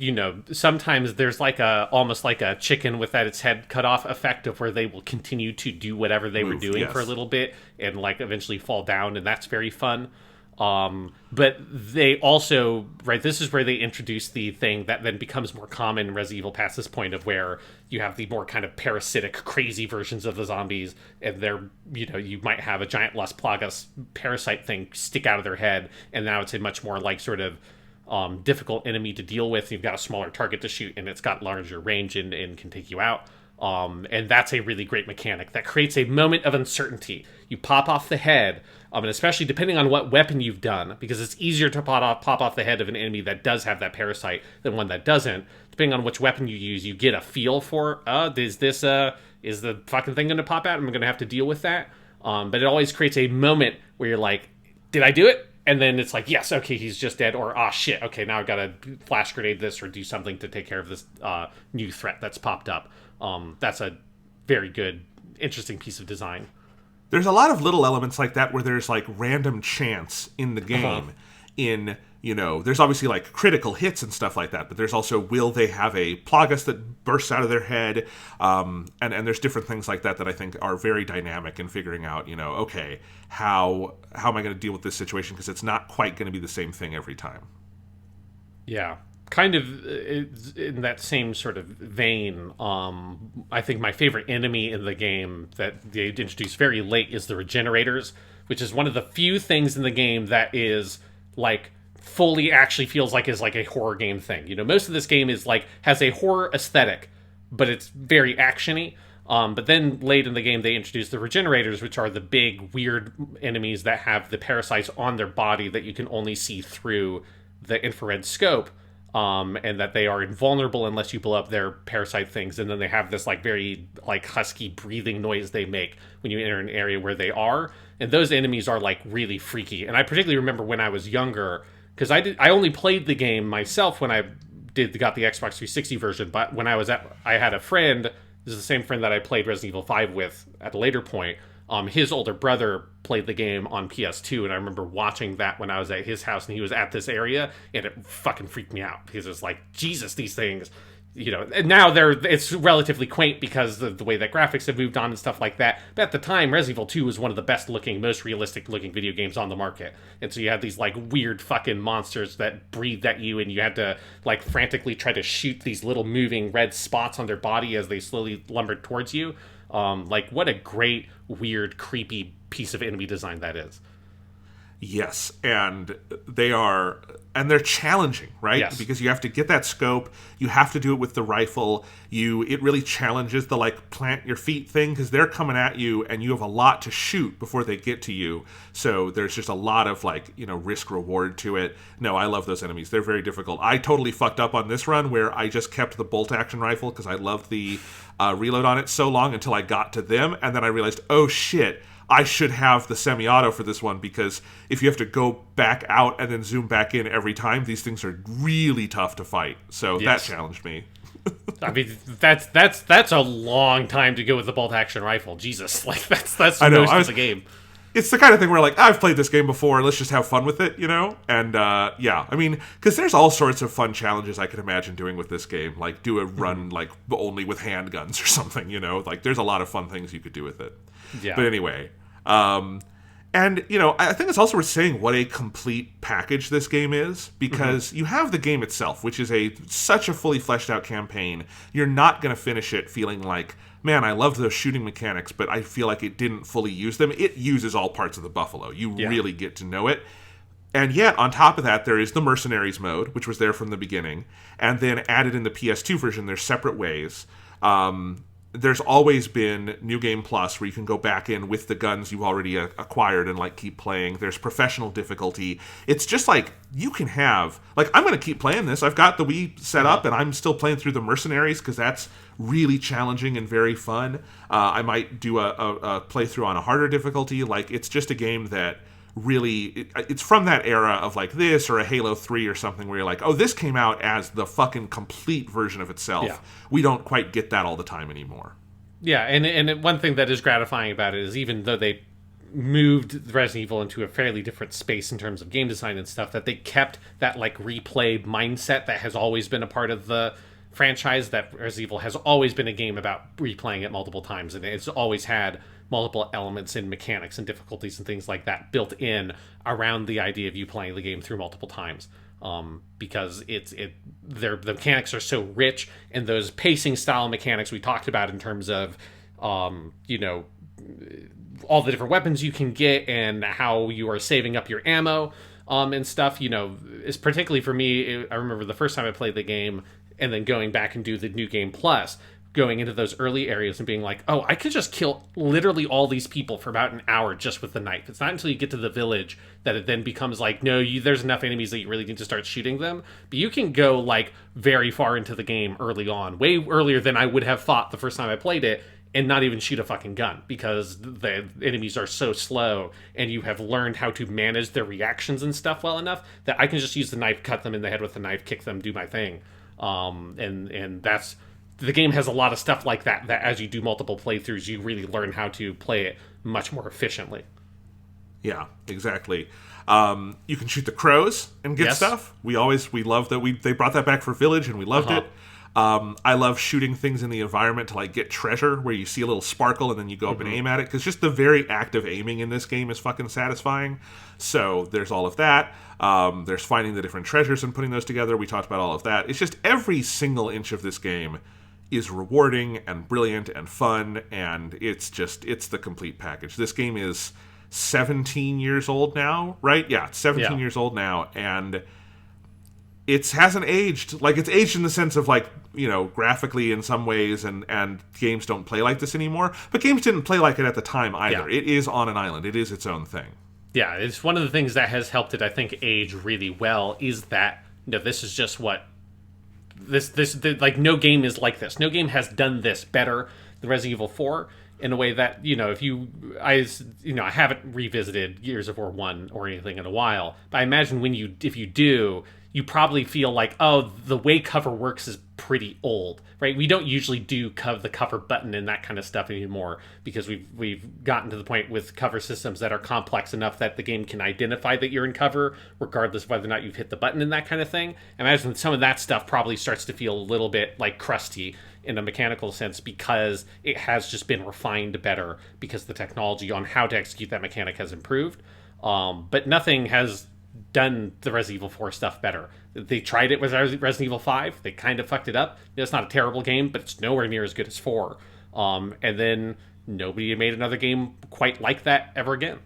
sometimes there's like almost like a chicken with that its head cut off effect of where they will continue to do whatever they were doing for a little bit and like eventually fall down, and that's very fun. But they also, right, this is where they introduce the thing that then becomes more common in Resident Evil past this point of where you have the more kind of parasitic, crazy versions of the zombies, and they're, you might have a giant Las Plagas parasite thing stick out of their head, and now it's a much more like sort of difficult enemy to deal with. You've got a smaller target to shoot, and it's got larger range and can take you out. And that's a really great mechanic that creates a moment of uncertainty. You pop off the head, and especially depending on what weapon you've done, because it's easier to pop off the head of an enemy that does have that parasite than one that doesn't. Depending on which weapon you use, you get a feel for, is the fucking thing going to pop out? I'm going to have to deal with that. But it always creates a moment where you're like, did I do it? And then it's like, yes, okay, he's just dead. Or, shit, okay, now I've got to flash grenade this or do something to take care of this new threat that's popped up. That's a very good, interesting piece of design. There's a lot of little elements like that where there's like random chance in the game. There's obviously like critical hits and stuff like that, but there's also, will they have a Plagas that bursts out of their head? And there's different things like that I think are very dynamic in figuring out, okay, how am I going to deal with this situation? Because it's not quite going to be the same thing every time. Yeah. Kind of in that same sort of vein, I think my favorite enemy in the game that they introduced very late is the Regenerators, which is one of the few things in the game that is like fully actually feels like is like a horror game thing. Most of this game is like has a horror aesthetic, but it's very actiony. But then late in the game, they introduced the Regenerators, which are the big weird enemies that have the parasites on their body that you can only see through the infrared scope. And that they are invulnerable unless you blow up their parasite things, and then they have this like very like husky breathing noise they make when you enter an area where they are, and those enemies are like really freaky. And I particularly remember when I was younger, because I only played the game myself when I got the Xbox 360 version, but when I had a friend, this is the same friend that I played Resident Evil 5 with at a later point. His older brother played the game on PS2, and I remember watching that when I was at his house, and he was at this area, and it fucking freaked me out, because it's like, Jesus, these things, and now it's relatively quaint because of the way that graphics have moved on and stuff like that, but at the time, Resident Evil 2 was one of the best looking, most realistic looking video games on the market, and so you had these like weird fucking monsters that breathed at you, and you had to like frantically try to shoot these little moving red spots on their body as they slowly lumbered towards you. Like, what a great, weird, creepy piece of enemy design that is. Yes, and they're challenging, right? Yes. Because you have to get that scope, you have to do it with the rifle, it really challenges the, like, plant your feet thing, because they're coming at you, and you have a lot to shoot before they get to you, so there's just a lot of, like, risk-reward to it. No, I love those enemies. They're very difficult. I totally fucked up on this run, where I just kept the bolt-action rifle, because I loved the reload on it so long until I got to them, and then I realized, oh shit, I should have the semi-auto for this one, because if you have to go back out and then zoom back in every time, these things are really tough to fight. So That challenged me. I mean, that's a long time to go with the bolt-action rifle. Jesus, like that's most of the game. It's the kind of thing where, like, I've played this game before, let's just have fun with it, And, I mean, because there's all sorts of fun challenges I could imagine doing with this game. Like, do a run, like, only with handguns or something, Like, there's a lot of fun things you could do with it. Yeah. But anyway, I think it's also worth saying what a complete package this game is, because you have the game itself, which is such a fully fleshed out campaign. You're not going to finish it feeling like, man, I loved those shooting mechanics, but I feel like it didn't fully use them. It uses all parts of the Buffalo. You really get to know it. And yet, on top of that, there is the Mercenaries mode, which was there from the beginning, and then added in the PS2 version, there's separate ways. There's always been New Game Plus, where you can go back in with the guns you already acquired and, like, keep playing. There's professional difficulty. It's just, like, you can have... Like, I'm going to keep playing this. I've got the Wii set up, and I'm still playing through the Mercenaries, because that's really challenging and very fun. I might do a playthrough on a harder difficulty. Like, it's just a game that really... It's from that era of, like, this or a Halo 3 or something, where you're like, oh, this came out as the fucking complete version of itself. Yeah. We don't quite get that all the time anymore. Yeah, and one thing that is gratifying about it is, even though they moved Resident Evil into a fairly different space in terms of game design and stuff, that they kept that like replay mindset that has always been a part of the franchise. That Resident Evil has always been a game about replaying it multiple times, and it's always had multiple elements and mechanics and difficulties and things like that built in around the idea of you playing the game through multiple times. Because the mechanics are so rich, and those pacing style mechanics we talked about in terms of all the different weapons you can get and how you are saving up your ammo and stuff, is particularly for me. I remember the first time I played the game and then going back and do the new game plus, going into those early areas and being like, oh, I could just kill literally all these people for about an hour just with the knife. It's not until you get to the village that it then becomes like, no, there's enough enemies that you really need to start shooting them. But you can go like very far into the game early on, way earlier than I would have thought the first time I played it, and not even shoot a fucking gun because the enemies are so slow, and you have learned how to manage their reactions and stuff well enough that I can just use the knife, cut them in the head with the knife, kick them, do my thing. And that's... The game has a lot of stuff like that as you do multiple playthroughs, you really learn how to play it much more efficiently. Yeah, exactly. You can shoot the crows and get stuff. We love that they brought that back for Village, and we loved it. I love shooting things in the environment to like get treasure, where you see a little sparkle and then you go up and aim at it, because just the very act of aiming in this game is fucking satisfying. So there's all of that. There's finding the different treasures and putting those together. We talked about all of that. It's just every single inch of this game is rewarding and brilliant and fun, and it's the complete package. This game is 17 years old now, right? Yeah, it's 17 years old now, and it hasn't aged. Like, it's aged in the sense of, like, graphically in some ways, and games don't play like this anymore, but games didn't play like it at the time either. It is on an island. It is its own thing. Yeah, it's one of the things that has helped it, I think, age really well, is that, this is just what like, no game is like this. No game has done this better than Resident Evil 4 in a way that, I haven't revisited Gears of War 1 or anything in a while, but I imagine if you do, you probably feel like, oh, the way cover works is pretty old, right? We don't usually do the cover button and that kind of stuff anymore, because we've gotten to the point with cover systems that are complex enough that the game can identify that you're in cover, regardless of whether or not you've hit the button and that kind of thing. I imagine some of that stuff probably starts to feel a little bit like crusty in a mechanical sense, because it has just been refined better, because the technology on how to execute that mechanic has improved. But nothing has done the Resident Evil 4 stuff better. They tried it with Resident Evil 5. They kind of fucked it up. It's not a terrible game, but it's nowhere near as good as 4. And then nobody made another game quite like that ever again.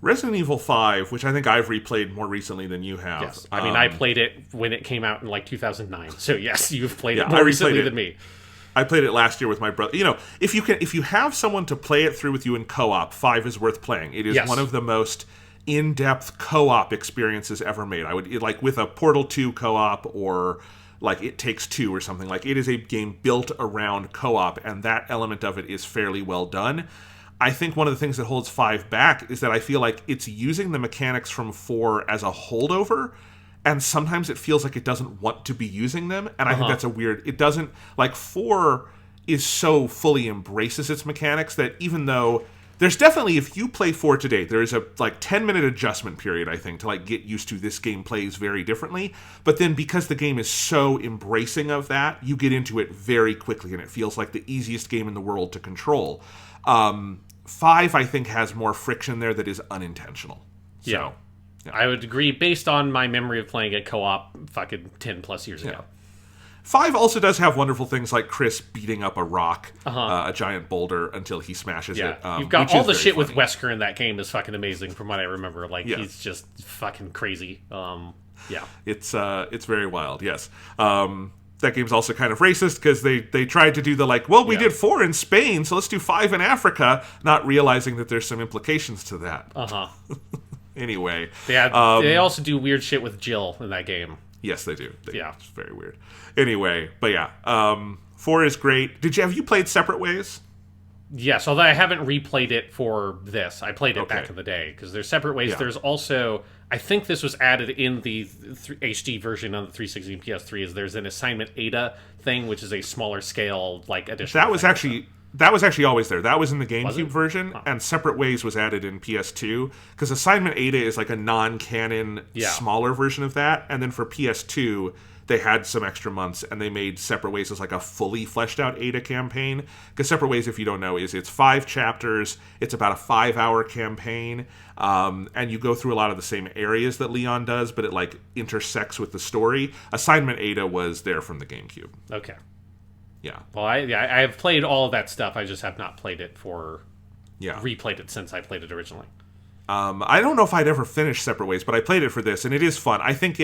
Resident Evil 5, which I think I've replayed more recently than you have. Yes. I mean, I played it when it came out in like 2009. So yes, you've played it more recently than me. I played it last year with my brother. If you have someone to play it through with you in co-op, 5 is worth playing. It is one of the most in-depth co-op experiences ever made. I would like with a Portal 2 co-op, or like It Takes Two or something. Like, it is a game built around co-op, and that element of it is fairly well done. I think one of the things that holds 5 back is that I feel like it's using the mechanics from 4 as a holdover, and sometimes it feels like it doesn't want to be using them, and I think that's it doesn't, like, 4 is so fully embraces its mechanics that even though there's definitely, if you play 4 today, there is a 10-minute adjustment period, I think, to like get used to this game plays very differently. But then because the game is so embracing of that, you get into it very quickly, and it feels like the easiest game in the world to control. 5, I think, has more friction there that is unintentional. So, yeah. I would agree, based on my memory of playing it co-op fucking 10 plus years ago. 5 also does have wonderful things like Chris beating up a rock, a giant boulder, until he smashes it. You've got all the shit funny. With Wesker in that game is fucking amazing, from what I remember. Like, he's just fucking crazy. It's very wild, yes. That game's also kind of racist, because they tried to do the we did 4 in Spain, so let's do 5 in Africa, not realizing that there's some implications to that. Anyway. They also do weird shit with Jill in that game. Yes, they do. It's very weird. Anyway, but 4 is great. Have you played Separate Ways? Yes, although I haven't replayed it for this. I played it back in the day, because there's Separate Ways. Yeah. There's also, I think this was added in the HD version on the 360 and PS3, is there's an Assignment Ada thing, which is a smaller scale, like, additional. That was actually always there. That was in the Was GameCube it? version, and Separate Ways was added in PS2, because Assignment Ada is like a non-canon, smaller version of that, and then for PS2, they had some extra months, and they made Separate Ways as like a fully fleshed out Ada campaign, because Separate Ways, if you don't know, it's 5 chapters, it's about a 5-hour campaign, and you go through a lot of the same areas that Leon does, but it like intersects with the story. Assignment Ada was there from the GameCube. Okay. Yeah. Well, I have played all of that stuff. I just have not played it replayed it since I played it originally. I don't know if I'd ever finished Separate Ways, but I played it for this, and it is fun. I think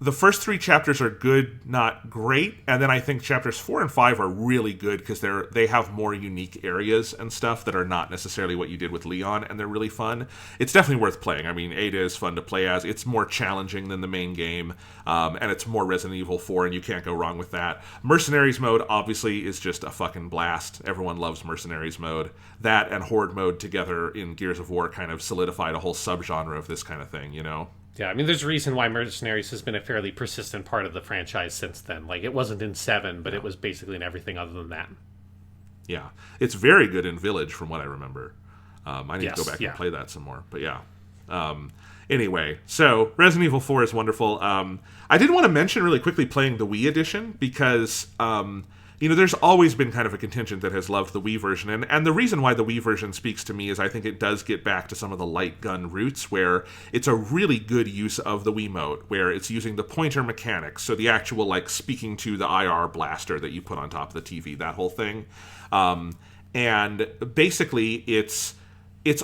the first 3 chapters are good, not great, and then I think chapters 4 and 5 are really good because they have more unique areas and stuff that are not necessarily what you did with Leon, and they're really fun. It's definitely worth playing. I mean, Ada is fun to play as. It's more challenging than the main game, and it's more Resident Evil 4, and you can't go wrong with that. Mercenaries mode, obviously, is just a fucking blast. Everyone loves Mercenaries mode. That and Horde mode together in Gears of War kind of solidified a whole subgenre of this kind of thing, you know? Yeah, I mean, there's a reason why Mercenaries has been a fairly persistent part of the franchise since then. Like, it wasn't in 7, but it was basically in everything other than that. Yeah. It's very good in Village, from what I remember. I need to go back and play that some more. But yeah. Anyway, so Resident Evil 4 is wonderful. I did want to mention really quickly playing the Wii edition, because there's always been kind of a contingent that has loved the Wii version, and the reason why the Wii version speaks to me is I think it does get back to some of the light gun roots, where it's a really good use of the Wiimote, where it's using the pointer mechanics, so the actual, like, speaking to the IR blaster that you put on top of the TV, that whole thing. And basically, it's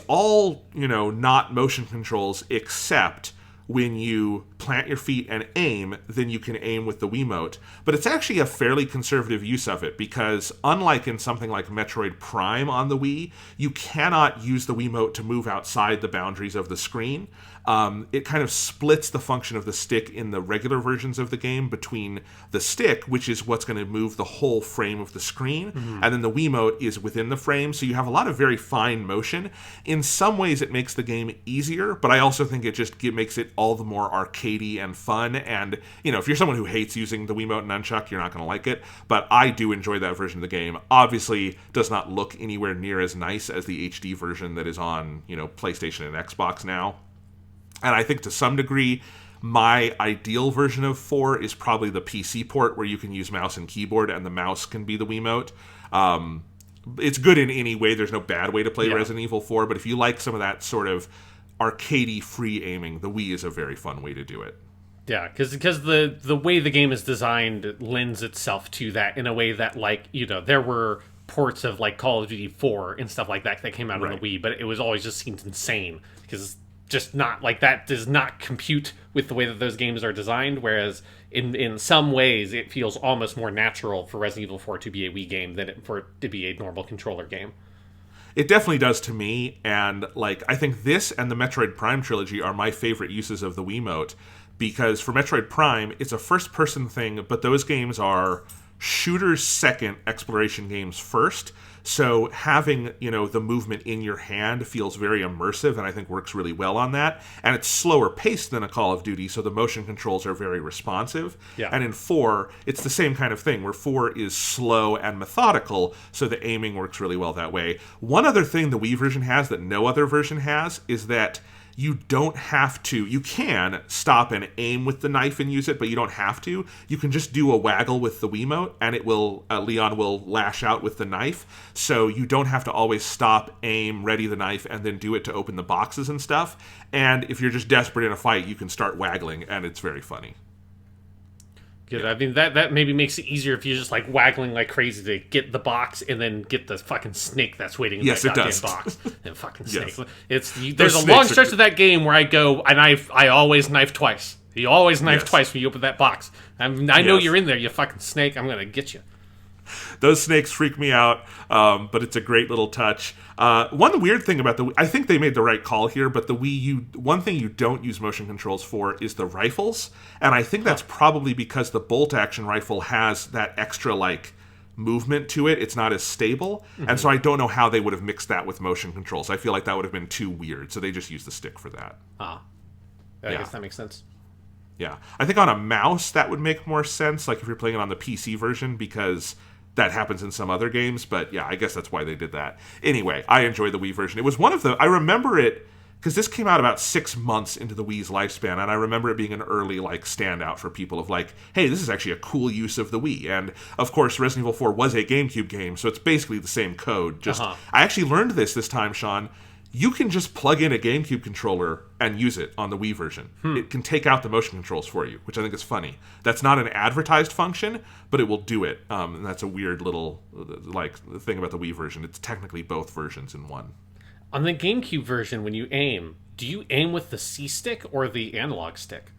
all, not motion controls, except when you plant your feet and aim, then you can aim with the Wiimote. But it's actually a fairly conservative use of it, because unlike in something like Metroid Prime on the Wii, you cannot use the Wiimote to move outside the boundaries of the screen. It kind of splits the function of the stick in the regular versions of the game between the stick, which is what's going to move the whole frame of the screen, and then the Wiimote is within the frame, so you have a lot of very fine motion. In some ways it makes the game easier, but I also think it just makes it all the more arcadey and fun, and if you're someone who hates using the Wiimote and Nunchuck, you're not going to like it, but I do enjoy that version of the game. Obviously does not look anywhere near as nice as the HD version that is on PlayStation and Xbox now. And I think to some degree, my ideal version of 4 is probably the PC port, where you can use mouse and keyboard and the mouse can be the Wiimote. It's good in any way. There's no bad way to play Resident Evil 4, but if you like some of that sort of arcadey free aiming, the Wii is a very fun way to do it. Yeah, because the way the game is designed lends itself to that in a way that, like, there were ports of, like, Call of Duty 4 and stuff like that came out on the Wii, but it was always just seems insane, because just not like that does not compute with the way that those games are designed, whereas in some ways it feels almost more natural for Resident Evil 4 to be a Wii game than for it to be a normal controller game. It definitely does to me, and I think this and the Metroid Prime trilogy are my favorite uses of the Wiimote, because for Metroid Prime, it's a first-person thing, but those games are shooters second, exploration games first. So having, the movement in your hand feels very immersive, and I think works really well on that. And it's slower paced than a Call of Duty, so the motion controls are very responsive. Yeah. And in 4, it's the same kind of thing, where 4 is slow and methodical, so the aiming works really well that way. One other thing the Wii version has that no other version has is that you don't have to. You can stop and aim with the knife and use it, but you don't have to. You can just do a waggle with the Wiimote, and it will Leon will lash out with the knife. So you don't have to always stop, aim, ready the knife, and then do it to open the boxes and stuff. And if you're just desperate in a fight, you can start waggling, and it's very funny. Good. Yeah. I mean, that maybe makes it easier if you're just like waggling like crazy to get the box and then get the fucking snake that's waiting in that goddamn box. And fucking snake. Yes. There's a long stretch of that game where I go, and I always knife twice. You always knife twice when you open that box. I know you're in there, you fucking snake. I'm gonna get you. Those snakes freak me out, but it's a great little touch. One weird thing about the Wii, I think they made the right call here, but the Wii, one thing you don't use motion controls for is the rifles, and I think that's probably because the bolt-action rifle has that extra, movement to it. It's not as stable, and so I don't know how they would have mixed that with motion controls. I feel like that would have been too weird, so they just used the stick for that. I guess that makes sense. Yeah. I think on a mouse, that would make more sense, if you're playing it on the PC version, because that happens in some other games, but yeah, I guess that's why they did that. Anyway, I enjoy the Wii version. It was one of the... I remember it, because this came out about 6 months into the Wii's lifespan, and I remember it being an early, like, standout for people of, like, hey, this is actually a cool use of the Wii. And, of course, Resident Evil 4 was a GameCube game, so it's basically the same code. Just I actually learned this time, Sean. You can just plug in a GameCube controller and use it on the Wii version. It can take out the motion controls for you, which I think is funny. That's not an advertised function, but it will do it. And that's a weird little like thing about the Wii version. It's technically both versions in one. On the GameCube version, when you aim, do you aim with the C stick or the analog stick?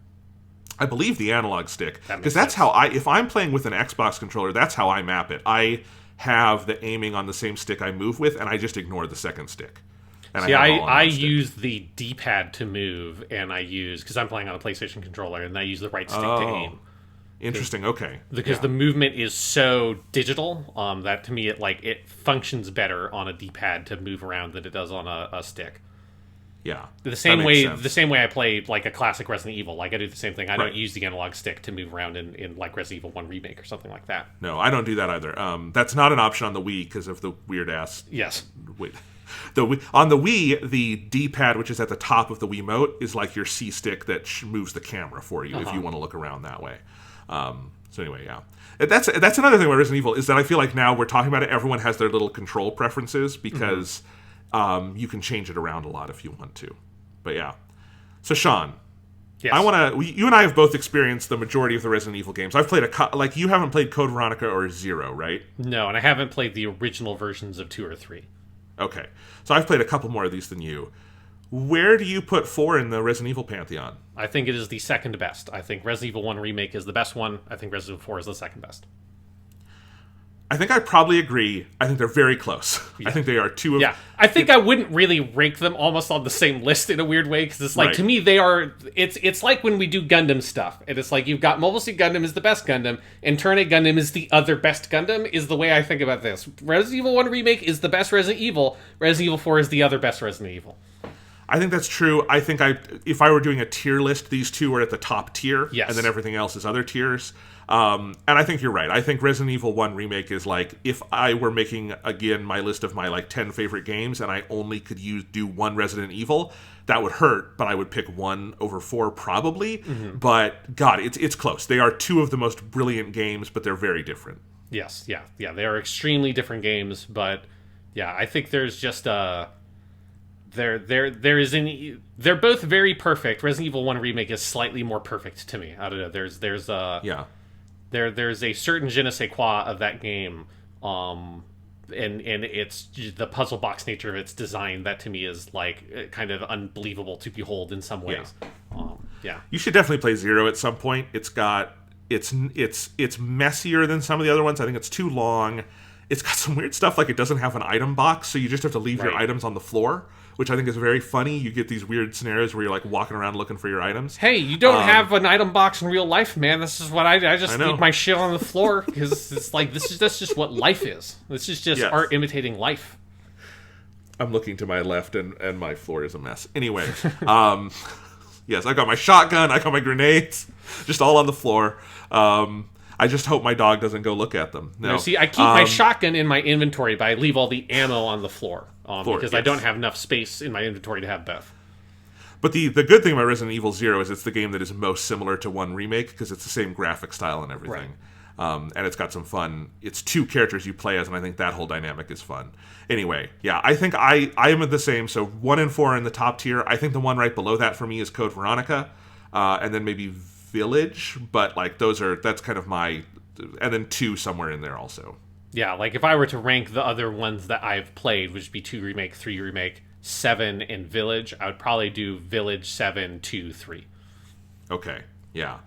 I believe the analog stick, because that's how if I'm playing with an Xbox controller, that's how I map it. I have the aiming on the same stick I move with, and I just ignore the second stick. See, I use the D-pad to move, and because I'm playing on a PlayStation controller, and I use the right stick to aim. Interesting. Okay. Because the movement is so digital that to me it functions better on a D-pad to move around than it does on a stick. Yeah. The same way I play like a classic Resident Evil. Like I do the same thing. I don't use the analog stick to move around in like Resident Evil 1 Remake or something like that. No, I don't do that either. That's not an option on the Wii because of the weird ass. Yes. Wait. On the Wii, the D-pad, which is at the top of the Wiimote, is like your C stick that moves the camera for you if you want to look around that way. So anyway, yeah. That's another thing about Resident Evil is that I feel like now we're talking about it, everyone has their little control preferences because you can change it around a lot if you want to. But yeah. So Sean, yes. You and I have both experienced the majority of the Resident Evil games. I've played like you haven't played Code Veronica or Zero, right? No, and I haven't played the original versions of 2 or 3. Okay. So I've played a couple more of these than you. Where do you put 4 in the Resident Evil pantheon? I think it is the second best. I think Resident Evil 1 Remake is the best one. I think Resident Evil 4 is the second best. I think I probably agree. I think they're very close. Yeah. I think they are two of... Yeah, I think I wouldn't really rank them almost on the same list in a weird way, because it's like, to me, they are... It's like when we do Gundam stuff, and it's like, you've got Mobile Suit Gundam is the best Gundam, and Turn 8 Gundam is the other best Gundam, is the way I think about this. Resident Evil 1 Remake is the best Resident Evil, Resident Evil 4 is the other best Resident Evil. I think that's true. I think if I were doing a tier list, these two are at the top tier, yes. And then everything else is other tiers. And I think you're right. I think Resident Evil 1 Remake is like, if I were making, again, my list of my like 10 favorite games and I only could do one Resident Evil, that would hurt, but I would pick 1 over 4 probably. Mm-hmm. But God, it's close. They are two of the most brilliant games, but they're very different. Yes, yeah. They are extremely different games, but yeah, I think there's just they're both very perfect. Resident Evil 1 Remake is slightly more perfect to me. I don't know. There's a certain je ne sais quoi of that game, and it's the puzzle box nature of its design that to me is like kind of unbelievable to behold in some ways. Yeah. You should definitely play Zero at some point. It's messier than some of the other ones. I think it's too long. It's got some weird stuff, like it doesn't have an item box, so you just have to leave your items on the floor, which I think is very funny. You get these weird scenarios where you're like walking around looking for your items. Hey, you don't have an item box in real life, man. This is what I just leave my shit on the floor because it's like that's just what life is. This is just art imitating life. I'm looking to my left and my floor is a mess. Anyway, yes, I got my shotgun, I got my grenades, just all on the floor. I just hope my dog doesn't go look at them. No, see, I keep my shotgun in my inventory, but I leave all the ammo on the floor because I don't have enough space in my inventory to have both. But the good thing about Resident Evil 0 is it's the game that is most similar to 1 Remake because it's the same graphic style and everything. Right. And it's got some fun. It's 2 characters you play as, and I think that whole dynamic is fun. Anyway, yeah, I think I am at the same. So 1 and 4 are in the top tier. I think the one right below that for me is Code Veronica, and then maybe Village, but like that's kind of my, and then 2 somewhere in there also. Yeah, like if I were to rank the other ones that I've played, which would be 2 Remake, 3 Remake, 7, and Village, I would probably do Village, 7, 2, 3. Okay, yeah.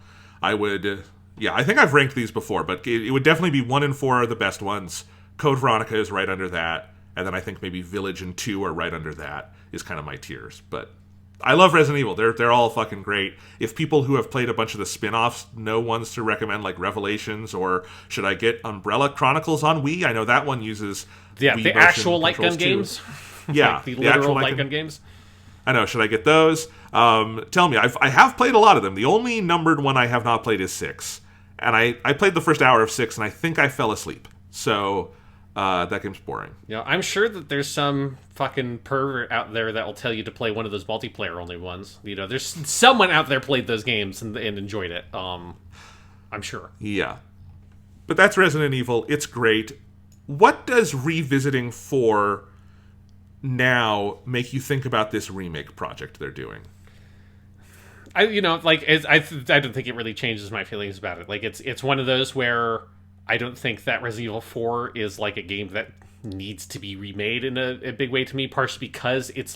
I would, I think I've ranked these before, but it would definitely be 1 and 4 are the best ones. Code Veronica is right under that, and then I think maybe Village and 2 are right under that, is kind of my tiers, but I love Resident Evil. They're all fucking great. If people who have played a bunch of the spin-offs know ones to recommend, like Revelations, or should I get Umbrella Chronicles on Wii? I know that one uses Wii the actual light gun games. Yeah, like the literal light gun games. I know. Should I get those? Tell me. I have played a lot of them. The only numbered one I have not played is 6. And I played the first hour of 6, and I think I fell asleep. So that game's boring. I'm sure that there's some fucking pervert out there that will tell you to play one of those multiplayer only ones. There's someone out there played those games and enjoyed it. I'm sure. Yeah. But that's Resident Evil. It's great. What does revisiting 4 now make you think about this remake project they're doing? I don't think it really changes my feelings about it. Like it's one of those where I don't think that Resident Evil 4 is like a game that needs to be remade in a big way to me, partially because it's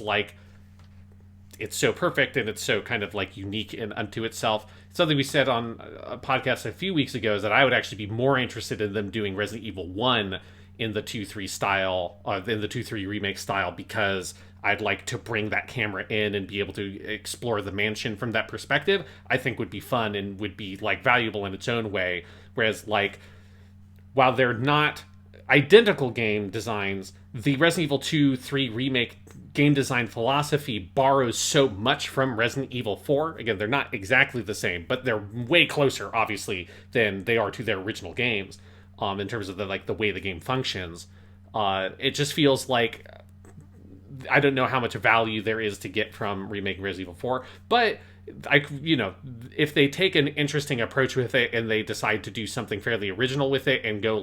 so perfect and it's so kind of like unique and unto itself. Something we said on a podcast a few weeks ago is that I would actually be more interested in them doing Resident Evil 1 in the 2-3 style, in the 2-3 remake style, because I'd like to bring that camera in and be able to explore the mansion from that perspective. I think would be fun and would be like valuable in its own way. Whereas like, while they're not identical game designs, the Resident Evil 2-3 remake game design philosophy borrows so much from Resident Evil 4. Again, they're not exactly the same, but they're way closer, obviously, than they are to their original games. In terms of the way the game functions, it just feels like I don't know how much value there is to get from remaking Resident Evil 4, but if they take an interesting approach with it and they decide to do something fairly original with it and go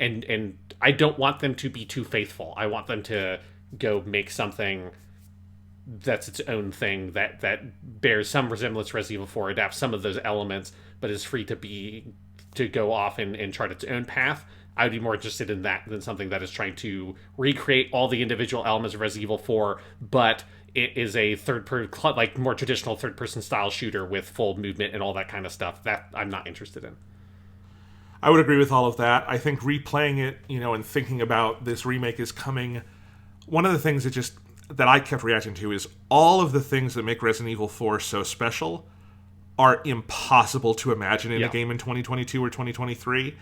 and I don't want them to be too faithful. I want them to go make something that's its own thing that bears some resemblance to Resident Evil 4, adapts some of those elements, but is free to go off and chart its own path. I would be more interested in that than something that is trying to recreate all the individual elements of Resident Evil 4, but it is a more traditional third-person style shooter with full movement and all that kind of stuff. That I'm not interested in. I would agree with all of that. I think replaying it, and thinking about this remake is coming. One of the things that I kept reacting to is all of the things that make Resident Evil 4 so special are impossible to imagine in a game in 2022 or 2023.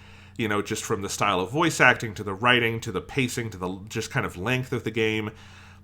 Just from the style of voice acting to the writing to the pacing to the just kind of length of the game.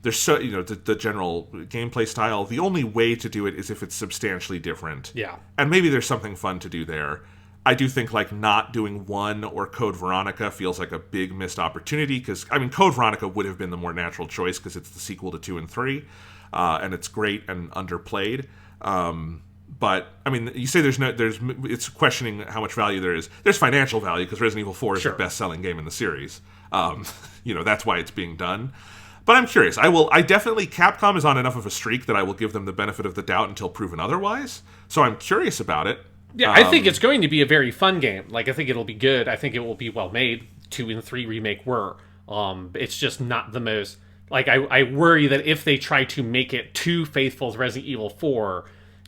There's the general gameplay style. The only way to do it is if it's substantially different. Yeah. And maybe there's something fun to do there. I do think not doing 1 or Code Veronica feels like a big missed opportunity, because Code Veronica would have been the more natural choice because it's the sequel to 2 and 3, and it's great and underplayed. But you say it's questioning how much value there is. There's financial value because Resident Evil 4 is the best-selling game in the series. That's why it's being done. But I'm curious. Capcom is on enough of a streak that I will give them the benefit of the doubt until proven otherwise. So I'm curious about it. Yeah, I think it's going to be a very fun game. I think it'll be good. I think it will be well made. 2 and 3 remake were. It's just not the most. I worry that if they try to make it too faithful to Resident Evil 4,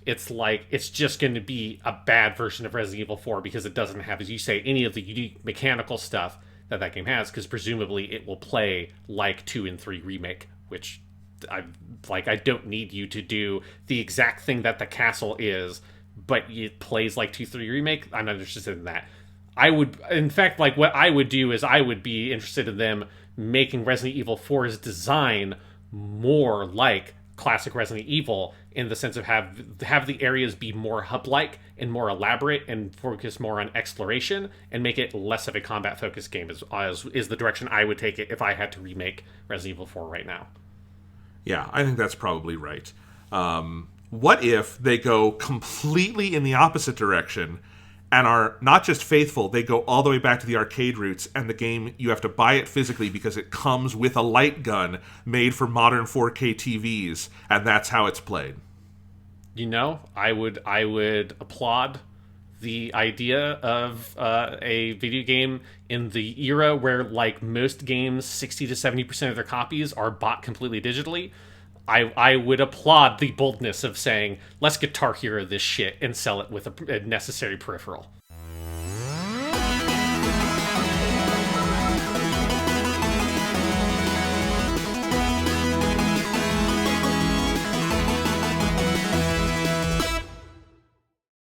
it's just going to be a bad version of Resident Evil 4 because it doesn't have, as you say, any of the unique mechanical stuff that game has, because presumably it will play like 2 and 3 remake, which I don't need you to do the exact thing that the castle is, but it plays like 2-3 remake. I'm not interested in that. In fact, what I would do is I would be interested in them making Resident Evil 4's design more like classic Resident Evil, in the sense of have the areas be more hub-like and more elaborate and focus more on exploration, and make it less of a combat-focused game is the direction I would take it if I had to remake Resident Evil 4 right now. Yeah, I think that's probably right. What if they go completely in the opposite direction and are not just faithful, they go all the way back to the arcade roots, and the game, you have to buy it physically because it comes with a light gun made for modern 4K TVs, and that's how it's played? I would applaud the idea of a video game in the era where, most games, 60 to 70% of their copies are bought completely digitally. I would applaud the boldness of saying, let's Guitar Hero this shit and sell it with a necessary peripheral.